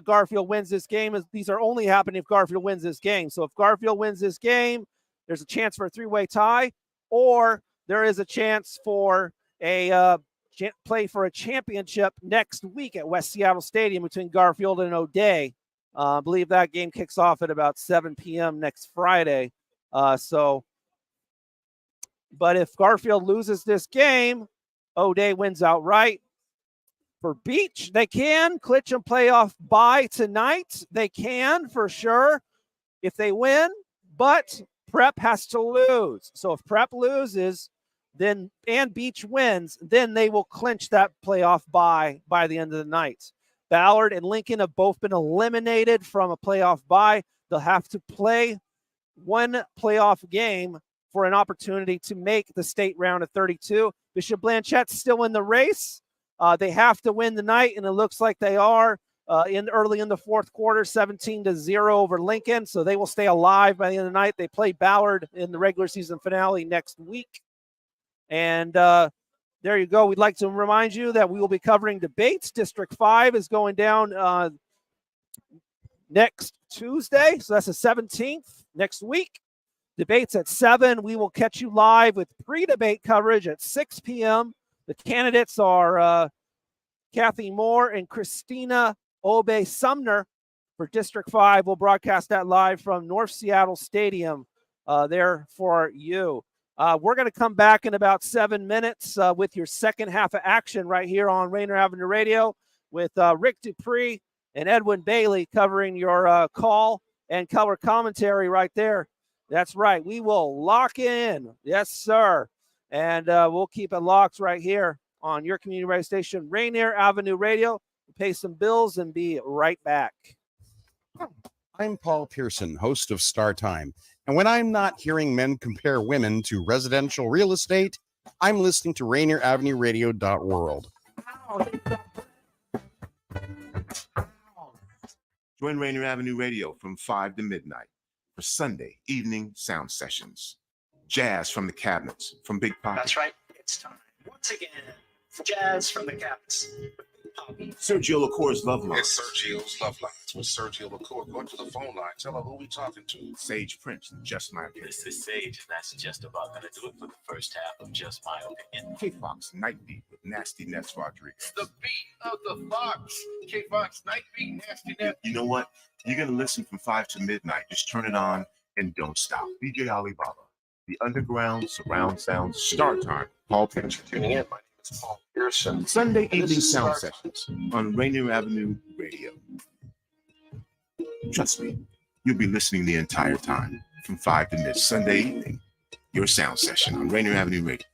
Garfield wins this game. These are only happening if Garfield wins this game. So if Garfield wins this game, there's a chance for a three-way tie, or there is a chance for a play for a championship next week at West Seattle Stadium between Garfield and O'Day. I believe that game kicks off at about 7 p.m. next Friday. But if Garfield loses this game, O'Day wins outright. For Beach, they can clinch and playoff bye tonight. They can for sure if they win, but Prep has to lose. So if Prep loses, then and Beach wins, then they will clinch that playoff bye by the end of the night. Ballard and Lincoln have both been eliminated from a playoff bye. They'll have to play one playoff game for an opportunity to make the state round of 32. Bishop Blanchette's still in the race. They have to win tonight, and it looks like they are early in the fourth quarter, 17-0 over Lincoln. So they will stay alive by the end of the night. They play Ballard in the regular season finale next week. And there you go. We'd like to remind you that we will be covering debates. District 5 is going down next Tuesday. So that's the 17th next week. Debates at 7. We will catch you live with pre-debate coverage at 6 p.m. The candidates are Kathy Moore and Christina Obey Sumner for District 5. We'll broadcast that live from North Seattle Stadium there for you. We're going to come back in about 7 minutes with your second half of action right here on Rainier Avenue Radio with Rick DuPree and Edwin Bailey covering your call and color commentary right there. That's right. We will lock in. Yes, sir. And we'll keep it locked right here on your community radio station, Rainier Avenue Radio. We'll pay some bills and be right back. I'm Paul Pearson, host of Star Time. And when I'm not hearing men compare women to residential real estate, I'm listening to Rainier Avenue Radio.world. Join Rainier Avenue Radio from 5 to midnight for Sunday evening sound sessions. Jazz from the cabinets, from Big Poppy. That's right. It's time once again for Jazz from the cabinets. Sergio LaCour's Love Line. It's Sergio's Love Lines with Sergio LaCour. Go to the phone line. Tell her who we talking to. Sage Prince, Just My Opinion. This is Sage, and that's just about going to do it for the first half of Just My Opinion. K-Fox, Night Beat with Nasty Nets Rodriguez. The beat of the Fox. K-Fox, Night Beat, Nasty Net. You know what? You're going to listen from 5 to midnight. Just turn it on and don't stop. DJ Alibaba, the underground surround sound start time. Paul Pearson. Tuning in. My name is Paul Pearson. Sunday evening This is sound Start sessions on Rainier Avenue Radio. Trust me, you'll be listening the entire time from 5 to midnight. Sunday evening, your sound session on Rainier Avenue Radio.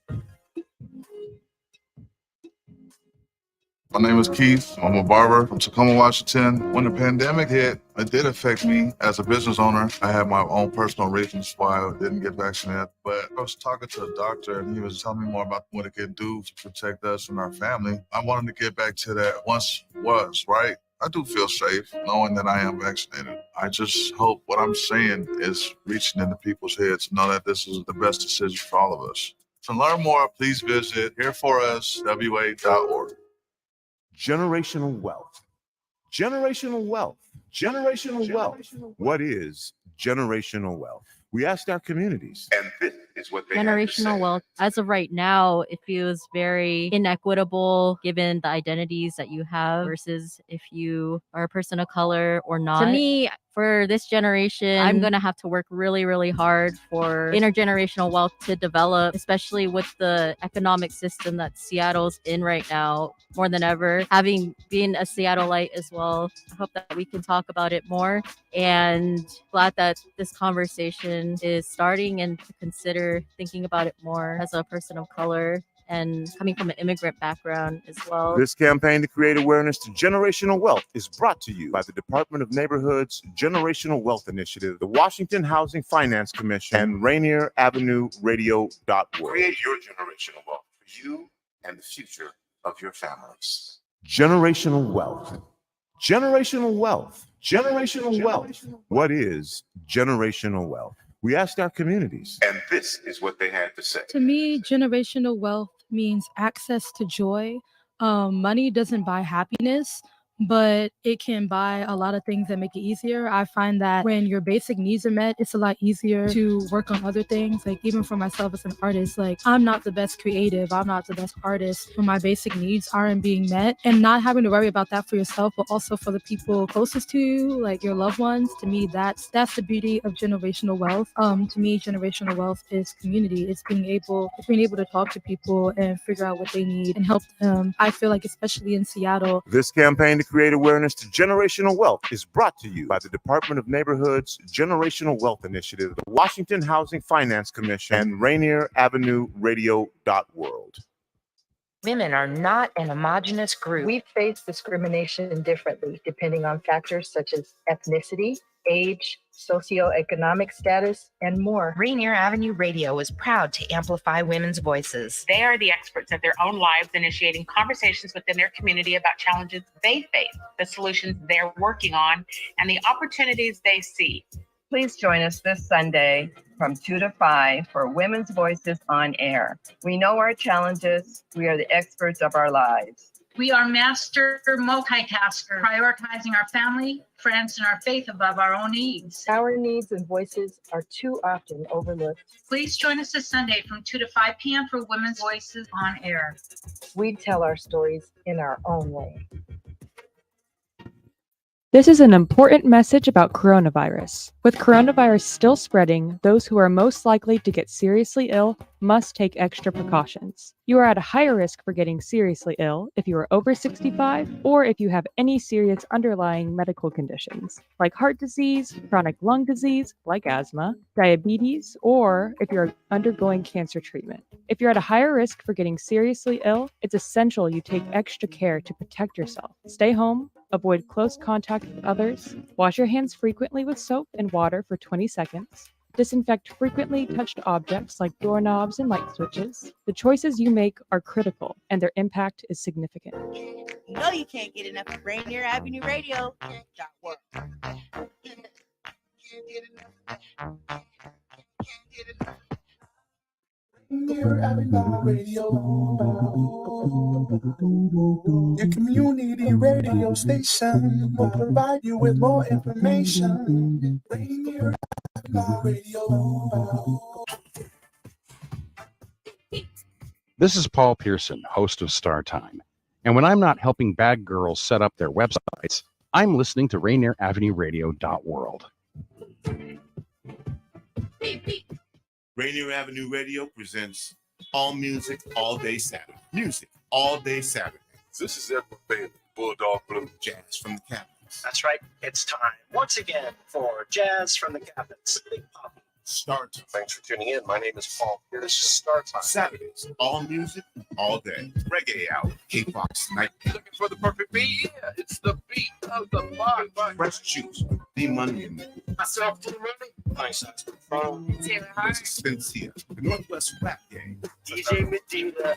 My name is Keith. I'm a barber from Tacoma, Washington. When the pandemic hit, it did affect me as a business owner. I had my own personal reasons why I didn't get vaccinated. But I was talking to a doctor, and he was telling me more about what it could do to protect us and our family. I wanted to get back to that once was, right? I do feel safe knowing that I am vaccinated. I just hope what I'm saying is reaching into people's heads to know that this is the best decision for all of us. To learn more, please visit hereforuswa.org. Generational wealth. Generational wealth. Generational wealth. What is generational wealth? We asked our communities, and this is what they had to Generational say. wealth, as of right now, it feels very inequitable given the identities that you have versus if you are a person of color or not. To me, for this generation, I'm going to have to work really, really hard for intergenerational wealth to develop, especially with the economic system that Seattle's in right now, more than ever. Having been a Seattleite as well, I hope that we can talk about it more, and glad that this conversation is starting and to consider thinking about it more as a person of color and coming from an immigrant background as well. This campaign to create awareness to generational wealth is brought to you by the Department of Neighborhood's Generational Wealth Initiative, the Washington Housing Finance Commission, and Rainier Avenue Radio.org. Create your generational wealth for you and the future of your families. Generational wealth. Generational wealth. Generational wealth. What is generational wealth? We asked our communities, and this is what they had to say. To me, generational wealth means access to joy. Money doesn't buy happiness, but it can buy a lot of things that make it easier. I find that when your basic needs are met, it's a lot easier to work on other things. Like even for myself as an artist, like I'm not the best creative, I'm not the best artist when my basic needs aren't being met, and not having to worry about that for yourself, but also for the people closest to you, like your loved ones. To me, that's the beauty of generational wealth. To me, generational wealth is community. It's being able to talk to people and figure out what they need and help them. I feel like especially in Seattle, This campaign to create awareness to generational wealth is brought to you by the Department of Neighborhood's Generational Wealth Initiative, the Washington Housing Finance Commission, and Rainier Avenue Radio.world. Women are not an homogenous group. We face discrimination differently depending on factors such as ethnicity, age, socioeconomic status, and more. Rainier Avenue Radio is proud to amplify women's voices. They are the experts of their own lives, initiating conversations within their community about challenges they face, the solutions they're working on, and the opportunities they see. Please join us this Sunday from 2 to 5 for Women's Voices on Air. We know our challenges. We are the experts of our lives. We are master multitaskers, prioritizing our family, friends, and our faith above our own needs. Our needs and voices are too often overlooked. Please join us this Sunday from 2 to 5 p.m. for Women's Voices on Air. We tell our stories in our own way. This is an important message about coronavirus. With coronavirus still spreading, those who are most likely to get seriously ill must take extra precautions. You are at a higher risk for getting seriously ill if you are over 65 or if you have any serious underlying medical conditions, like heart disease, chronic lung disease, like asthma, diabetes, or if you're undergoing cancer treatment. If you're at a higher risk for getting seriously ill, it's essential you take extra care to protect yourself. Stay home, avoid close contact with others, wash your hands frequently with soap and water for 20 seconds, disinfect frequently touched objects like doorknobs and light switches. The choices you make are critical, and their impact is significant. You know you can't get enough of Rainier Avenue Radio. Rainier Avenue Radio, your community radio station will provide you with more information. Rainier Avenue Radio. This is Paul Pearson, host of Star Time. And when I'm not helping bad girls set up their websites, I'm listening to RainierAvenueRadio.world. Rainier Avenue Radio presents All Music, All Day Saturday. Music, all day Saturday. This is Edwin Bailey, Bulldog Blue. Jazz from the Cabinets. That's right. It's time once again for Jazz from the Cabinets. Big Pop. Start Time. Thanks for tuning in. My name is Paul. This is Start Time. Saturdays, all music, all day. Reggae Hour, K-Fox Night. Looking for the perfect beat? Yeah, it's the beat of the vibe. Fresh Juice, D-Money, Myself to the money. Nice. Taylor Hart. Sincere, the Northwest Rap Gang. DJ Medina.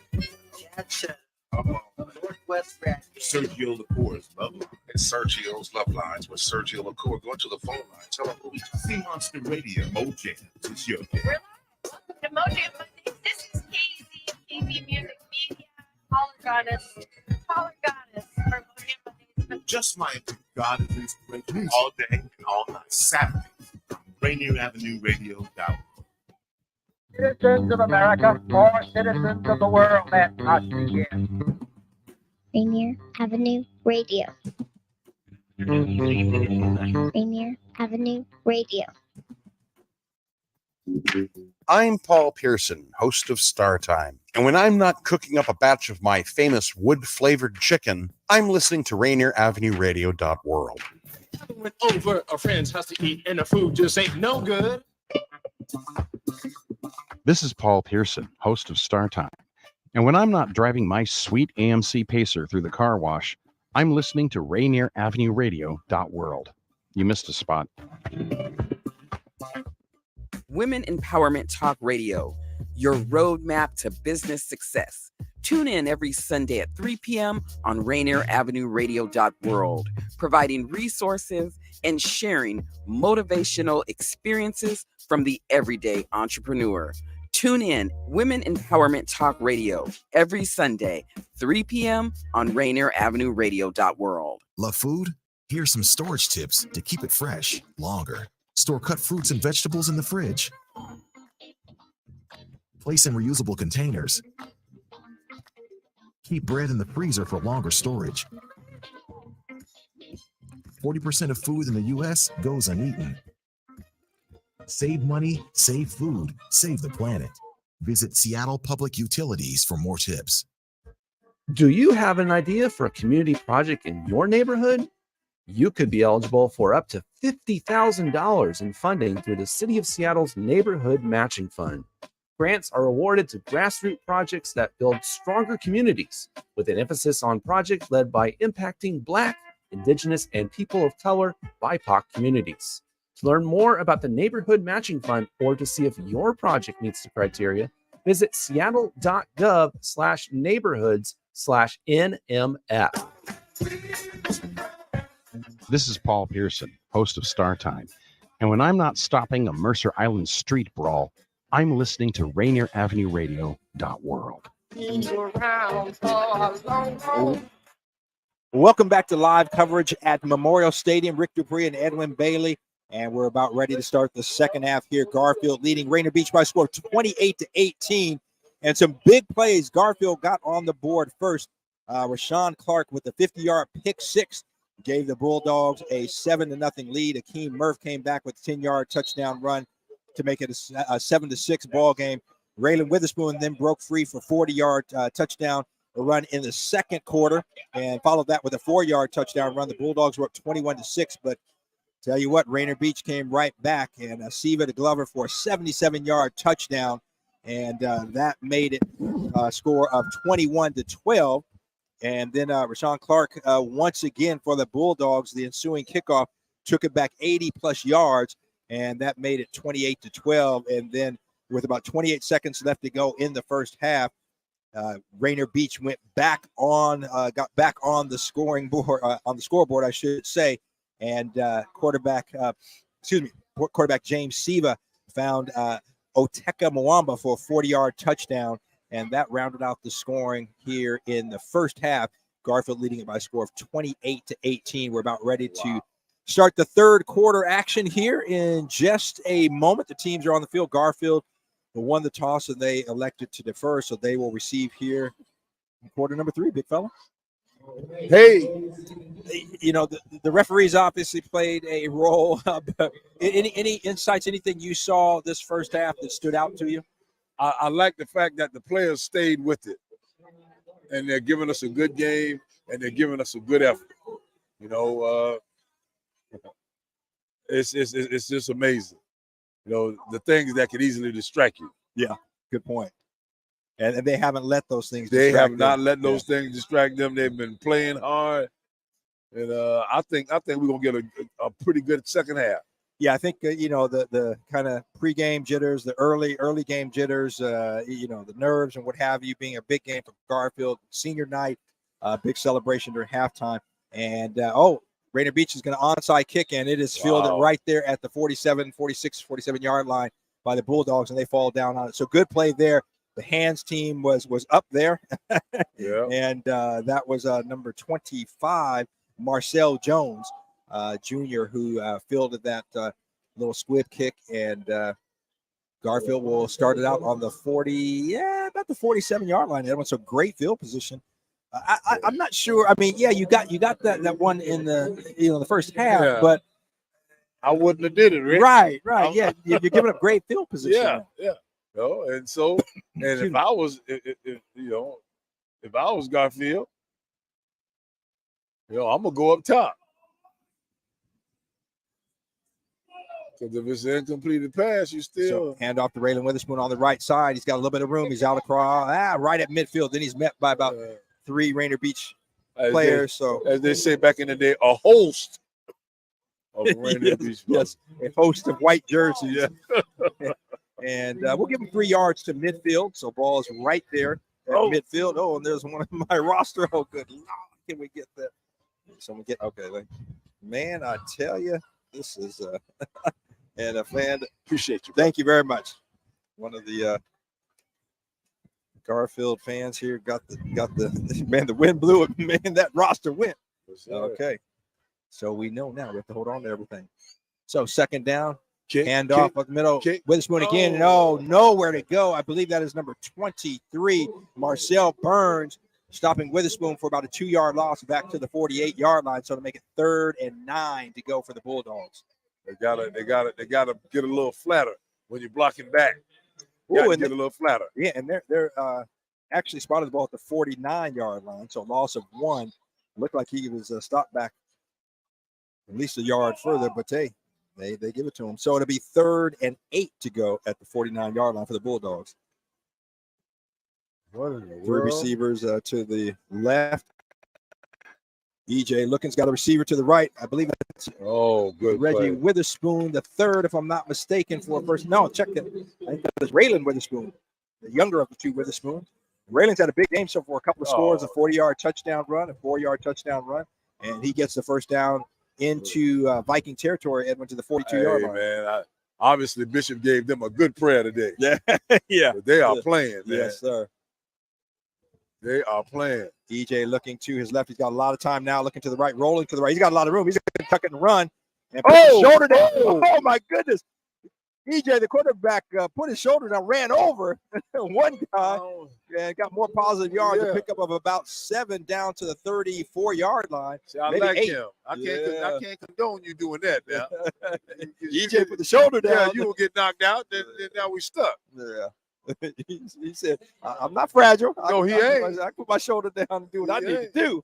Jackson. Northwest Rap Gang. Sergio Lacour's Love Line. It's Sergio's Love Lines with Sergio Lacour. Go to the phone line. Tell him who we talking. Sea Monster Radio. Mojam. It's your game. The Mojam Mondays. This is KZ Music Media. Caller Goddess for Mojam Mondays. Just my God is inspiration all day and all night. Saturday. Rainier Avenue Radio. Citizens of America or citizens of the world that must begin. Rainier Avenue Radio. Rainier Avenue Radio. I'm Paul Pearson, host of Star Time. And when I'm not cooking up a batch of my famous wood-flavored chicken, I'm listening to RainierAvenueRadio.world. Went over a friend's house to eat, and the food just ain't no good. This is Paul Pearson, host of Star Time. And when I'm not driving my sweet AMC Pacer through the car wash, I'm listening to RainierAvenueRadio.world. You missed a spot. Women Empowerment Talk Radio, your roadmap to business success. Tune in every Sunday at 3 p.m. on RainierAvenueRadio.world, providing resources and sharing motivational experiences from the everyday entrepreneur. Tune in Women Empowerment Talk Radio every Sunday, 3 p.m. on RainierAvenueRadio.world. Love food? Here's some storage tips to keep it fresh longer. Store cut fruits and vegetables in the fridge. Place in reusable containers. Keep bread in the freezer for longer storage. 40% of food in the U.S. goes uneaten. Save money, save food, save the planet. Visit Seattle Public Utilities for more tips. Do you have an idea for a community project in your neighborhood? You could be eligible for up to $50,000 in funding through the City of Seattle's Neighborhood Matching Fund. Grants are awarded to grassroots projects that build stronger communities, with an emphasis on projects led by impacting Black, Indigenous, and people of color BIPOC communities. To learn more about the Neighborhood Matching Fund or to see if your project meets the criteria, visit seattle.gov/neighborhoods/NMF. This is Paul Pearson, host of Star Time. And when I'm not stopping a Mercer Island street brawl, I'm listening to Rainier Avenue Radio.world. Welcome back to live coverage at Memorial Stadium. Rick DuPree and Edwin Bailey. And we're about ready to start the second half here. Garfield leading Rainier Beach by a score of 28-18. And some big plays. Garfield got on the board first. Rashawn Clark with the 50-yard pick six gave the Bulldogs a 7-0 lead. Akeem Murph came back with a 10-yard touchdown run to make it a 7-6 ball game. Raylan Witherspoon then broke free for 40-yard touchdown run in the second quarter and followed that with a 4-yard touchdown run. The Bulldogs were up 21-6, but tell you what, Rainier Beach came right back, and Siva to Glover for a 77-yard touchdown, and that made it a score of 21-12. And then Rashawn Clark, once again for the Bulldogs, the ensuing kickoff took it back 80-plus yards, and that made it 28-12. And then with about 28 seconds left to go in the first half, Rainier Beach went back on, got back on the scoring board, on the scoreboard, I should say. And quarterback James Siva found Oteka Mwamba for a 40-yard touchdown, and that rounded out the scoring here in the first half. Garfield leading it by a score of 28-18. We're about ready to start the third quarter action here in just a moment. The teams are on the field. Garfield won the toss, and they elected to defer, so they will receive here in quarter number 3, big fella. Hey, you know, the referees obviously played a role. Any insights, anything you saw this first half that stood out to you? I like the fact that the players stayed with it, and they're giving us a good game, and they're giving us a good effort. You know, it's just amazing. You know, the things that could easily distract you. Yeah, good point. And they haven't let those things They distract have not them. let those things distract them. They've been playing hard, and I think we're gonna get a pretty good second half. Yeah, I think you know, the kind of pregame jitters, the early game jitters, you know, the nerves and what have you, being a big game for Garfield, senior night, big celebration during halftime, and Rainier Beach is going to onside kick, and it is fielded right there at the 47-yard line by the Bulldogs, and they fall down on it. So good play there. The hands team was up there, Yeah. and that was number 25, Marcel Jones, Jr., who fielded that little squib kick, and Garfield will start it out on the about the 47-yard line. That was a great field position. I'm not sure. I mean, yeah, you got that one in the first half, Yeah. but I wouldn't have did it, Rick. right. Yeah, you're giving up great field position. Yeah. You know, and so, and if I was, if I was Garfield, you know, I'm gonna go up top. Because if it's an incompleted pass, you still hand off to Raylan Witherspoon on the right side. He's got a little bit of room. He's out across, right at midfield. Then he's met by about 3 Rainier Beach players. As they say back in the day, a host of Rainier Beach. Yes, a host of white jerseys. And we'll give him 3 yards to midfield. So ball is right there at midfield. Oh, and there's one of my roster. Oh, good Lord. Can we get that? Someone get okay. Man, I tell you, this is and a fan. Appreciate you. Thank you very much. One of the Garfield fans here got the man. The wind blew it. Man, that roster went. Okay, so we know now we have to hold on to everything. So second down, hand off up the middle. Witherspoon again. No, nowhere to go. I believe that is number 23, Marcel Burns, stopping Witherspoon for about a 2-yard loss back to the 48-yard line. So to make it 3rd and 9 to go for the Bulldogs. They gotta get a little flatter when you're blocking back. Ooh, Get a little flatter. Yeah, and they're actually spotted the ball at the 49-yard line. So loss of 1. Looked like he was stopped back at least a yard further, but hey, they give it to him. So it'll be 3rd and 8 to go at the 49-yard line for the Bulldogs. What in the Three world? receivers to the left. EJ Looking's got a receiver to the right. I believe it's good Reggie play. Witherspoon, the third, if I'm not mistaken, for a first. No, check that. I think that was Raylan Witherspoon, the younger of the two Witherspoons. Raylan's had a big game so far, a couple of scores, a 40-yard touchdown run, a 4-yard touchdown run, and he gets the first down into Viking territory, Edwin, to the 42-yard line. Man, obviously Bishop gave them a good prayer today. Yeah, yeah. But they are playing, man. Yes, sir. They are playing. EJ looking to his left. He's got a lot of time now, looking to the right, rolling to the right. He's got a lot of room. He's going to tuck it and run. And put his shoulder down. Oh, my goodness. EJ, the quarterback, put his shoulder down, ran over one guy, and got more positive yards, a pickup of about 7 down to the 34-yard line. See, I maybe like 8. him. I can't condone you doing that now. EJ put the shoulder down. You will get knocked out, then now we stuck. Yeah. He said, I'm not fragile. No, he ain't. I put my shoulder down and do what I need to do.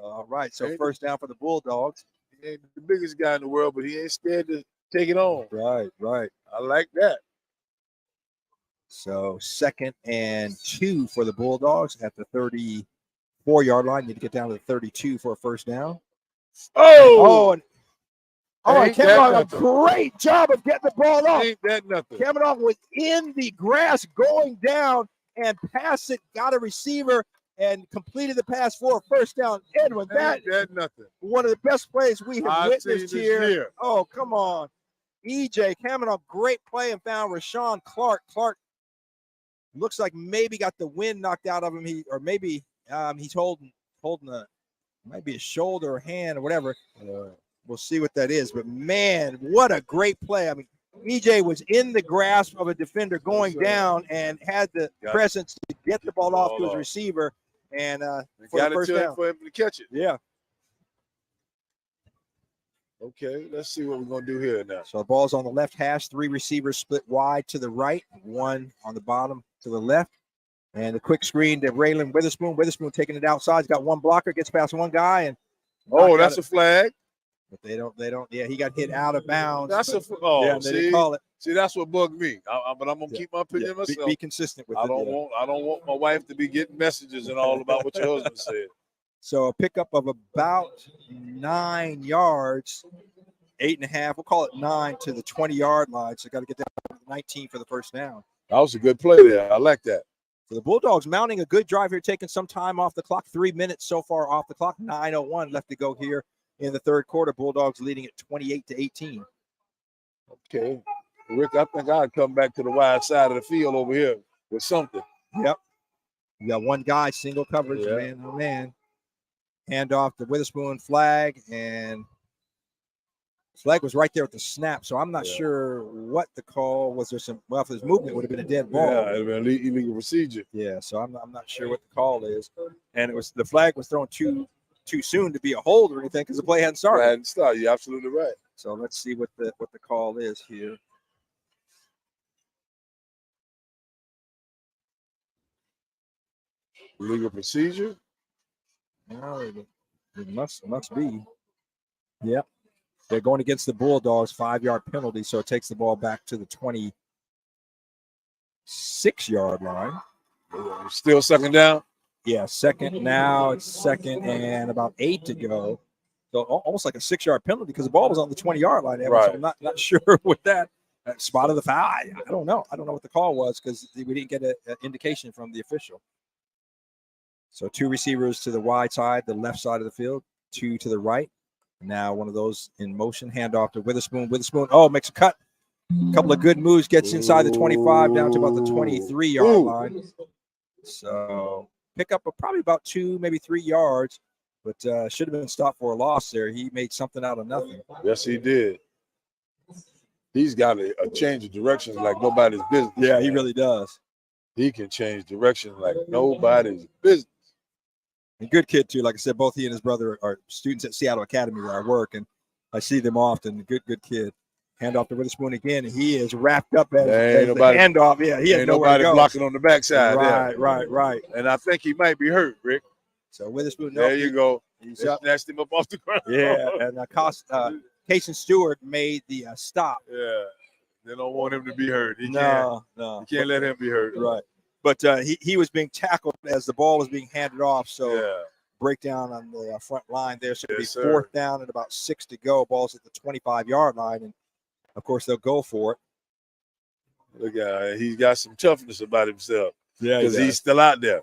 All right, so first down for the Bulldogs. He ain't the biggest guy in the world, but he ain't scared to take it on. Right. I like that. So 2nd and 2 for the Bulldogs at the 34-yard line. Need to get down to the 32 for a first down. And Kamenov, a great job of getting the ball off. Ain't that nothing? Kamenov was in the grass going down and passed it, got a receiver, and completed the pass for a first down. Edwin, that nothing. One of the best plays we have I've witnessed seen this here. year. Oh, come on. EJ Kamenov, great play, and found Rashawn Clark. Clark looks like maybe got the wind knocked out of him. He's holding might be a shoulder or hand or whatever. We'll see what that is. But man, what a great play. I mean, EJ was in the grasp of a defender going down and had the presence to get the ball off to his receiver and for the first down. For him to catch it. Yeah. Okay, let's see what we're going to do here now. So the ball's on the left hash, 3 receivers split wide to the right, 1 on the bottom to the left. And the quick screen to Raylan Witherspoon. Witherspoon taking it outside. He's got 1 blocker, gets past 1 guy. And that's a flag. But they don't. Yeah, he got hit out of bounds. That's they see, didn't call it. See, that's what bugged me. But I'm gonna keep my opinion myself. Be consistent with I it. don't want my wife to be getting messages and all about what your husband said. So a pickup of about 9 yards, 8.5. We'll call it 9 to the 20-yard line. So got to get down to 19 for the first down. That was a good play there. I like that. So the Bulldogs mounting a good drive here, taking some time off the clock. 3 minutes so far off the clock. 9:01 left to go here in the third quarter. Bulldogs leading at 28-18. Okay. Rick, I think I'd come back to the wide side of the field over here with something. Yep. You got 1 guy, single coverage, man. Oh, man. Hand off to Witherspoon, flag, and flag was right there at the snap. So I'm not sure what the call was. There some if there's movement, it would have been a dead ball. Yeah, it would have been illegal procedure. Yeah, so I'm not sure what the call is. And it was the flag was thrown too soon to be a hold or anything because the play hadn't started. You're absolutely right. So let's see what the call is here. Legal procedure? No, it must be. Yep. They're going against the Bulldogs, 5-yard penalty, so it takes the ball back to the 26-yard line. Still second down? Yeah, second now. It's second and about 8 to go. So almost like a 6-yard penalty because the ball was on the 20-yard line. Right. So I'm not sure with that. Spot of the foul. I don't know. I don't know what the call was because we didn't get an indication from the official. So 2 receivers to the wide side, the left side of the field, 2 to the right. Now one of those in motion, handoff to Witherspoon. Witherspoon, makes a cut. A couple of good moves, gets inside the 25 down to about the 23-yard line. So pick up probably about 2, maybe 3 yards, but should have been stopped for a loss there. He made something out of nothing. Yes, he did. He's got a change of directions like nobody's business. Yeah, he really does. He can change direction like nobody's business. And good kid, too. Like I said, both he and his brother are students at Seattle Academy where I work, and I see them often. Good kid. Hand off to Witherspoon again, and he is wrapped up as the handoff. Yeah, he had nowhere to go. Blocking on the backside. Right. And I think he might be hurt, Rick. So Witherspoon. There you go. He's up. Snatched him up off the ground. Yeah, and Cason Stewart made the stop. Yeah, they don't want him to be hurt. You can't let him be hurt. Right. But he was being tackled as the ball was being handed off. So breakdown on the front line there. So it'll be fourth down and about 6 to go. Ball's at the 25-yard line. And, of course, they'll go for it. Look at him. He's got some toughness about himself. Yeah, because he's still out there.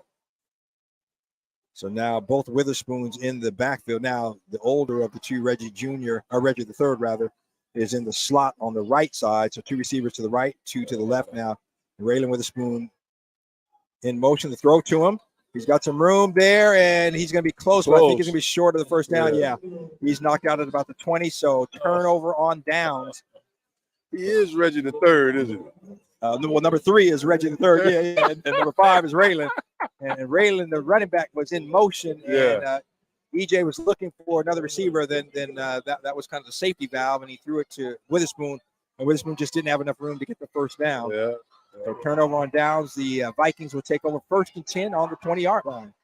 So now both Witherspoons in the backfield. Now the older of the two, Reggie the third rather, is in the slot on the right side. So 2 receivers to the right, 2 to the left now. Raylan Witherspoon in motion to throw to him. He's got some room there, and he's going to be close, but I think he's going to be short of the first down. Yeah. He's knocked out at about the 20, so turnover on downs. He is Reggie the third, isn't he? Well, number 3 is Reggie the third, and number 5 is Raylan. And Raylan, the running back, was in motion, and EJ was looking for another receiver. Then that was kind of the safety valve, and he threw it to Witherspoon, and Witherspoon just didn't have enough room to get the first down. So turnover on downs. The Vikings will take over 1st and 10 on the 20-yard line.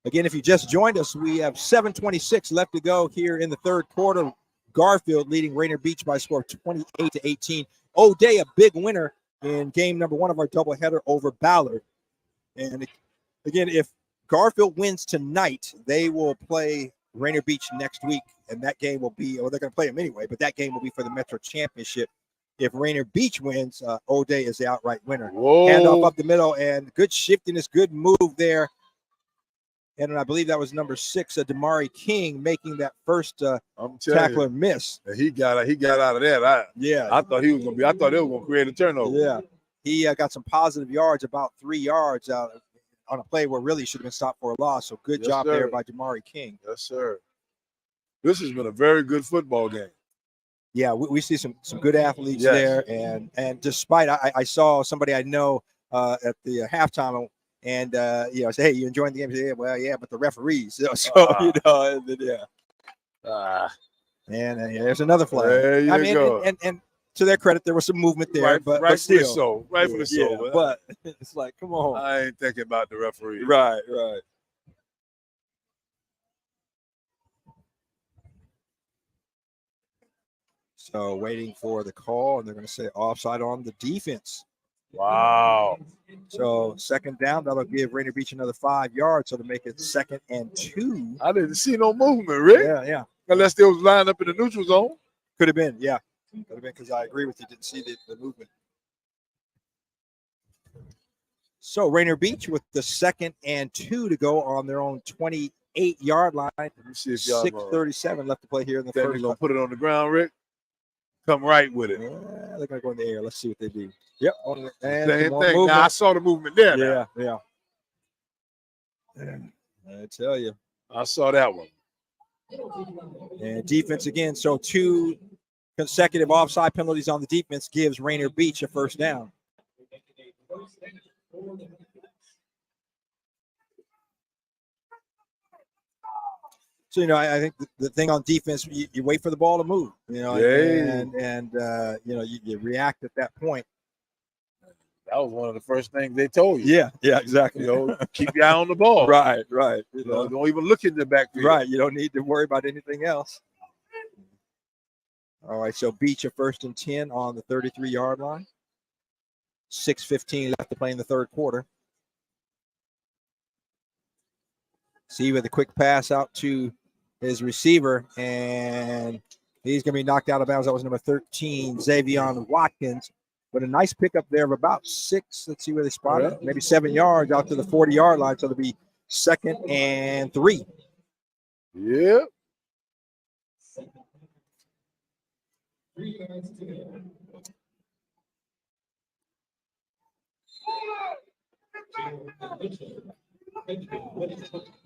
Again, if you just joined us, we have 7:26 left to go here in the third quarter. Garfield leading Rainier Beach by a score of 28-18. O'Day, a big winner in game number 1 of our doubleheader over Ballard. And again, if Garfield wins tonight, they will play Rainier Beach next week, and that game will be, or they're going to play them anyway, but that game will be for the Metro Championship. If Rainier Beach wins, O'Day is the outright winner. Handoff up the middle, and good shiftiness, good move there. And I believe that was number 6, Damari King, making that first tackler miss. He got out of that. I thought he was going to be. I thought they were going to create a turnover. Yeah, he got some positive yards, about 3 yards out on a play where really should have been stopped for a loss. So good job there by Damari King. Yes, sir. This has been a very good football game. Yeah, we see some good athletes there, and despite I saw somebody I know at the halftime. And say, hey, you enjoying the game? Say, yeah, but the referees. And there's another flag. There you go. And to their credit, there was some movement there, but still, rightfully so. But it's like, come on. I ain't thinking about the referee. Right. So waiting for the call, and they're going to say offside on the defense. Wow. So 2nd down, that'll give Rainier Beach another 5 yards, so to make it 2nd and 2. I didn't see no movement, Rick. Yeah. Unless they was lined up in the neutral zone. Could have been, yeah. Could have been, because I agree with you, didn't see the movement. So Rainier Beach with the 2nd and 2 to go on their own 28-yard line. Let me see if y'all 6:37 left to play here in the first. They're going to put it on the ground, Rick. Come right with it. They're going to go in the air. Let's see what they do. Yep. Same thing. Now, I saw the movement there. Yeah. I tell you. I saw that one. And defense again. So 2 consecutive offside penalties on the defense gives Rainier Beach a first down. So, I think the thing on defense, you wait for the ball to move, and you react at that point. That was one of the first things they told you. Yeah, exactly. Keep your eye on the ball. Right. Don't even look in the backfield. Right. You don't need to worry about anything else. All right. So Beach a 1st and 10 on the 33-yard line. 6:15 left to play in the third quarter. See with a quick pass out to his receiver, and he's going to be knocked out of bounds. That was number 13, Xavion Watkins. But a nice pickup there of about 6. Let's see where they spot it. Maybe 7 yards out to the 40-yard line. So it'll be 2nd and 3. Yep.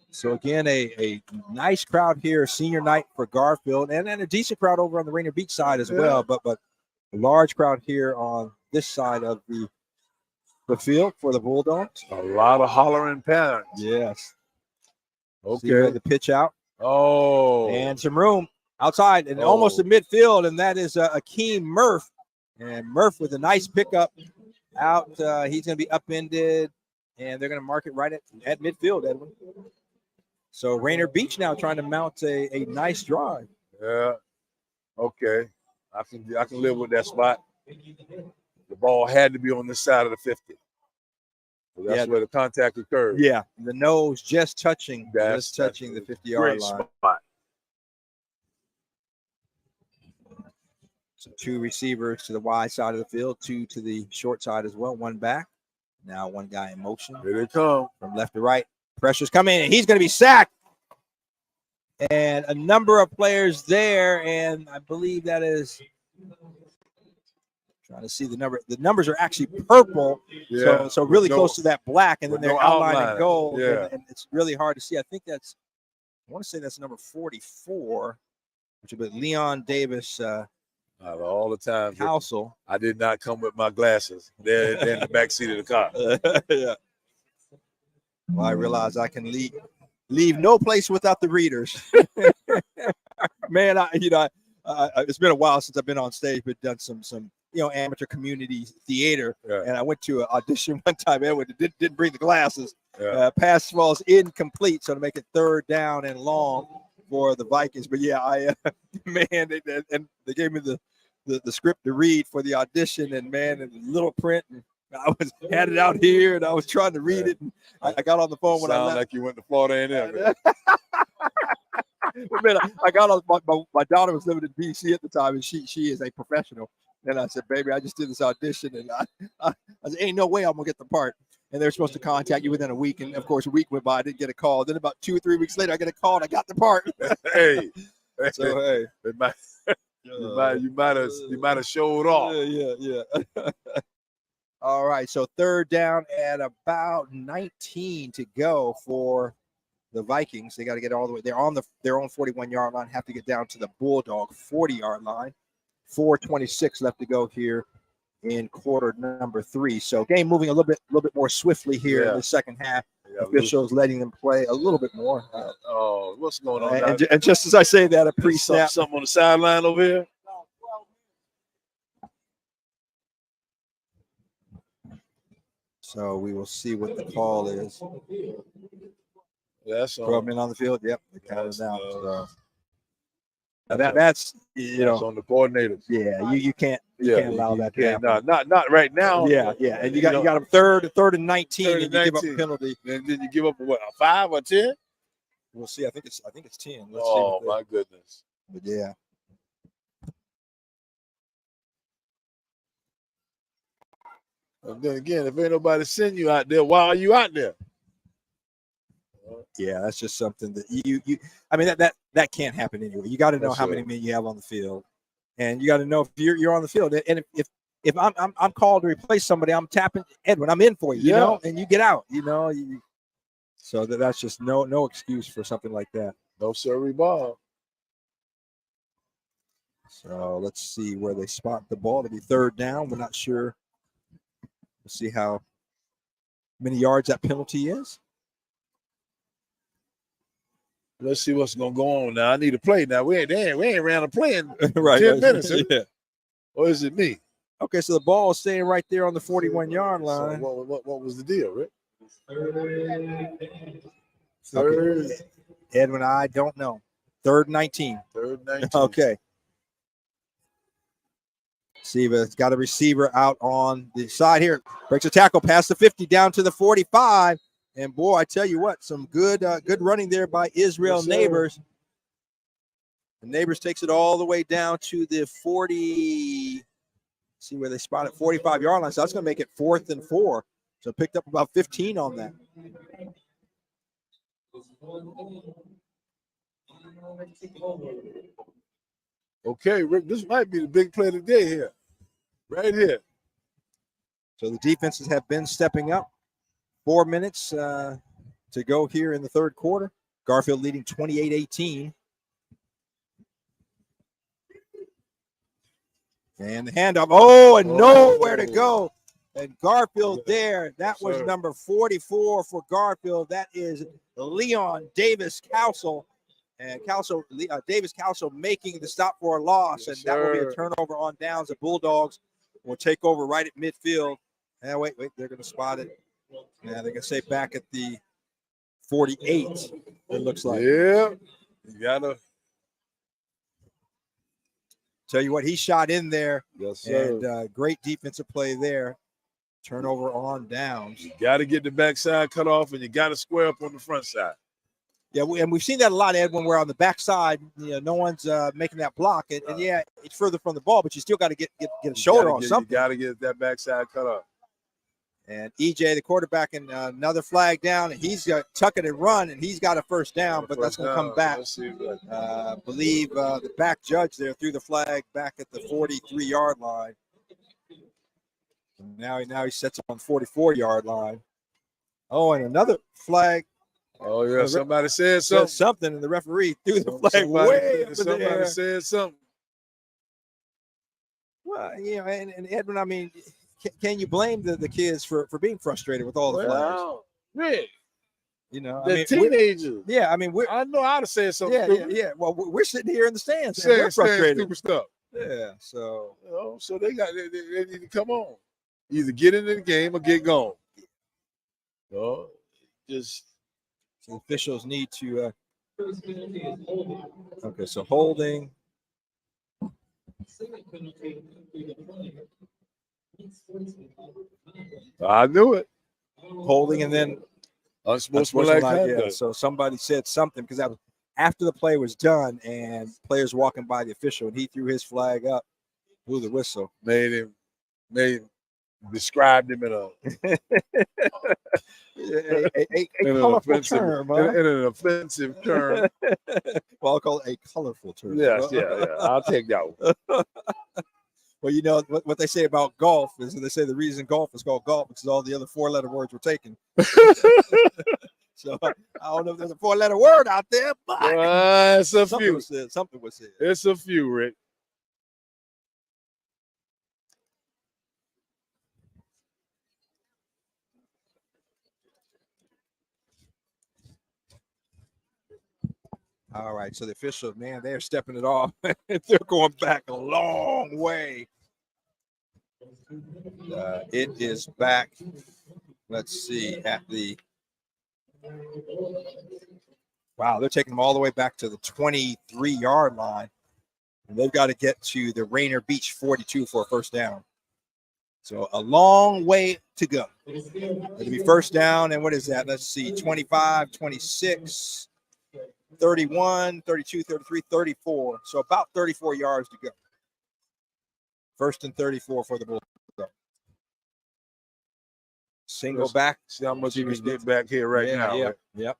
So again, a nice crowd here, senior night for Garfield, and a decent crowd over on the Rainier Beach side as well. But a large crowd here on this side of the field for the Bulldogs. A lot of hollering parents. Yes. Okay. The pitch out. Oh. And some room outside and almost to midfield, and that is Akeem Murph. And Murph with a nice pickup out. He's going to be upended, and they're going to mark it right at midfield, Edwin. So Rainier Beach now trying to mount a nice drive. Yeah. Okay. I can live with that spot. the ball had to be on this side of the 50. So that's where the contact occurred. Yeah, the nose just touching the 50-yard great line. spot. So 2 receivers to the wide side of the field, 2 to the short side as well, 1 back. Now 1 guy in motion. Here they come. From left to right. Pressure's coming, and he's going to be sacked. And a number of players there, and I believe that is trying to see the number. The numbers are actually purple, so really close to that black, and then they're outlined in gold. Yeah. And it's really hard to see. I think that's, I want to say that's number 44, which would be Leon Davis. All the time. Council. I did not come with my glasses. They're in the back seat of the car. Yeah. Well, I realize I can leave no place without the readers. Man, it's been a while since I've been on stage, but done some amateur community theater. Yeah. And I went to an audition one time. Edwin didn't bring the glasses. Yeah. Pass falls incomplete, so to make it 3rd down and long for the Vikings. But yeah, they gave me the script to read for the audition, and man, in the little print, and I had it out here, and I was trying to read it, and I got on the phone when I left. Like you went to Florida A&M. Man, I got on. My daughter was living in D.C. at the time, and she is a professional. And I said, "Baby, I just did this audition, and I said, ain't no way I'm gonna get the part." And they're supposed to contact you within a week, and of course, a week went by, I didn't get a call. Then about 2 or 3 weeks later, I get a call, and I got the part. Hey, so hey, you might have showed off. Yeah. All right, so 3rd down at about 19 to go for the Vikings. They got to get all the way. They're on their own 41-yard line. Have to get down to the Bulldog 40-yard line. 4:26 left to go here in quarter number 3. So game moving a little bit more swiftly here in the second half. Officials letting them play a little bit more. What's going on? And just as I say that, a pre-snap. Something on the sideline over here. So we will see what the call is. That's 12 men on the field. Yep, they counted down. So that's on the coordinators. Yeah, you can't allow that to happen. Not right now. Yeah, and you got them third and 19, and you give up a penalty. And then you give up a 5 or 10? We'll see. I think it's 10. Let's see my goodness. But yeah. And then again, if ain't nobody send you out there, why are you out there? Yeah, that's just something that you I mean that can't happen anyway. You got to know how many men you have on the field, and you got to know if you're on the field. And if I'm called to replace somebody, I'm tapping Edwin. I'm in for you, you know, and you get out, So that's just no excuse for something like that. No sirree, Bob. So let's see where they spot the ball to be 3rd down. We're not sure. We'll see how many yards that penalty is. Let's see what's gonna go on now. I need a play now. We ain't ran a play in right, 10 minutes. Yeah. Or is it me? Okay, so the ball is staying right there on the 41-yard line. So what was the deal, Rick? Third. Okay. Edwin, I don't know. 3rd 19. 3rd 19. Okay. Siva's got a receiver out on the side here. Breaks a tackle past the 50 down to the 45. And boy, I tell you what, some good running there by Israel Neighbors. The Neighbors takes it all the way down to the 40. See where they spot it, 45-yard line. So that's going to make it 4th and 4. So picked up about 15 on that. Okay, Rick, this might be the big play of the day here. Right here. So the defenses have been stepping up. 4 minutes to go here in the 3rd quarter. Garfield leading 28-18. And the handoff. Oh, and nowhere to go. And Garfield there. That was number 44 for Garfield. That is Leon Davis Council. And Davis Council making the stop for a loss. And that will be a turnover on downs. The Bulldogs will take over right at midfield. And wait, they're going to spot it. Yeah, they're going to say back at the 48, it looks like. Yeah, you got to. tell you what, he shot in there. Yes, sir. And great defensive play there. Turnover on downs. You got to get the backside cut off, and you got to square up on the front side. Yeah, and we've seen that a lot, Edwin, where on the backside, no one's making that block. And yeah, it's further from the ball, but you still got to get a shoulder on something. You got to get that backside cut off. And EJ, the quarterback, and another flag down, and he's got tuck it and run, and he's got a first down, but that's going to come back. I believe the back judge there threw the flag back at the 43-yard line. And now he sets up on the 44-yard line. Oh, and another flag. Oh, yeah, somebody said something. Something, and the referee threw the flag way up in the air. Somebody said something. Well, and Edwin, I mean, can you blame the kids for being frustrated with all the flags? Rick, they're teenagers. Yeah, I mean, I know how to say something. Yeah. Well, we're sitting here in the stands saying we're frustrated. Stupid stuff. Yeah, so so they need to come on. Either get into the game or get gone. Just the officials need to. Okay, so holding. I knew it. Holding, and then unsportsmanlike. Yeah. So somebody said something because that was after the play was done, and players walking by the official, and he threw his flag up, blew the whistle, described him in a colorful term, in an offensive term. Well, I'll call it a colorful term. Yes, yeah. I'll take that one. Well, what they say about golf is they say the reason golf is called golf because all the other 4-letter words were taken. So I don't know if there's a 4-letter word out there, but it's a few. Something was said. It's a few, Rick. All right, so the officials, man, they're stepping it off. They're going back a long way. It is back, let's see, at the – wow, they're taking them all the way back to the 23-yard line. And they've got to get to the Rainier Beach 42 for a first down. So a long way to go. It'll be first down, and what is that? Let's see, 25, 26 – 31, 32, 33, 34. So about 34 yards to go. First and 34 for the Bulldogs. Single back. See how much he can get back here now. Yeah. Right? Yep.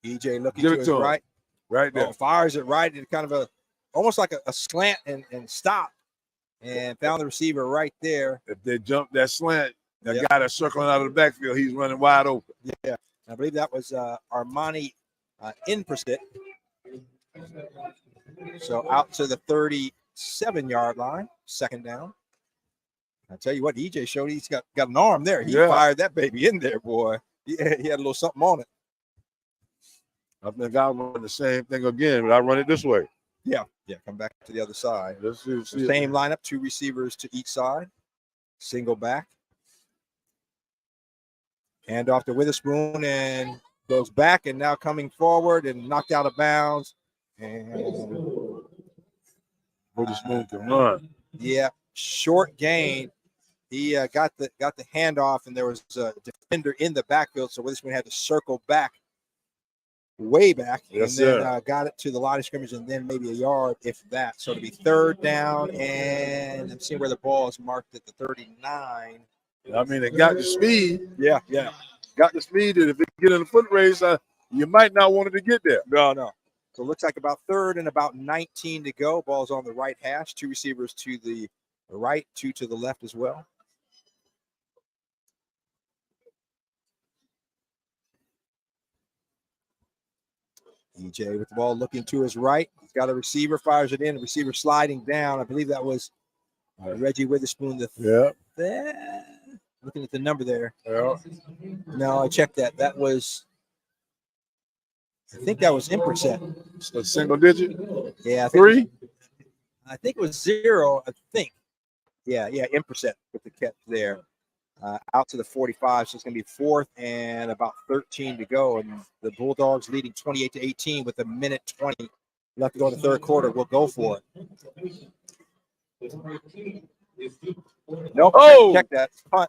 EJ looking to his right. Right there. Fires it right in kind of almost like a slant and stop. And found the receiver right there. If they jump that slant, that guy that's circling out of the backfield, he's running wide open. Yeah. I believe that was Armani Inpersit. So out to the 37-yard line, second down. I tell you what, EJ showed he's got an arm there. He fired that baby in there, boy. He had a little something on it. I think I'll run the same thing again, but I run it this way. Yeah, come back to the other side. Let's see. Same lineup, 2 receivers to each side. Single back. Hand off to Witherspoon and goes back and now coming forward and knocked out of bounds. And Witherspoon can run. Yeah, short gain. He got the handoff, and there was a defender in the backfield, so Witherspoon had to circle back, way back, and then got it to the line of scrimmage, and then maybe a yard, if that. So it'll be third down, and I'm seeing where the ball is marked at the 39. I mean, it got the speed. Yeah. Got the speed that if it get in the foot race, you might not want it to get there. No. So it looks like about third and about 19 to go. Ball's on the right hash. 2 receivers to the right, 2 to the left as well. EJ with the ball looking to his right. He's got a receiver, fires it in. The receiver sliding down. I believe that was Reggie Witherspoon. Looking at the number there. Yeah. No, I checked that. That was, I think that was Imperset. A single digit? Yeah. 3? I think it was 0, I think. Yeah, Imperset with the catch there. Out to the 45, so it's going to be 4th and about 13 to go. And the Bulldogs leading 28-18 with 1:20 left to go in the third quarter. We'll go for it. Nope. Oh! Check that. Punt.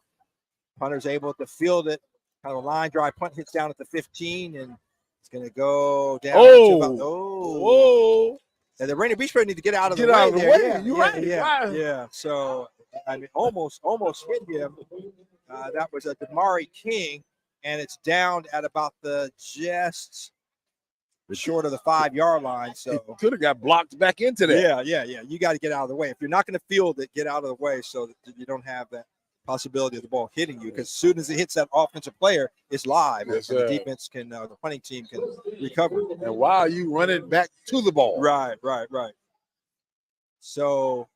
Punter's able to field it. Kind of a line drive. Punt hits down at the 15, and it's going to go down to about, and the Rainier Beach players need to get out of the way there. Yeah, You're right. Yeah. So, I mean, almost hit him. That was a Damari King, and it's down at about just short of the 5-yard line. So could have got blocked back into that. Yeah. You got to get out of the way. If you're not going to field it, get out of the way so that you don't have that possibility of the ball hitting you. Because as soon as it hits that offensive player, it's live. Yes, and the defense can, the punting team can recover. And why are you running back to the ball? Right. So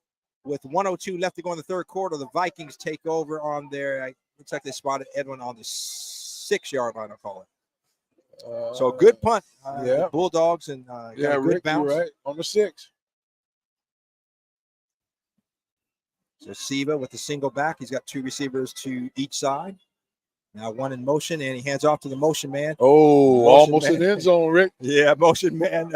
with 1:02 left to go in the third quarter, the Vikings take over on their, looks like they spotted Edwin on the 6-yard line, I'll call it. So good punt. The Bulldogs and got a good Rick, bounce. you're right, on the 6. So Siva with the single back. He's got 2 receivers to each side. Now one in motion, and he hands off to the motion man. Almost an end zone, Rick. Yeah, motion man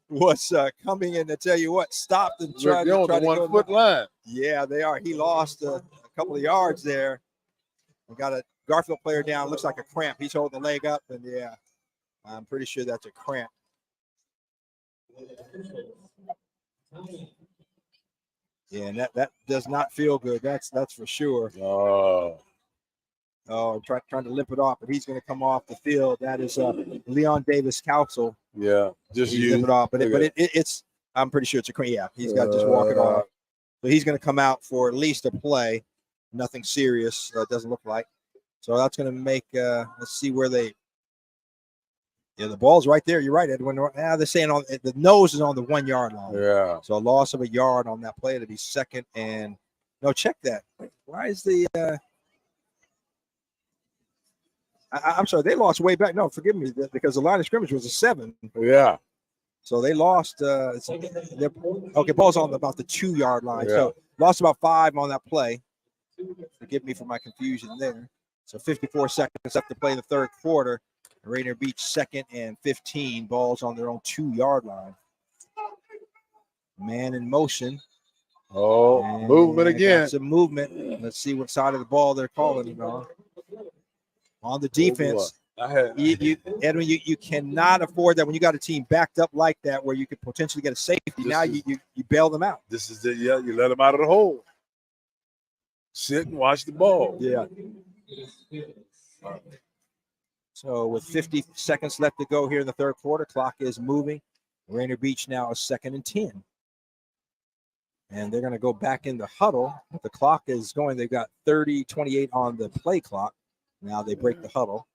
was coming in to tell you what, stopped and tried to on the 1 foot line. Yeah, they are. He lost a couple of yards there. We got a Garfield player down. Looks like a cramp. He's holding the leg up, and I'm pretty sure that's a cramp. Yeah, and that does not feel good. That's for sure. Trying to limp it off, but he's going to come off the field. That is Leon Davis Council. Yeah, just limp it off, but it's. I'm pretty sure it's a cramp. Yeah, he's got to just walk it off. So he's going to come out for at least a play. Nothing serious. It doesn't look like. So that's going to make. Let's see where they. Yeah, the ball's right there. You're right, Edwin. They're saying the nose is on the 1 yard line. Yeah. So a loss of a yard on that play to be second and no. Check that. Why is the? I'm sorry, they lost way back. No, forgive me, because the line of scrimmage was a 7. Yeah. So they lost. Okay, ball's on about the 2 yard line. So lost about 5 on that play. Forgive me for my confusion there. So 54 seconds left to play in the third quarter. Rainier Beach 2nd and 15. Ball's on their own 2 yard line. Man in motion. And movement again. Some movement. Let's see what side of the ball they're calling it on. On the defense, Edwin, you cannot afford that when you got a team backed up like that where you could potentially get a safety. Now you bail them out. This is you let them out of the hole. Sit and watch the ball. Yeah. So with 50 seconds left to go here in the third quarter, clock is moving. Rainier Beach now is 2nd and 10. And they're going to go back in the huddle. The clock is going. They've got 30-28 on the play clock. Now they break the huddle.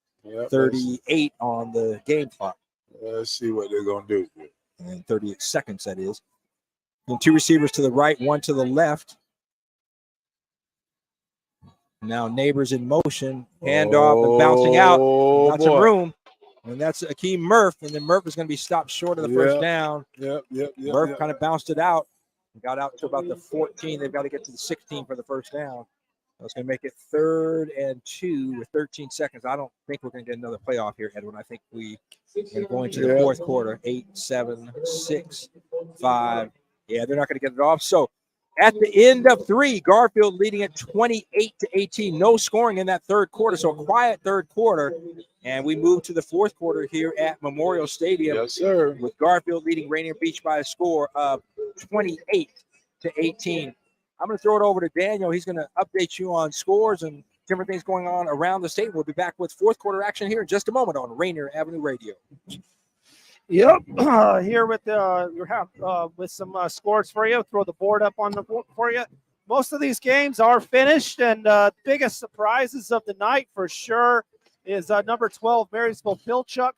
38 on the game clock. Let's see what they're going to do. And 38 seconds, that is. And 2 receivers to the right, 1 to the left. Now Neighbors in motion. Handoff and bouncing out. Got some room. And that's Akeem Murph. And then Murph is going to be stopped short of the first down. Murph kind of bounced it out. Got out to about the 14. They've got to get to the 16 for the first down. That's going to make it 3rd and 2 with 13 seconds. I don't think we're going to get another playoff here, Edwin. I think we're going to go into the fourth quarter. 8, 7, 6, 5. Yeah, they're not going to get it off. So at the end of 3, Garfield leading at 28-18. No scoring in that third quarter. So a quiet third quarter. And we move to the fourth quarter here at Memorial Stadium. Yes, sir. With Garfield leading Rainier Beach by a score of 28-18. I'm going to throw it over to Daniel. He's going to update you on scores and different things going on around the state. We'll be back with fourth quarter action here in just a moment on Rainier Avenue Radio. Yep, here with with some scores for you. Throw the board up on the board for you. Most of these games are finished, and biggest surprises of the night for sure is number 12 Marysville Pilchuck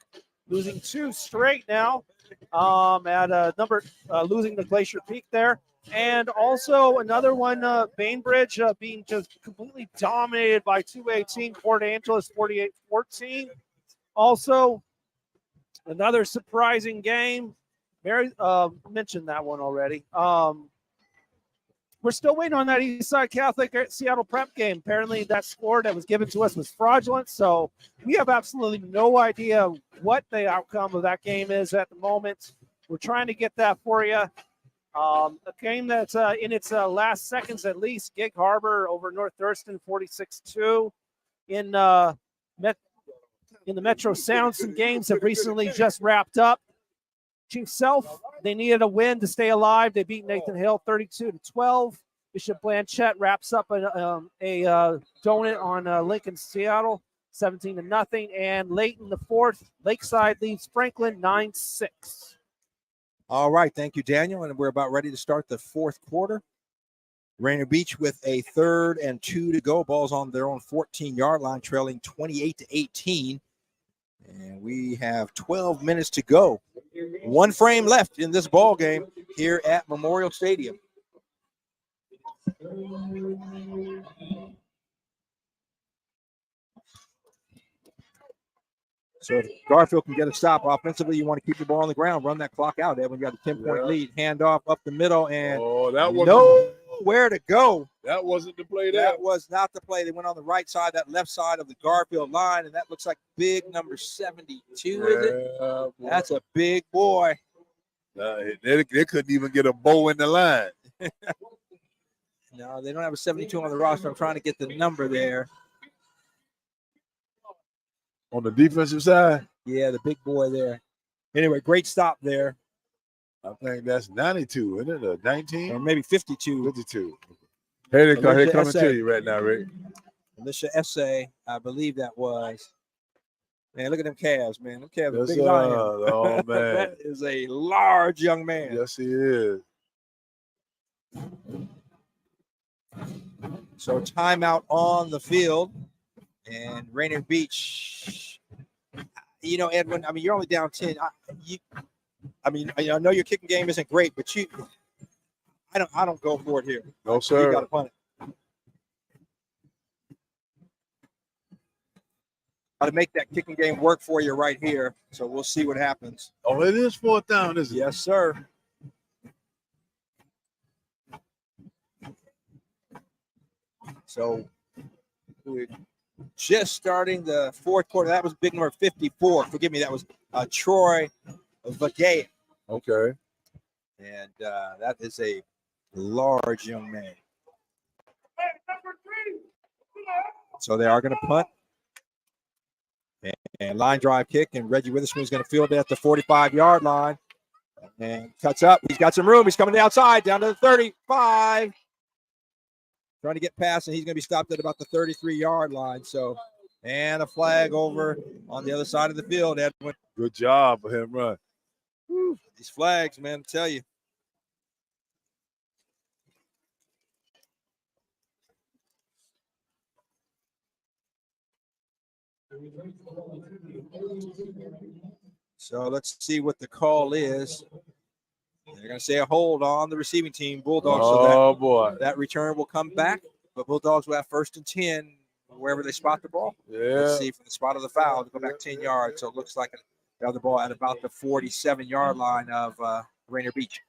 losing 2 straight now. Losing the Glacier Peak there. And also another one, Bainbridge being just completely dominated by 218, Port Angeles 48-14. Also, another surprising game. Mary mentioned that one already. We're still waiting on that Eastside Catholic Seattle Prep game. Apparently that score that was given to us was fraudulent, so we have absolutely no idea what the outcome of that game is at the moment. we're trying to get that for you. A game that's in its last seconds at least. Gig Harbor over North Thurston, 46-2. In the Metro Sound, some games have recently just wrapped up. Chief Self, they needed a win to stay alive. They beat Nathan Hill 32-12. Bishop Blanchette wraps up a donut on Lincoln Seattle 17-0. And late in the fourth, Lakeside leads Franklin 9-6. All right, thank you, Daniel. And we're about ready to start the fourth quarter. Rainier Beach with a 3rd and 2 to go. Ball's on their own 14-yard line, trailing 28-18. And we have 12 minutes to go. One frame left in this ball game here at Memorial Stadium. So if Garfield can get a stop offensively, you want to keep the ball on the ground, run that clock out. Edwin got a 10-point lead. Hand off up the middle, and that was nowhere to go. That wasn't the play. That was not the play. They went on the right side, that left side of the Garfield line, and that looks like big number 72, is it? Boy. That's a big boy. They couldn't even get a bow in the line. No, they don't have a 72 on the roster. I'm trying to get the number there. On the defensive side? Yeah, the big boy there. Anyway, great stop there. I think that's 92, isn't it? 19? Or maybe 52. 52. Here they come. Here coming Essay. to you right now, Rick. Alicia Essay, I believe that was. Man, look at them calves, man. Them calves are Yes, big as I am. oh, man. That is a large young man. Yes, he is. So timeout on the field. And Rainier Beach, you know, Edwin, I mean, you're only down 10. I know your kicking game isn't great, but I don't go for it here. No, sir. You got to punt it. Got to make that kicking game work for you right here. So we'll see what happens. Oh, it is 4th down, isn't it? Yes, sir. So we're just starting the fourth quarter. That was big number 54. Forgive me, that was Troy Vagay. Okay. And that is a large young man. So they are going to punt. And line drive kick, and Reggie Witherspoon is going to field it at the 45-yard line. And cuts up. He's got some room. He's coming to the outside, down to the 35. Trying to get past, and he's going to be stopped at about the 33-yard line. So, and a flag over on the other side of the field, Edwin. Good job for him, run. Whew, these flags, man, I tell you. So let's see what the call is. They're going to say a hold on the receiving team, Bulldogs. Oh, boy. That return will come back, but Bulldogs will have 1st and 10 wherever they spot the ball. Yeah. Let's see from the spot of the foul to go back 10 yards. So it looks like the other ball at about the 47-yard line of Rainier Beach.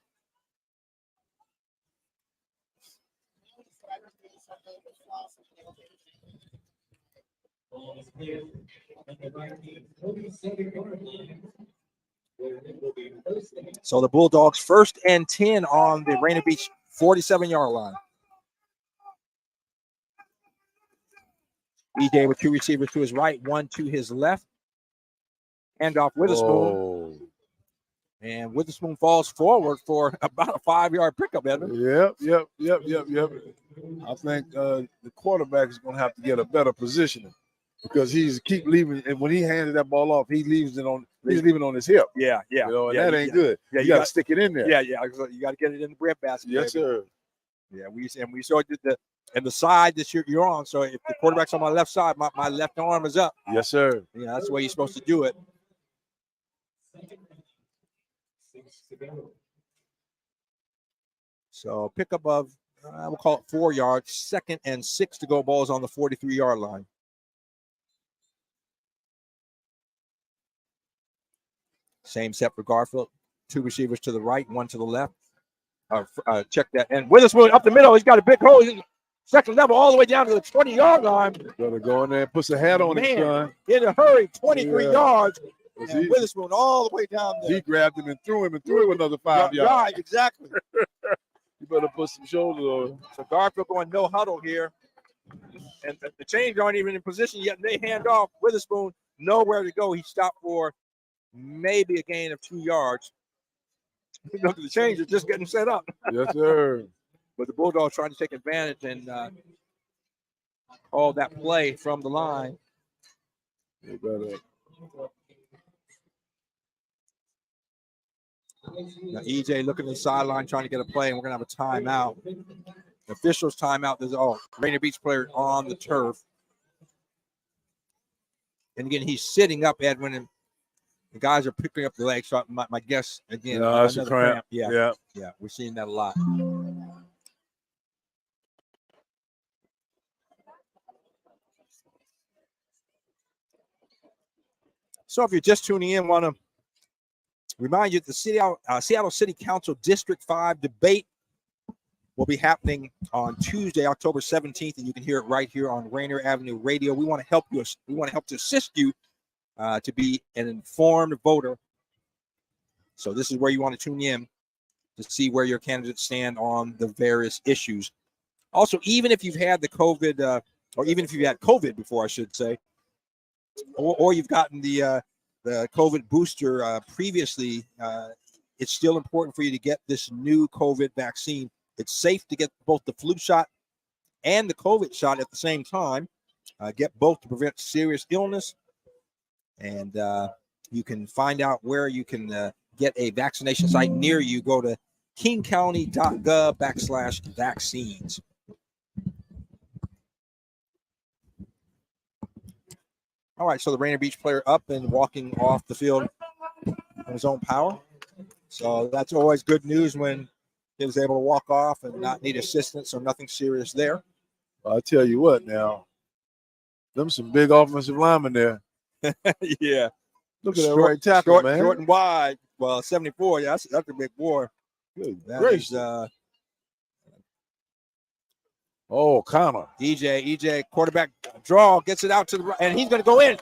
So the Bulldogs 1st and 10 on the Rainier Beach 47-yard line. EJ with 2 receivers to his right, 1 to his left. Handoff Witherspoon. Oh. And Witherspoon falls forward for about a 5-yard pickup, Edwin. Yep. I think the quarterback is going to have to get a better positioning because he's keep leaving. And when he handed that ball off, he's leaving it on his hip. Yeah. You know, and that ain't good. Yeah, you got to stick it in there. Yeah. You got to get it in the bread basket. Yes, baby. sir. Yeah, we saw it the side that you're on. So if the quarterback's on my left side, my left arm is up. Yes, sir. Yeah, that's the way you're supposed to do it. So pickup of, we'll call it 4 yards. 2nd and 6 to go. Ball's on the 43-yard line. Same set for Garfield. 2 receivers to the right, 1 to the left. Check that. And Witherspoon up the middle. He's got a big hole. He's second level all the way down to the 20-yard line. Got to go in there and put some hat on it, son. In a hurry, 23 yards. And Witherspoon all the way down there. He grabbed him and threw him another 5 yards. Right, exactly. You better put some shoulders on. So Garfield going no huddle here. And the chains aren't even in position yet. And they hand off. Witherspoon nowhere to go. He stopped for maybe a gain of 2 yards. Look at the chains are just getting set up. Yes, sir. But the Bulldogs trying to take advantage and call that play from the line. You better. Now, EJ looking at the sideline trying to get a play, and we're going to have a timeout. The officials' timeout. There's Rainier Beach player on the turf. And again, he's sitting up, Edwin, and the guys are picking up the legs. So my guess, again, No, that's a cramp. Yeah, we're seeing that a lot. So if you're just tuning in, want to remind you that the Seattle City Council District 5 debate will be happening on Tuesday, October 17th, and you can hear it right here on Rainier Avenue Radio. We want to help you. We want to help to assist you to be an informed voter. So this is where you want to tune in to see where your candidates stand on the various issues. Also, even if you've had the COVID, or even if you've had COVID before, I should say, or you've gotten the COVID booster previously, it's still important for you to get this new COVID vaccine. It's safe to get both the flu shot and the COVID shot at the same time. Get both to prevent serious illness. And you can find out where you can get a vaccination site near you. Go to kingcounty.gov/vaccines. All right, so the Rainier Beach player up and walking off the field on his own power. So that's always good news when he was able to walk off and not need assistance, so nothing serious there. I'll tell you what now. Them some big offensive linemen there. Yeah. Look at that right tackle, man. Short and wide. Well, 74, yeah, that's a big boy. Good That gracious. is, Connor. EJ, quarterback draw, gets it out to the right, and he's going to go in.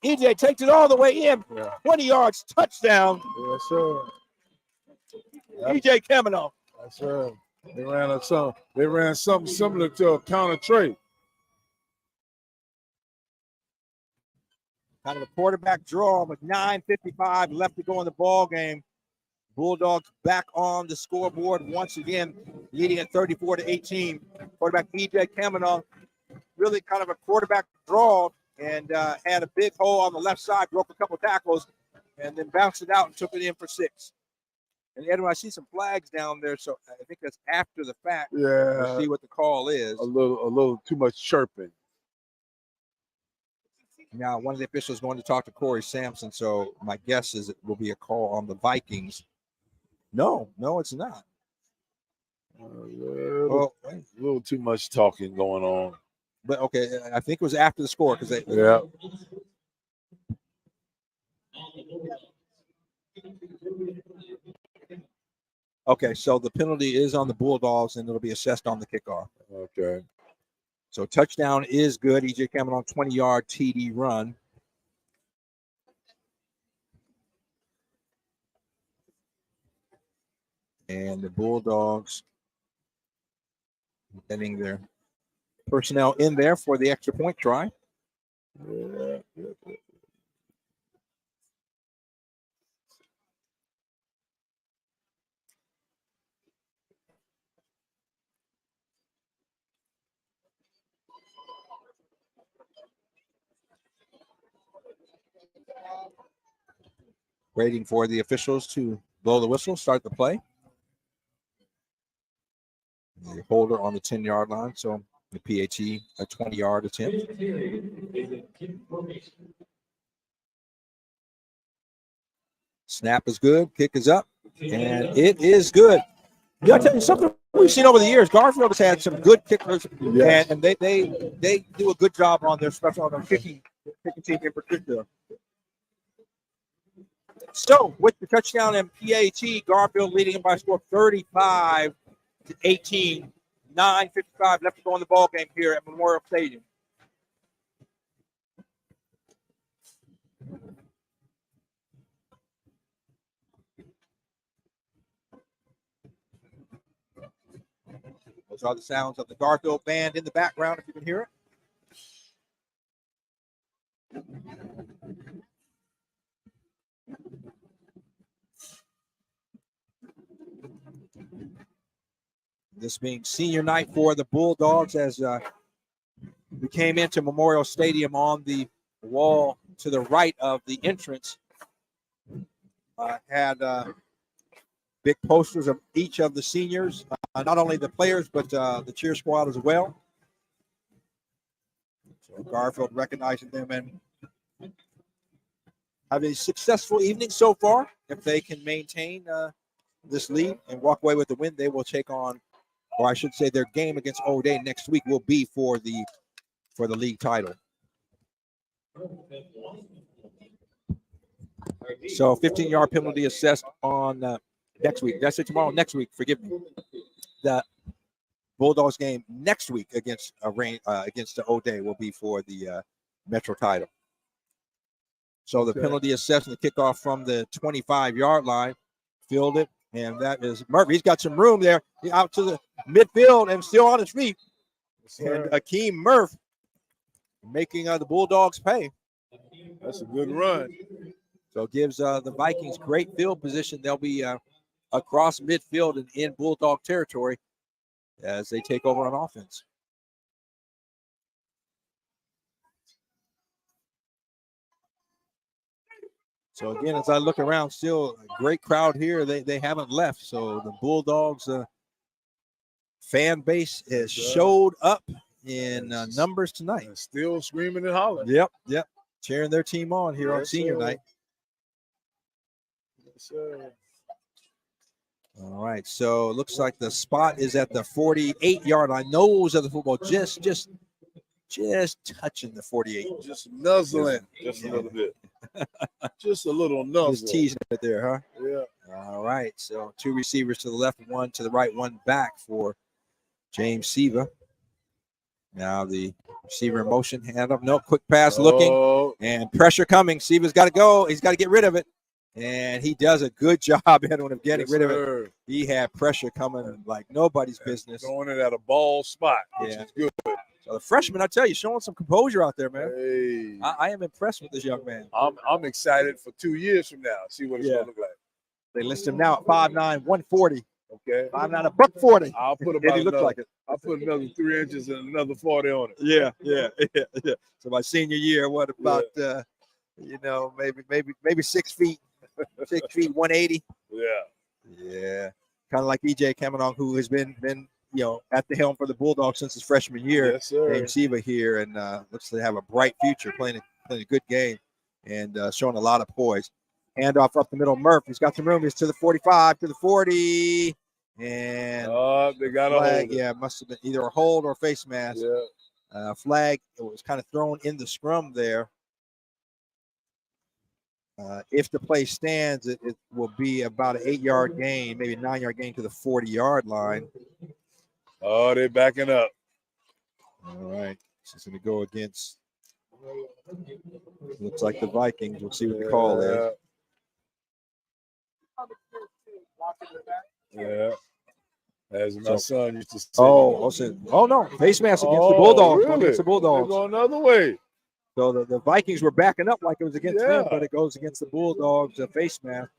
EJ takes it all the way in. 20 yards, touchdown. Yes, sir. EJ Kaminoff. Yes, sir. They ran something similar to a counter trait. Kind of a quarterback draw with 9:55 left to go in the ball game. Bulldogs back on the scoreboard once again, leading at 34-18. Quarterback EJ Kaminoff, really kind of a quarterback draw, and had a big hole on the left side, broke a couple tackles, and then bounced it out and took it in for 6. And Edwin, I see some flags down there, so I think that's after the fact. Yeah. We'll see what the call is. A little too much chirping. Now, one of the officials is going to talk to Corey Sampson, so my guess is it will be a call on the Vikings. No, it's not. A little too much talking going on. But okay, I think it was after the score because they. Yeah. Okay, so the penalty is on the Bulldogs, and it'll be assessed on the kickoff. Okay. So touchdown is good. EJ Kaminoff 20-yard TD run. And the Bulldogs getting their personnel in there for the extra point try. Yeah. Waiting for the officials to blow the whistle, start the play. The holder on the 10-yard line, so the PAT, a 20-yard attempt. Snap is good, kick is up, and it is good. Yeah, I tell you something we've seen over the years. Garfield has had some good kickers, and they do a good job on their special on their kicking team in particular. So with the touchdown and PAT, Garfield leading them by a score of 35-18. 9:55 left to go in the ball game here at Memorial Stadium. Those are the sounds of the Garfield band in the background, if you can hear it. This being senior night for the Bulldogs, as we came into Memorial Stadium on the wall to the right of the entrance, had big posters of each of the seniors, not only the players, but the cheer squad as well. So Garfield recognizing them and have a successful evening so far. If they can maintain this lead and walk away with the win, they will take on, or I should say their game against O'Day next week will be for the league title. So 15-yard penalty assessed on next week. That's it tomorrow, next week. Forgive me. The Bulldogs game next week against the O'Day will be for the Metro title. So the penalty assessed and the kickoff from the 25-yard line, fielded, and that is Murphy. He's got some room there. He's out to the midfield and still on his feet. And Akeem Murph making the Bulldogs pay. That's a good run. So it gives the Vikings great field position. They'll be across midfield and in Bulldog territory as they take over on offense. So again, as I look around, still a great crowd here. They haven't left. So the Bulldogs fan base has showed up in numbers tonight. Still screaming and hollering. Yep. Cheering their team on here on senior night. Yes, sir. All right, so it looks like the spot is at the 48-yard line. Nose of the football, just touching the 48. Just nuzzling, just a little bit. Just a little nuzzle. Just teasing it there, huh? Yeah. All right, so two receivers to the left, one to the right, one back for James Siva. Now the receiver in motion, hand up, no, quick pass looking, and pressure coming. Siva's got to go. He's got to get rid of it. And he does a good job, Edwin, of getting rid of it. He had pressure coming like nobody's business. Throwing it at a ball spot, which is good. So the freshman, I tell you, showing some composure out there, man. Hey. I am impressed with this young man. I'm excited for 2 years from now. See what it's going to look like. They list him now at 5'9", 140. Okay. 5'9", $140. I'll put about he looks like it. I'll put another 3 inches and another 40 on it. Yeah. So my senior year, what about maybe 6 feet, 6 feet 180. Yeah. Kind of like EJ Kamenong, who has been at the helm for the Bulldogs since his freshman year. Yes, sir. James Siva here, and looks to have a bright future, playing a good game and showing a lot of poise. Handoff up the middle, Murph. He's got some room. He's to the 45, to the 40, and they got a hold. Yeah, must have been either a hold or a face mask. Yeah. Flag. It was kind of thrown in the scrum there. If the play stands, it will be about an 8-yard gain, maybe a 9-yard gain to the 40-yard line. Oh, they're backing up. All right. So it's going to go against, looks like the Vikings. We'll see what the call is. Yeah. As my son used to say. Oh, no. Face mask against the Bulldogs. Really? Against the Bulldogs. They're going another way. So the Vikings were backing up like it was against them, but it goes against the Bulldogs, face mask.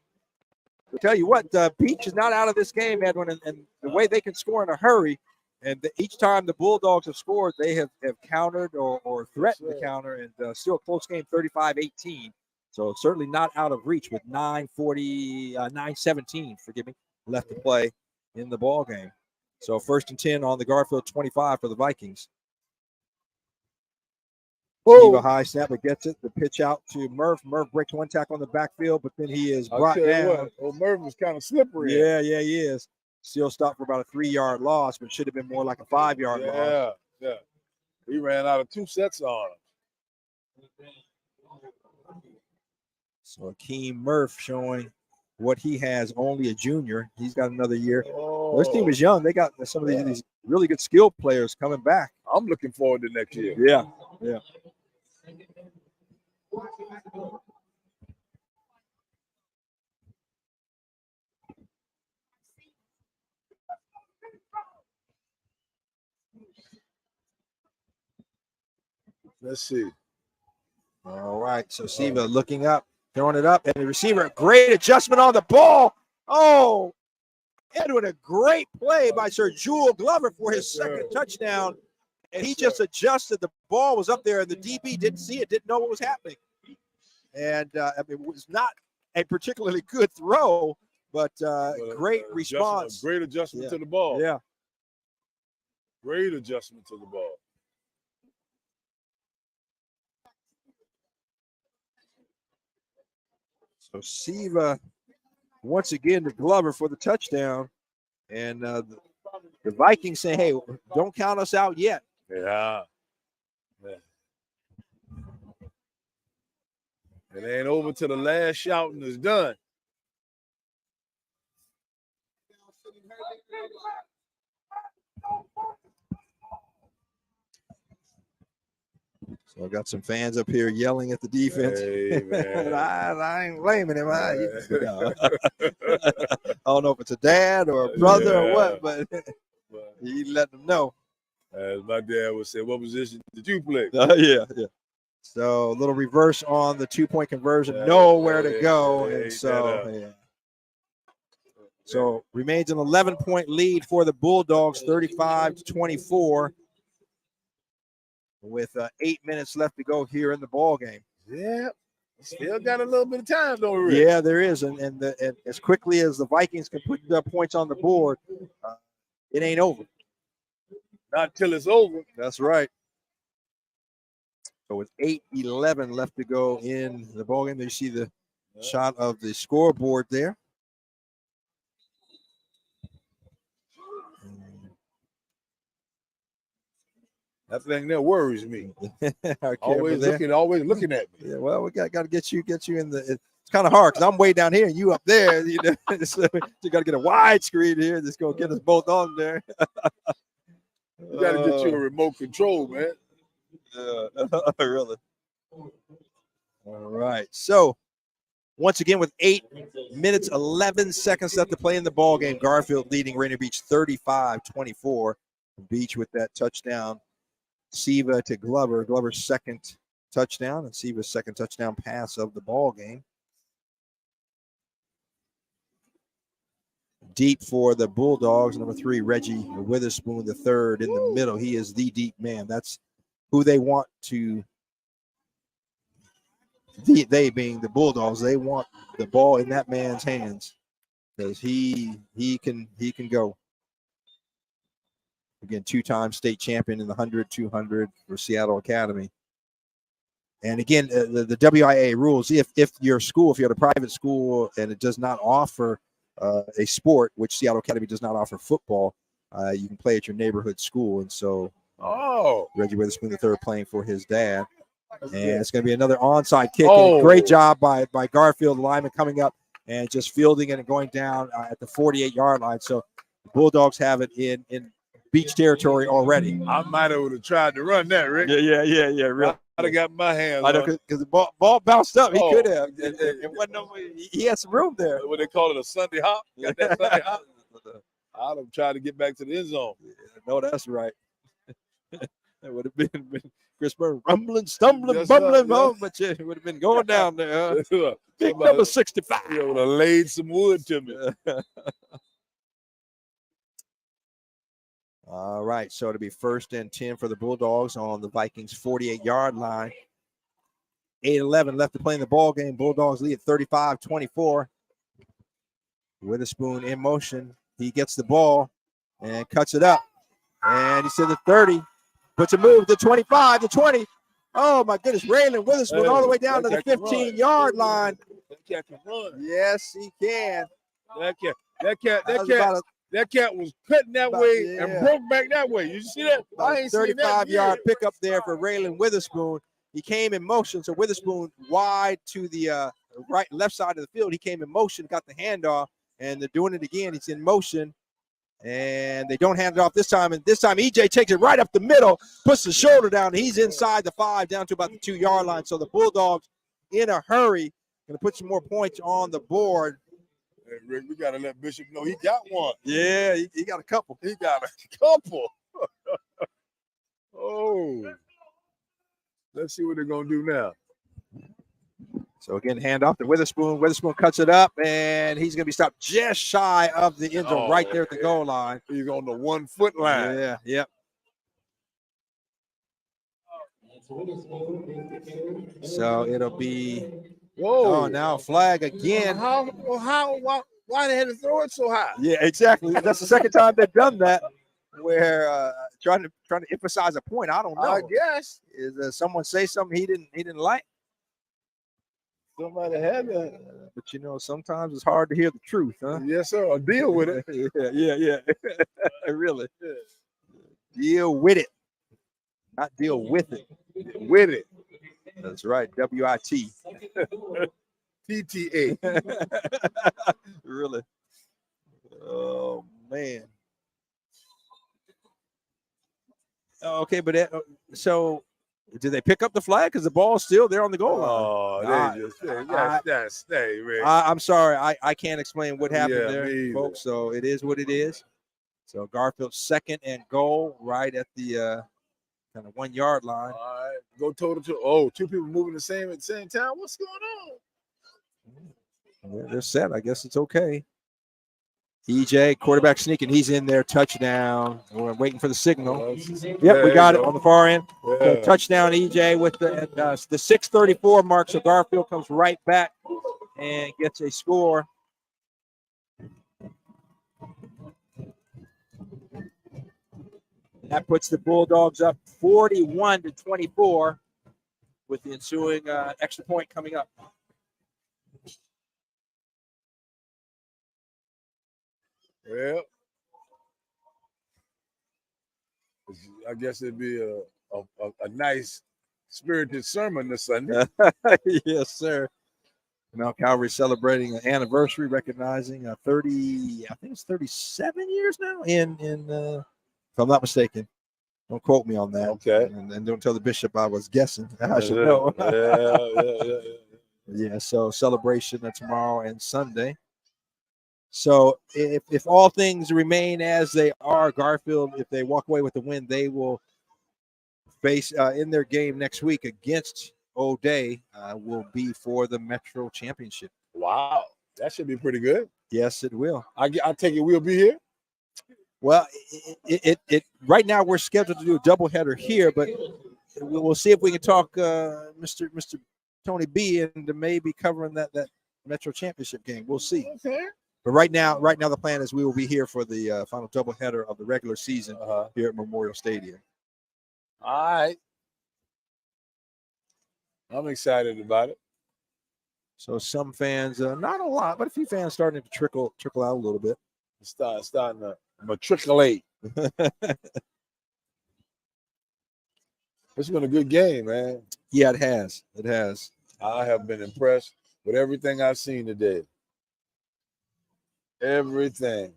I'll tell you what, Peach is not out of this game, Edwin, and the way they can score in a hurry, and each time the Bulldogs have scored, they have countered or threatened to counter, and still a close game, 35-18. So certainly not out of reach with 9:17, left to play in the ball game. So 1st and 10 on the Garfield 25 for the Vikings. Steve, a high snap, but gets it. The pitch out to Murph. Murph breaks one tackle on the backfield, but then he is brought down. Murph was kind of slippery. Yeah, he is. Still stopped for about a 3-yard loss, but should have been more like a 5-yard loss. Yeah. He ran out of 2 sets on him. So Akeem Murph showing what he has, only a junior. He's got another year. This team is young. They got some of these really good skilled players coming back. I'm looking forward to next year. Yeah. Let's see. All right. So Siva looking up, throwing it up, and the receiver, great adjustment on the ball. Oh, Edwin, a great play by Sir Jewel Glover for his second touchdown. And he just adjusted. The ball was up there, and the DB didn't see it, didn't know what was happening. And it was not a particularly good throw, but great response. Great adjustment to the ball. Yeah. Great adjustment to the ball. So Siva, once again, to Glover for the touchdown. And the Vikings say, hey, don't count us out yet. Yeah. It ain't over till the last shouting is done. So I got some fans up here yelling at the defense. Hey, man. I ain't blaming him. I don't know if it's a dad or a brother or what, but he let them know. As my dad would say, what position did you play? Yeah. So a little reverse on the 2-point conversion, nowhere to go. And so remains an 11-point lead for the Bulldogs, 35-24. With 8 minutes left to go here in the ball game. Yeah, still got a little bit of time, don't we, Rick? Yeah, there is, and as quickly as the Vikings can put the points on the board, it ain't over. Not till it's over. That's right. So with 8:11 left to go in the ball game, you see the shot of the scoreboard there. That thing there worries me. always looking at me. Yeah, well, we got to get you in the. It's kind of hard because I'm way down here and you up there. You know, so you got to get a wide screen here. That's gonna get us both on there. You got to get you a remote control, man. Really. All right. So once again, with 8 minutes 11 seconds left to play in the ball game, Garfield leading Rainier Beach 35-24. Beach with that touchdown. Siva to Glover. Glover's second touchdown and Siva's second touchdown pass of the ball game. Deep for the Bulldogs, number 3, Reggie Witherspoon, the third in the middle. He is the deep man. That's who they want to. They being the Bulldogs, they want the ball in that man's hands because he can go. Again, 2-time state champion in the 100, 200 for Seattle Academy. And again, the WIA rules, if your school, if you're at a private school and it does not offer a sport, which Seattle Academy does not offer football, you can play at your neighborhood school. And so Reggie Witherspoon III playing for his dad. And it's going to be another onside kick. And great job by Garfield, the lineman coming up and just fielding it and going down at the 48-yard line. So the Bulldogs have it in Beach territory already. I might have tried to run that, Rick. Yeah. Really. I'd have got my hands on it. Because the ball bounced up. He could have. He had some room there. What they call it, a Sunday hop? Got that Sunday hop? I'd have tried to get back to the end zone. No, that's right. That would have been Chris Burns rumbling, stumbling, bumbling home, but it would have been going down there. Big number 65. You would have laid some wood to me. All right, so it'll be 1st and 10 for the Bulldogs on the Vikings 48-yard line. 8:11 left to play in the ball game. Bulldogs lead at 35-24. Witherspoon in motion. He gets the ball and cuts it up. And he's to the 30. Puts a move to 25, to 20. Oh, my goodness. Raylan Witherspoon all the way down to the 15-yard line. That cat can run. Yes, he can. That cat was cutting that way and broke back that way. You see that? I ain't seen that. 35-yard pickup there for Raylan Witherspoon. He came in motion, so Witherspoon wide to the left side of the field. He came in motion, got the handoff, and they're doing it again. He's in motion, and they don't hand it off this time. And this time, EJ takes it right up the middle, puts the shoulder down. He's inside the 5, down to about the 2-yard line. So the Bulldogs, in a hurry, going to put some more points on the board. Hey, Rick, we got to let Bishop know he got one. Yeah, he got a couple. He got a couple. Oh. Let's see what they're going to do now. So again, hand off to Witherspoon. Witherspoon cuts it up, and he's going to be stopped just shy of the end zone, right there at the goal line. He's on the 1 foot line. Yeah, yep. So it'll be. Whoa! Oh, now flag again. Why they had to throw it so high? Yeah, exactly. That's the second time they've done that. Where trying to emphasize a point. I don't know. I guess is someone say something he didn't like. Somebody had that. But you know, sometimes it's hard to hear the truth, huh? Yes, sir. Or deal with it. yeah. Really. Yeah. Deal with it. Not deal with it. With it. That's right. WIT. TTA. Really. Oh man. Okay, but so did they pick up the flag because the ball's still there on the goal line? Oh, that's Rick. I'm sorry, I can't explain what happened there, me folks. So it is what it is. So Garfield's 2nd and goal, right at the kind of 1 yard line. All right, go toe to toe. Oh, two people moving at the same time. What's going on? Yeah, they're set. I guess it's okay. EJ, quarterback sneaking. He's in there. Touchdown. We're waiting for the signal. Yep, we got it on the far end. Yeah. So touchdown, EJ, with the 6:34 mark. So Garfield comes right back and gets a score. That puts the Bulldogs up 41-24 with the ensuing extra point coming up. Well, I guess it'd be a nice spirited sermon this Sunday. Yes, sir. Now Calvary celebrating an anniversary, recognizing 30, I think it's 37 years now in if I'm not mistaken. Don't quote me on that. Okay. And don't tell the bishop I was guessing. I should know. Yeah, so celebration tomorrow and Sunday. So if all things remain as they are, Garfield, if they walk away with the win, they will face in their game next week against O'Day will be for the Metro Championship. Wow, that should be pretty good. Yes, it will. I take it we'll be here. Well, it right now we're scheduled to do a doubleheader here, but we'll see if we can talk Mr. Tony B into maybe covering that Metro Championship game. We'll see. Okay. But right now the plan is we will be here for the final doubleheader of the regular season here at Memorial Stadium. All right. I'm excited about it. So some fans, not a lot, but a few fans starting to trickle out a little bit. Starting to matriculate. It's been a good game, man. Yeah, it has. It has. I have been impressed with everything I've seen today. Everything.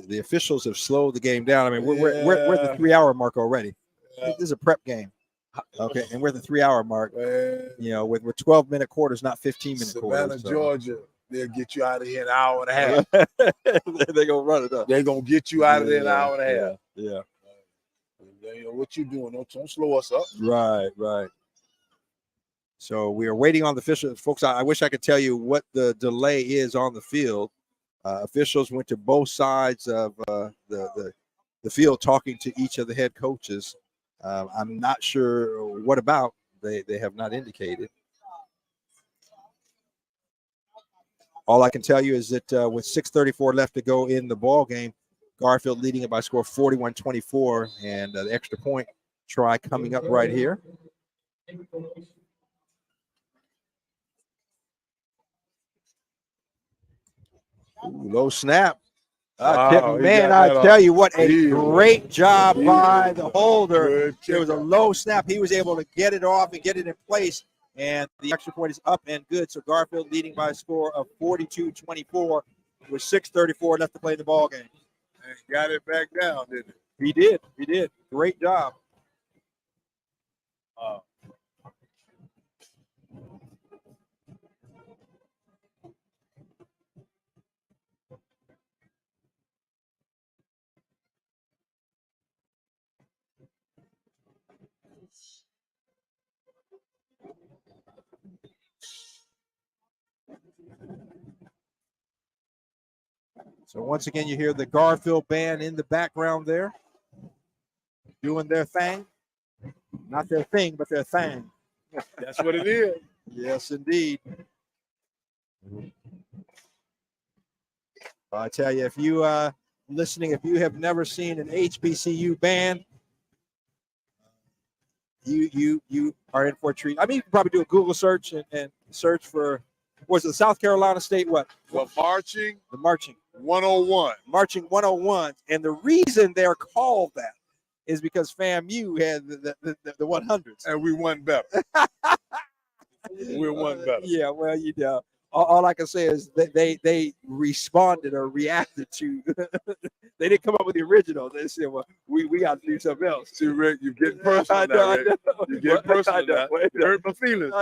The officials have slowed the game down. I mean, we're at the 3 hour mark already. This is a prep game. Okay, and we're at the 3 hour mark. You know, with 12-minute quarters, not 15-minute quarters. Savannah, Georgia, they'll get you out of here in an hour and a half. They're gonna run it up. They're gonna get you out of there in an hour and a half. Yeah. You know what you doing? Don't slow us up. Right. So we are waiting on the officials, folks. I wish I could tell you what the delay is on the field. Officials went to both sides of the field talking to each of the head coaches. I'm not sure what about. They have not indicated. All I can tell you is that with 6:34 left to go in the ball game, Garfield leading it by a score of 41-24, and the extra point try coming up right here. Ooh, low snap. I tell you what, a great job by the holder. There was a low snap. He was able to get it off and get it in place, and the extra point is up and good. So Garfield leading by a score of 42-24 with 6:34 left to play in the ball game. And got it back down, didn't He did. Great job. So once again, you hear the Garfield band in the background there, doing their thing. Not their thing, but their thing. That's what it is. Yes, indeed. I tell you, if you listening, if you have never seen an HBCU band, you are in for a treat. I mean, you can probably do a Google search and search for, was it South Carolina State what? The marching 101. Marching 101. And the reason they're called that is because FAMU had the 100s. And we won better. We won better. Yeah, well, you know, all I can say is they responded or reacted to. They didn't come up with the original. They said, "Well, we got to do something else." See, Rick, you're getting personal now, Rick. You're getting personal now. You hurt my feelings.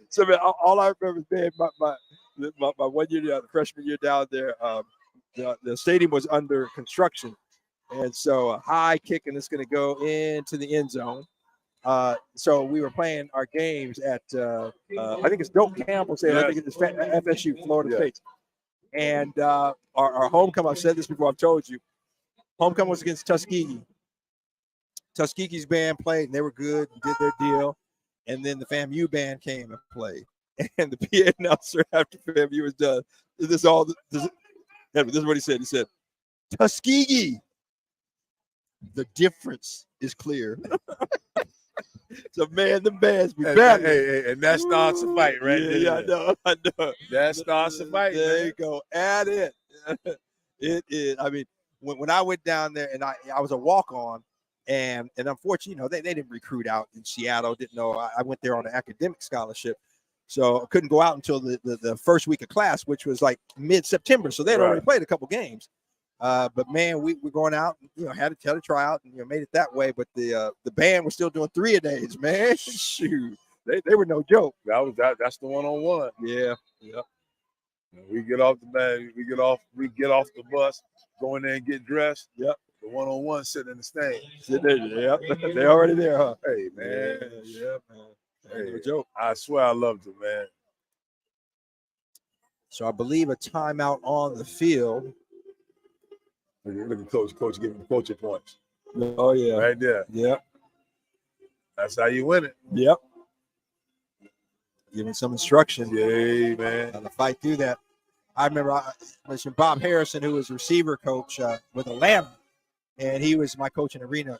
So, man, all I remember is, man, my 1 year, the freshman year down there, the stadium was under construction, and so a high kick, and it's going to go into the end zone. So we were playing our games at I think it's Doak Campbell said, I think it's FSU, Florida State. And our homecoming, I've said this before, I've told you, homecoming was against Tuskegee. Tuskegee's band played and they were good and did their deal. And then the FAMU band came and played. And the PA announcer after FAMU was done, this is what he said. He said, "Tuskegee, the difference is clear." So, man, the bands be bad. Hey, and that starts a fight, right? Yeah, I know. That starts a fight. There you go. Add it. It is. I mean, when I went down there and I was a walk-on, and unfortunately, you know, they didn't recruit out in Seattle. Didn't know. I went there on an academic scholarship, so I couldn't go out until the first week of class, which was like mid-September. So they had already played a couple games. But man, we were going out, you know, had to try out and, you know, made it that way. But the band was still doing 3-a-days, man. Shoot, they were no joke. That's the 1-on-1. Yeah. We get off the band, we get off the bus, go in there and get dressed. Yep. The 1-on-1 sitting in the stand. Sitting there, yep. They're already there, huh? Hey, man. Yeah, man. Hey, no joke. I swear I loved it, man. So I believe a timeout on the field. Look at Coach giving coaching points. Oh, yeah. Right there. Yep. That's how you win it. Yep. Giving some instruction. Yeah, man. On the fight through that. I remember I mentioned Bob Harrison, who was receiver coach with Atlanta, and he was my coach in arena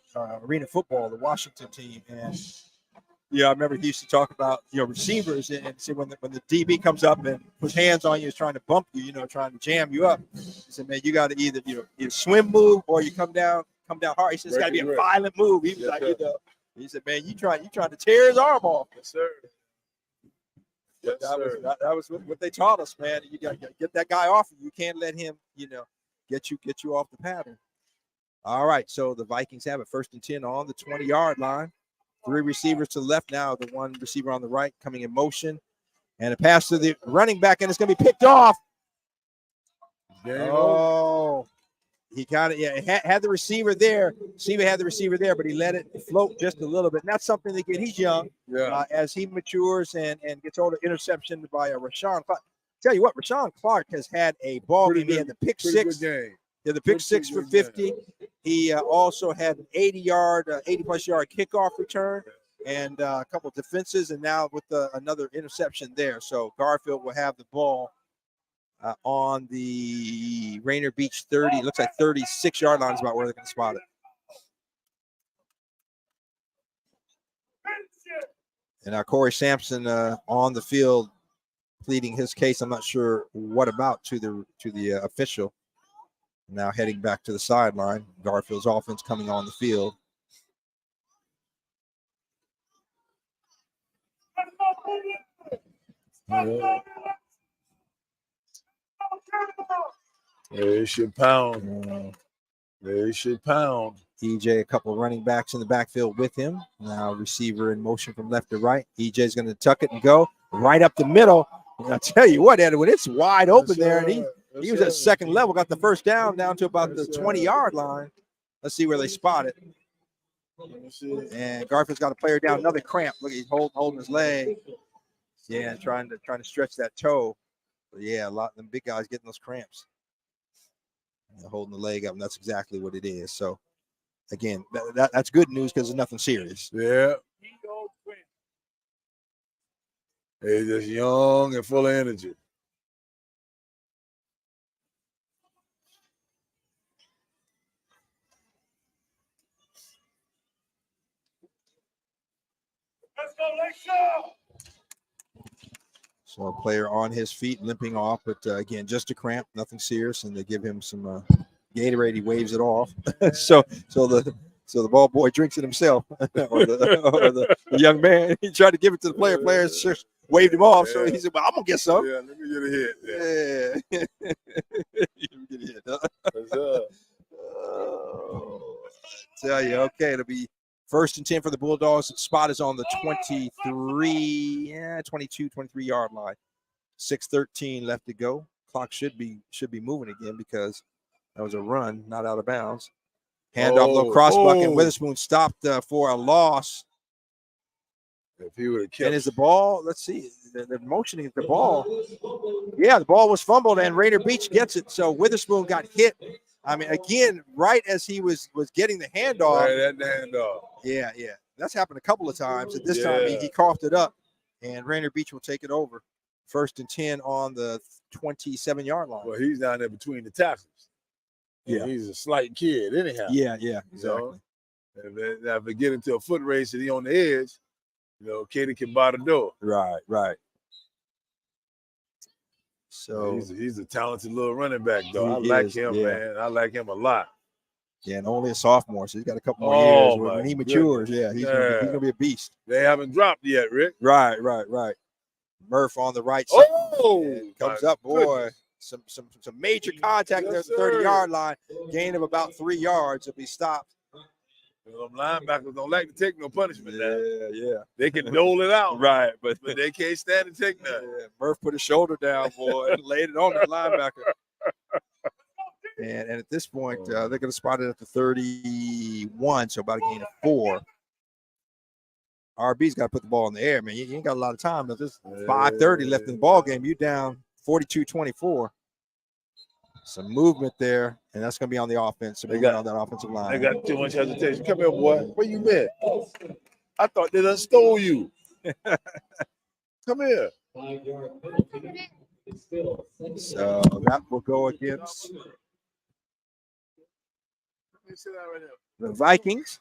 football, the Washington team. And yeah, I remember he used to talk about, you know, receivers and see when the DB comes up and puts hands on you, is trying to bump you, you know, trying to jam you up. He said, man, you got to either swim move or you come down hard. He said it's got to be a violent move. He was like, you know, he said, man, you trying to tear his arm off. Yes, sir. Yes, that was what they taught us, man. You got to get that guy off. You can't let him, you know, get you off the pattern. All right, so the Vikings have it 1st and 10 on the 20-yard line. 3 receivers to the left now. The 1 receiver on the right coming in motion. And a pass to the running back, and it's going to be picked off. Oh, he kind of had the receiver there. Receiver had the receiver there, but he let it float just a little bit. And that's something to get. He's young. Yeah. As he matures and gets older, interception by Rashawn Clark. Tell you what, Rashawn Clark has had a ball game. He had the pick six. Yeah, the pick six for 50. He also had an 80-plus yard kickoff return and a couple defenses, and now with another interception there. So Garfield will have the ball on the Rainier Beach 30. Looks like 36-yard line is about where they're going to spot it. And now Corey Sampson on the field pleading his case. I'm not sure what about to the official. Now heading back to the sideline. Garfield's offense coming on the field. They should pound. They should pound. EJ, a couple of running backs in the backfield with him. Now receiver in motion from left to right. EJ's going to tuck it and go right up the middle. And I tell you what, Edwin, it's wide open there. And he was at second level, got the first down to about the 20-yard line. Let's see where they spot it. And Garfield's got a player down, another cramp. Look, he's holding his leg. Yeah, trying to stretch that toe. But yeah, a lot of them big guys getting those cramps. holding the leg up, and that's exactly what it is. So, again, that's good news because it's nothing serious. Yeah. He's just young and full of energy. Let's go, let's go. So a player on his feet, limping off, but again, just a cramp, nothing serious, and they give him some Gatorade. He waves it off. so the ball boy drinks it himself, or the young man. He tried to give it to the player. Players just waved him off. So he said, "Well, I'm gonna get some." Yeah, let me get a hit. Yeah, let me get a hit. Huh? Tell you, okay, it'll be 1st and 10 for the Bulldogs. The spot is on the 23-yard line. 6:13 left to go. Clock should be moving again because that was a run, not out of bounds. Handoff, little cross bucket. Witherspoon stopped for a loss. If he would have kept. And is the ball? Let's see. They're motioning at the ball. Yeah, the ball was fumbled, and Rainier Beach gets it. So Witherspoon got hit. I mean, again, right as he was getting the handoff. Right at the handoff. Yeah. That's happened a couple of times. At this time, he coughed it up, and Rainier Beach will take it over. 1st and 10 on the 27-yard line. Well, he's down there between the tackles. Yeah. He's a slight kid, anyhow. Yeah, exactly. Now, if they get into a foot race and he on the edge, Katie can bar the door. Right. So he's a talented little running back, though. I like him, man. I like him a lot. Yeah, and only a sophomore, so he's got a couple more years. When he matures, he's gonna be a beast. They haven't dropped yet, Rick. Right. Murph on the right side. Comes up, boy. Some major contact there at the 30-yard line. Gain of about 3 yards. If he stopped. Them linebackers don't like to take no punishment now. Yeah. They can dole it out. Right, but they can't stand to take none. Yeah, Murph put his shoulder down, boy, and laid it on the linebacker. And at this point, they're going to spot it at the 31, so about a gain of 4. RB's got to put the ball in the air, man. You ain't got a lot of time. There's 5:30 left in the ball game. You down 42-24. Some movement there, and that's going to be on the offense. On that offensive line. They got too much hesitation. Come here, boy. Where you been? I thought they done stole you. Come here. So that will go against the Vikings.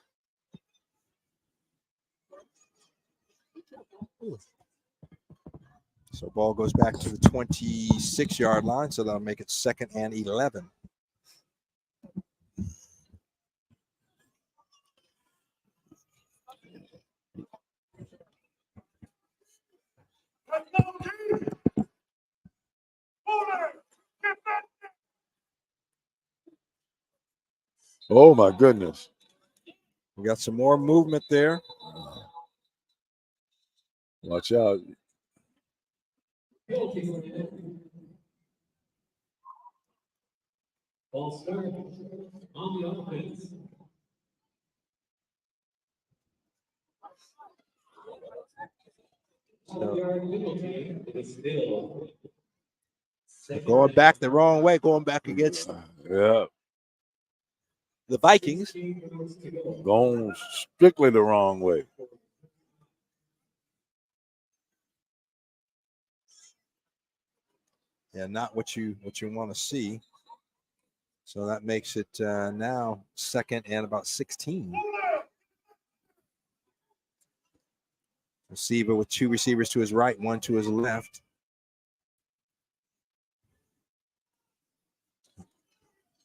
So ball goes back to the 26-yard line, so that'll make it 2nd and 11. Oh, my goodness. We got some more movement there. Watch out. Ball start on the offense. Going back the wrong way, going back against the Vikings. Going strictly the wrong way. Yeah, not what you want to see. So that makes it now 2nd and about 16. Receiver with 2 receivers to his right, 1 to his left.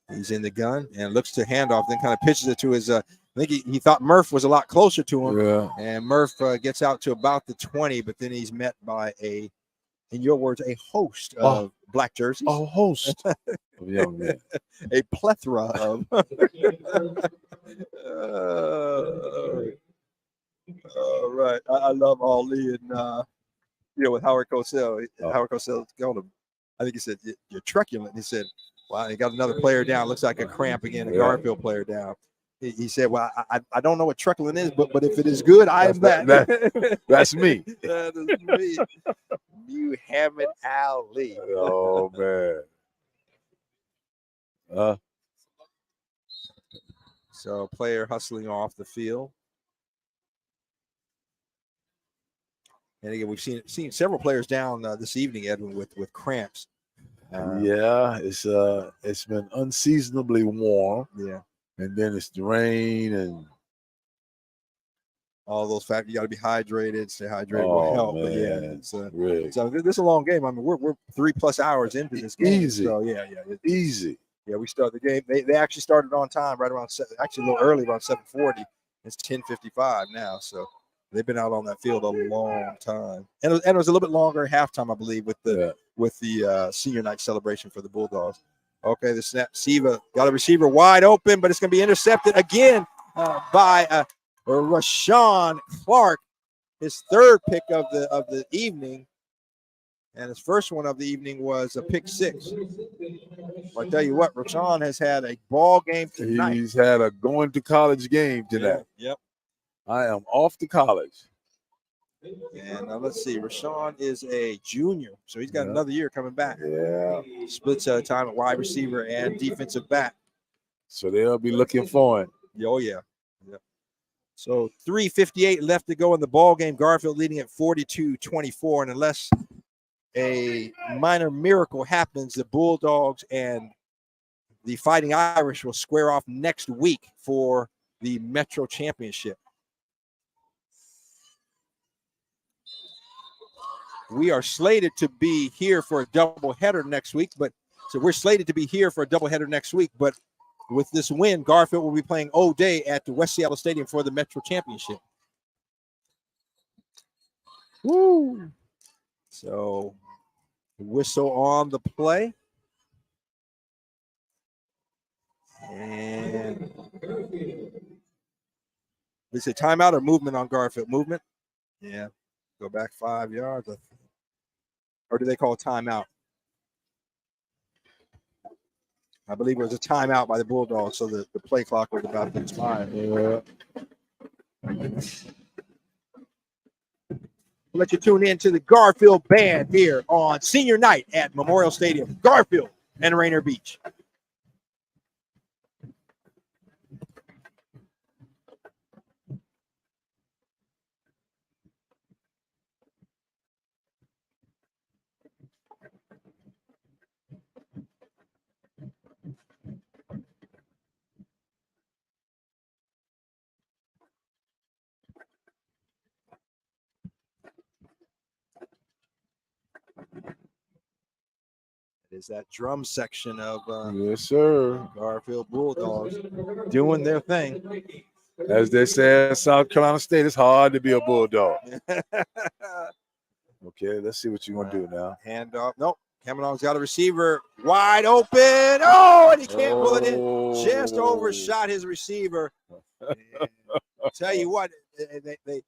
He's in the gun and looks to handoff, then kind of pitches it to his. I think he thought Murph was a lot closer to him. Yeah. And Murph gets out to about the 20, but then he's met by in your words, a host of black jerseys. A host of young men. A plethora of. All right. I love Ali and, with Howard Cosell. Howard Cosell called him, I think he said, "You're truculent." He said, "Well, he got another player down. Looks like a cramp again, a Garfield player down." He said, "Well, I don't know what truckling is, but if it is good, I am that." That's me. That is me. Muhammad Ali. Oh, man. So player hustling off the field. And again, we've seen several players down this evening, Edwin, with cramps. Yeah, it's been unseasonably warm. Yeah. And then it's the rain and all those factors. You got to be hydrated. Stay hydrated will help. Man. But yeah, so this is a long game. I mean, we're 3+ hours into this game. Easy. So yeah, easy. Yeah, we started the game. They actually started on time, right around actually a little early, around 7:40. It's 10:55 now, so they've been out on that field a long time. And it was a little bit longer halftime, I believe, with the senior night celebration for the Bulldogs. Okay, the snap. Siva got a receiver wide open, but it's going to be intercepted again by Rashawn Clark, his third pick of the evening, and his first one of the evening was a pick 6. I tell you what, Rashawn has had a ball game tonight. He's had a going to college game tonight. Yep. I am off to college. And let's see, Rashawn is a junior, so he's got another year coming back. Yeah. Splits time at wide receiver and defensive back. So they'll be looking for him. Oh, yeah. So 3:58 left to go in the ball game. Garfield leading at 42-24, and unless a minor miracle happens, the Bulldogs and the Fighting Irish will square off next week for the Metro Championship. We are slated to be here for a doubleheader next week, but with this win, Garfield will be playing O'Day at the West Seattle Stadium for the Metro Championship. Woo! So, whistle on the play. And is it timeout or movement on Garfield? Movement? Yeah. Go back 5 yards. Or do they call timeout? I believe it was a timeout by the Bulldogs, so the play clock was about to expire. Yeah. We'll let you tune in to the Garfield Band here on senior night at Memorial Stadium. Garfield and Rainier Beach. Is that drum section of yes, sir, Garfield Bulldogs doing their thing. As they say in South Carolina State, it's hard to be a Bulldog. Okay, let's see what you're going to do now. Hand off. Nope. Kavanaugh's got a receiver wide open. Oh, and he can't pull it in. Just overshot his receiver. Tell you what, they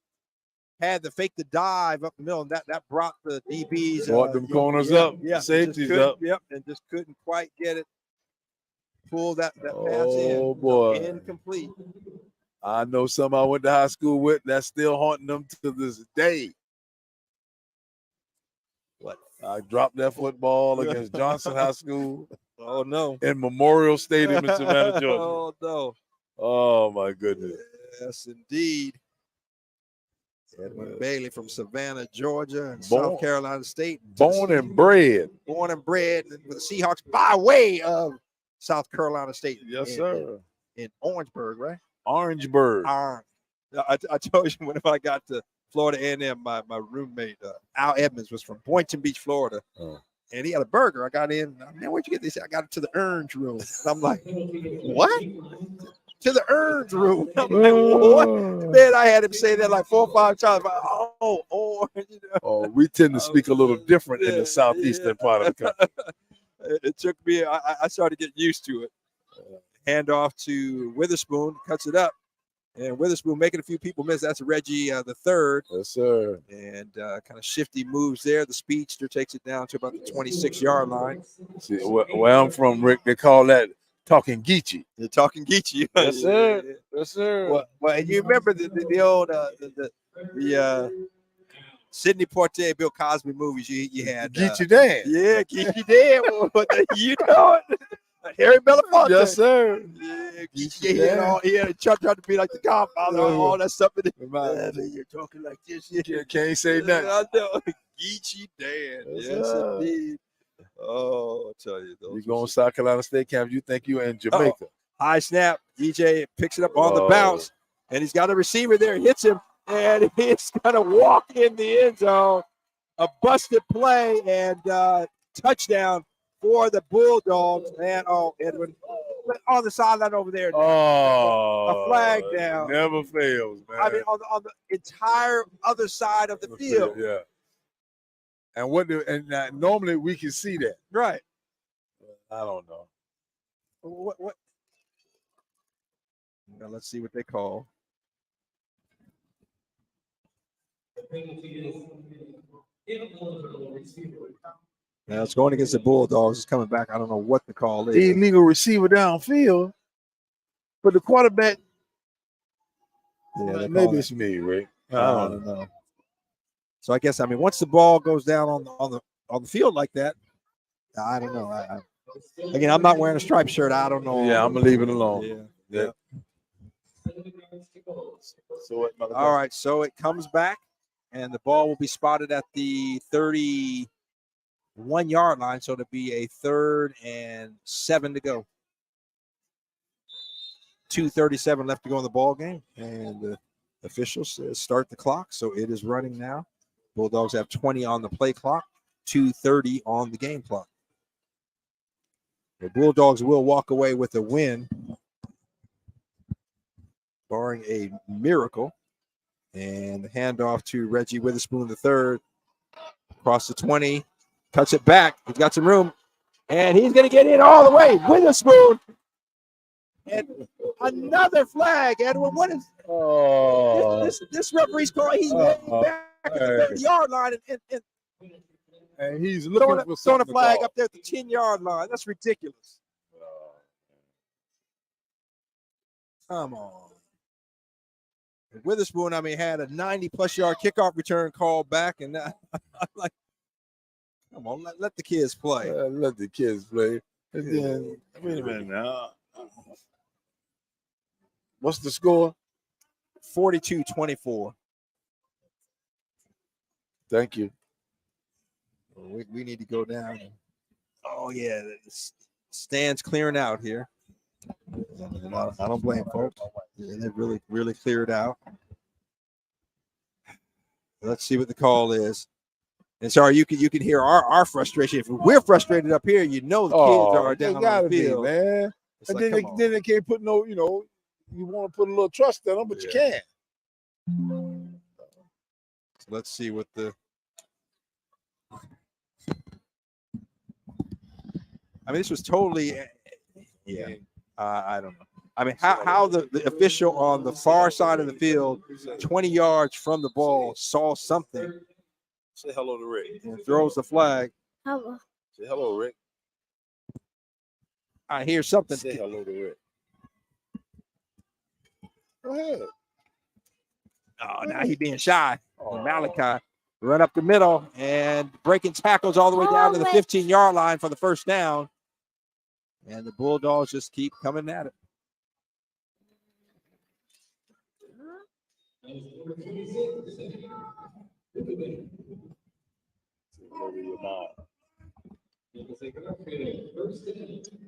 had to fake the dive up the middle, and that brought the DBs. Brought them corners up, safeties up. Yep, and just couldn't quite get it. Pull that pass in. Oh, boy. Incomplete. I know some I went to high school with that's still haunting them to this day. What? I dropped that football against Johnson High School. Oh, no. In Memorial Stadium in Savannah, Georgia. Oh, no. Oh, my goodness. Yes, indeed. Edwin Bailey from Savannah, Georgia, and South Carolina State. Born and bred with the Seahawks by way of South Carolina State. Yes, sir. In Orangeburg, right? Orangeburg. I told you whenever I got to Florida A&M, my roommate, Al Edmonds, was from Boynton Beach, Florida. And he had a burger. I got in. Man, where'd you get this? I got it to the Orange Room. And I'm like, what? To the Orange Room. I'm like, what? Man, I had him say that like 4 or 5 times. Like, Orange. You know? Oh, we tend to speak a little different in the southeastern part of the country. It took me, I started getting used to it. Hand off to Witherspoon, cuts it up. And Witherspoon making a few people miss. That's Reggie the third. Yes, sir. And kind of shifty moves there. The speedster takes it down to about the 26-yard line. See, where I'm from, Rick, they call that talking Geechee. The talking Geechee. Yes, sir. Yes, sir. Well, and you remember the old Sidney Poitier, Bill Cosby movies you had. Geechee Dan. Yeah, Geechee Dan. You know it. Harry Belafonte. Yes, sir. He had tried to be like the Godfather. All that stuff. You're talking like this. Can't say nothing. I know. Geechee Dan. Yes, sir. indeed. Oh, I tell you. You go on South Carolina State Camp, you think you're in Jamaica. High snap. DJ picks it up on the bounce, and he's got a receiver there. Hits him, and he's going to walk in the end zone. A busted play and touchdown for the Bulldogs. And, Edwin, on the sideline over there. A flag down. Never fails, man. I mean, on the entire other side of the field. Yeah. And normally we can see that. Right. I don't know. What? Now let's see what they call. Now it's going against the Bulldogs. It's coming back. I don't know what the call is. Illegal receiver downfield, but the quarterback. Yeah, maybe it's me, Rick. I don't know. So I guess once the ball goes down on the field like that, I don't know. Again, I'm not wearing a striped shirt. I don't know. Yeah, I'm gonna leave it alone. Yeah. So all right. So it comes back, and the ball will be spotted at the 31-yard line. So it'll be a 3rd and 7 to go. 2:37 left to go in the ball game, and the officials start the clock. So it is running now. Bulldogs have 20 on the play clock, 2:30 on the game clock. The Bulldogs will walk away with a win, barring a miracle. And the handoff to Reggie Witherspoon III. Across the 20, cuts it back. He's got some room, and he's going to get in all the way. Witherspoon. And another flag, Edwin. What is this referee's call? He's back at the 30-yard line and he's looking for throwing a flag up there at the 10-yard line. That's ridiculous. Come on. Witherspoon, had a 90-plus yard kickoff return called back, and I'm like, come on, let the kids play. Let the kids play. And then, wait a minute now. What's the score? 42-24. Thank you. We need to go down. Oh, yeah. The stands clearing out here. I don't blame folks. Yeah, they really, really cleared out. Let's see what the call is. And sorry, you can hear our frustration. If we're frustrated up here, the kids are down on the field. Be, man. It's and like, then they can't put no, you want to put a little trust in them, but you can't. So let's see what the. This was totally. I don't know. How the official on the far side of the field, 20 yards from the ball, saw something. Say hello to Rick. And throws the flag. Hello. Say hello, Rick. I hear something. Say hello to Rick. Go ahead. Oh, now he's being shy. Malachi run up the middle and breaking tackles all the way down to the 15-yard line for the first down. And the Bulldogs just keep coming at it.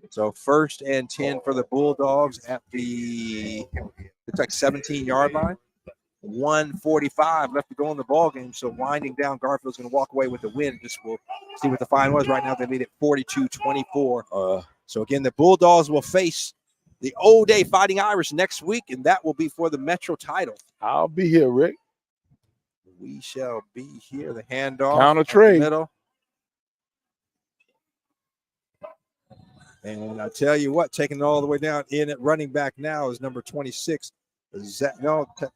So 1st and 10 for the Bulldogs at the 17-yard line. 1:45 left to go in the ball game. So winding down, Garfield's going to walk away with the win. Just we'll see what the fine was. Right now they lead at 42-24. So again, the Bulldogs will face the Old Day Fighting Irish next week, and that will be for the Metro title. I'll be here, Rick. We shall be here. The handoff. Counter trade. Middle. And I tell you what, taking it all the way down in at running back now is number 26. Is that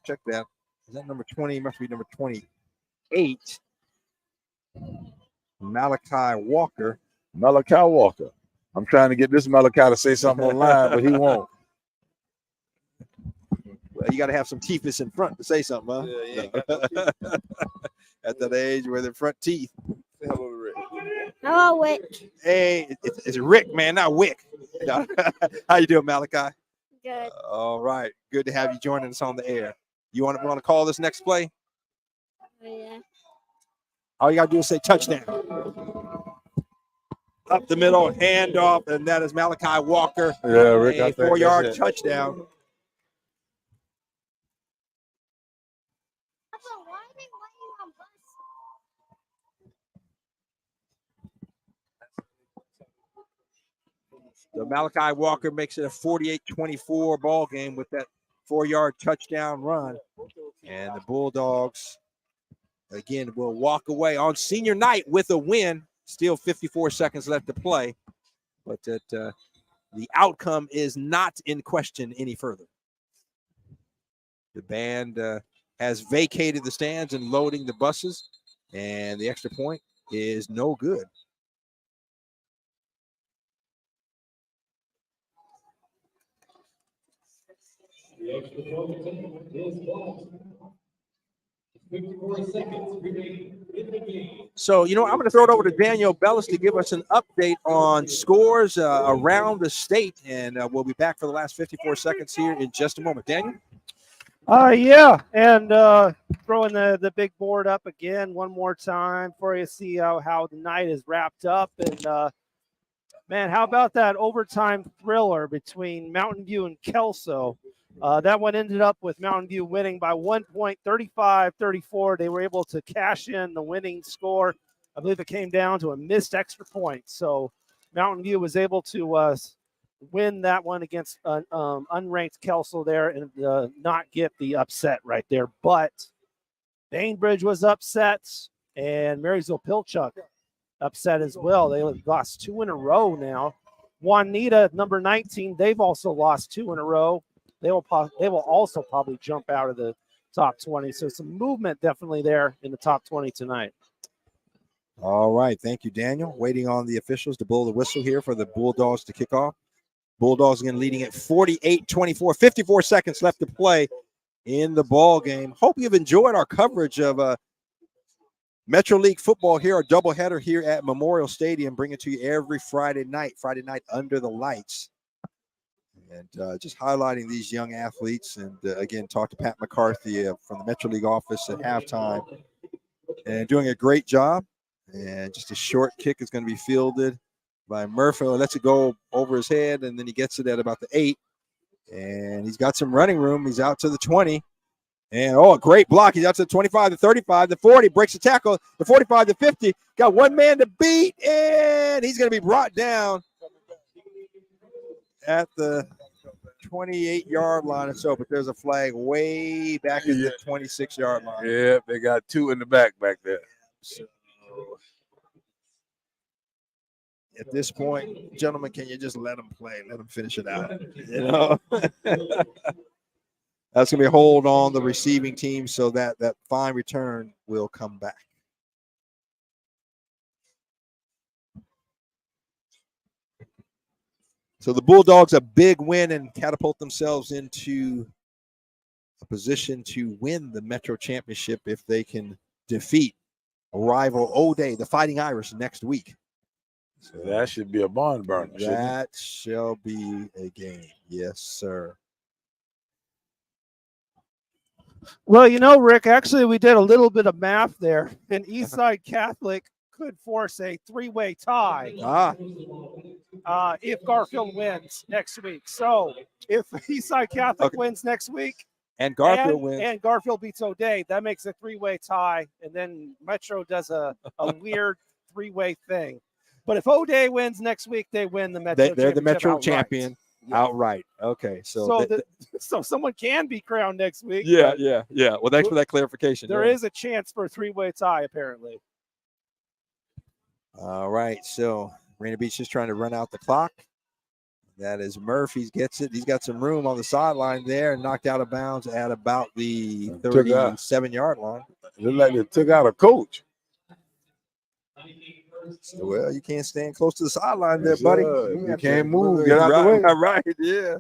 check that? Is that number 20? Must be number 28. Malachi Walker. I'm trying to get this Malachi to say something online, but he won't. Well, you got to have some teeth in front to say something, huh? Yeah. At that age where the front teeth. Say hello to Rick. Hello, Rick. Hey, it's Rick, man, not Wick. How you doing, Malachi? Good. All right. Good to have you joining us on the air. You want to call this next play? Yeah. All you got to do is say touchdown. Up the middle, handoff, and that is Malachi Walker. Yeah, Rick, I a think 4-yard that's it. touchdown. So Malachi Walker makes it a 48-24 ball game with that 4-yard touchdown run. And the Bulldogs, again, will walk away on senior night with a win. Still 54 seconds left to play. But the outcome is not in question any further. The band has vacated the stands and loading the buses. And the extra point is no good. The extra point attempt is blocked. 54 seconds remaining in the game. So, I'm going to throw it over to Daniel Bellis to give us an update on scores around the state. And we'll be back for the last 54 seconds here in just a moment. Daniel? Yeah, and throwing the big board up again one more time for you to see how the night is wrapped up. And, man, how about that overtime thriller between Mountain View and Kelso? That one ended up with Mountain View winning by 1 point, 35-34. They were able to cash in the winning score. I believe it came down to a missed extra point. So Mountain View was able to win that one against unranked Kelso there and not get the upset right there. But Bainbridge was upset, and Marysville-Pilchuck upset as well. They lost 2 in a row now. Juanita, number 19, they've also lost 2 in a row. They will also probably jump out of the top 20. So some movement definitely there in the top 20 tonight. All right. Thank you, Daniel. Waiting on the officials to blow the whistle here for the Bulldogs to kick off. Bulldogs again leading at 48-24. 54 seconds left to play in the ball game. Hope you've enjoyed our coverage of Metro League football here, our doubleheader here at Memorial Stadium. Bring it to you every Friday night under the lights. And just highlighting these young athletes. And again, talk to Pat McCarthy from the Metro League office at halftime. And doing a great job. And just a short kick is going to be fielded by Murphy. Lets it go over his head, and then he gets it at about the 8. And he's got some running room. He's out to the 20. And, a great block. He's out to the 25, the 35, the 40. Breaks the tackle, the 45, the 50. Got one man to beat, and he's going to be brought down at the 28-yard line or so, but there's a flag way back in the 26-yard line. Yeah, they got 2 in the back there. So at this point, gentlemen, can you just let them play? Let them finish it out. That's going to be a hold on the receiving team so that fine return will come back. So the Bulldogs a big win and catapult themselves into a position to win the Metro Championship if they can defeat a rival O'Day, the Fighting Irish, next week. So that should be a barn burner. That shall be a game. Yes, sir. Well, Rick, actually, we did a little bit of math there, and Eastside Catholic could force a 3-way tie if Garfield wins next week. So if Eastside Catholic wins next week and Garfield wins and Garfield beats O'Day, that makes a 3-way tie, and then Metro does a weird 3-way thing. But if O'Day wins next week, they win the Metro. They're the Metro outright. champion outright. Okay, so someone can be crowned next week. Yeah. Well, thanks for that clarification. There is a chance for a 3-way tie, apparently. All right, so Rainier Beach is trying to run out the clock. That is Murphy gets it. He's got some room on the sideline there and knocked out of bounds at about the 37-yard line. It looked like they took out a coach. So, well, you can't stand close to the sideline there, buddy. You can't move. Get out the way. Right, yeah.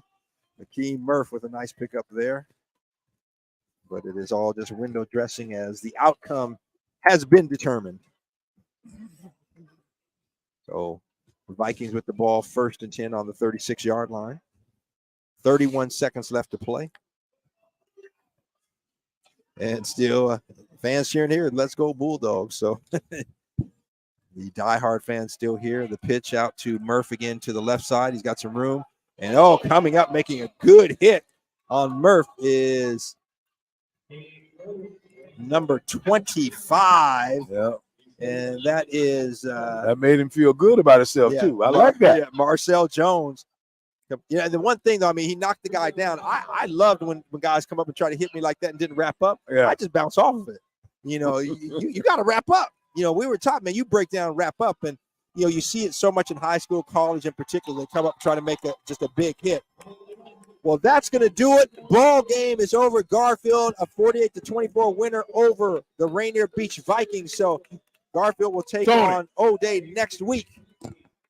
Akeem Murph with a nice pickup there. But it is all just window dressing as the outcome has been determined. So Vikings with the ball, 1st and 10 on the 36-yard line. 31 seconds left to play. And still fans cheering here, let's go Bulldogs. So the diehard fans still here. The pitch out to Murph again to the left side. He's got some room. And, coming up, making a good hit on Murph is number 25. Yeah. And that is that made him feel good about himself too. I like that. Yeah, Marcel Jones. Yeah, and the one thing though, I mean, he knocked the guy down. I loved when guys come up and try to hit me like that and didn't wrap up. Yeah. I just bounce off of it. You got to wrap up. We were taught, man, you break down, wrap up, and you see it so much in high school, college in particular. They come up and try to make just a big hit. Well, that's going to do it. Ball game is over. Garfield, a 48-24 winner over the Rainier Beach Vikings. So Garfield will take on O'Day next week.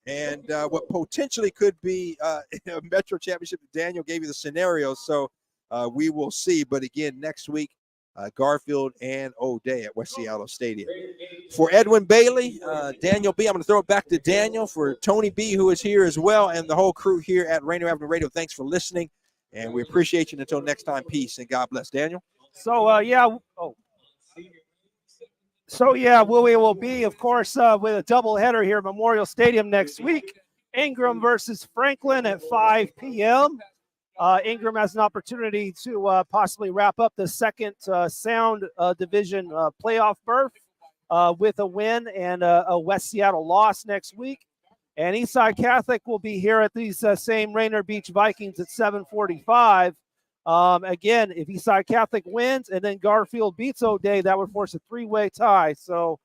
And what potentially could be a Metro Championship. Daniel gave you the scenario, so we will see. But again, next week, Garfield and O'Day at West Seattle Stadium. For Edwin Bailey, Daniel B., I'm going to throw it back to Daniel. For Tony B., who is here as well, and the whole crew here at Rainier Avenue Radio, thanks for listening. And we appreciate you. Until next time, peace and God bless. Daniel? We will be, of course, with a doubleheader here at Memorial Stadium next week. Ingram versus Franklin at 5 p.m. Ingram has an opportunity to possibly wrap up the second Sound Division playoff berth with a win and a West Seattle loss next week. And Eastside Catholic will be here at these same Rainier Beach Vikings at 7:45. Again, if Eastside Catholic wins and then Garfield beats O'Day, that would force a 3-way tie. So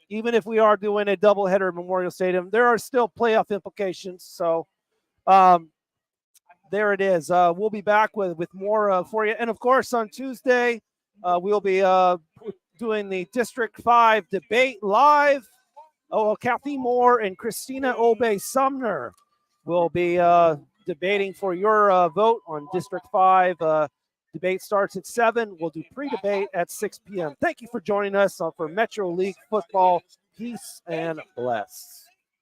even if we are doing a doubleheader at Memorial Stadium, there are still playoff implications. So there it is. We'll be back with more for you. And, of course, on Tuesday, we'll be doing the District 5 debate live. Kathy Moore and Christina Obey-Sumner will be debating for your vote on District 5. Debate starts at 7. We'll do pre-debate at 6 p.m. Thank you for joining us for Metro League Football. Peace and bless.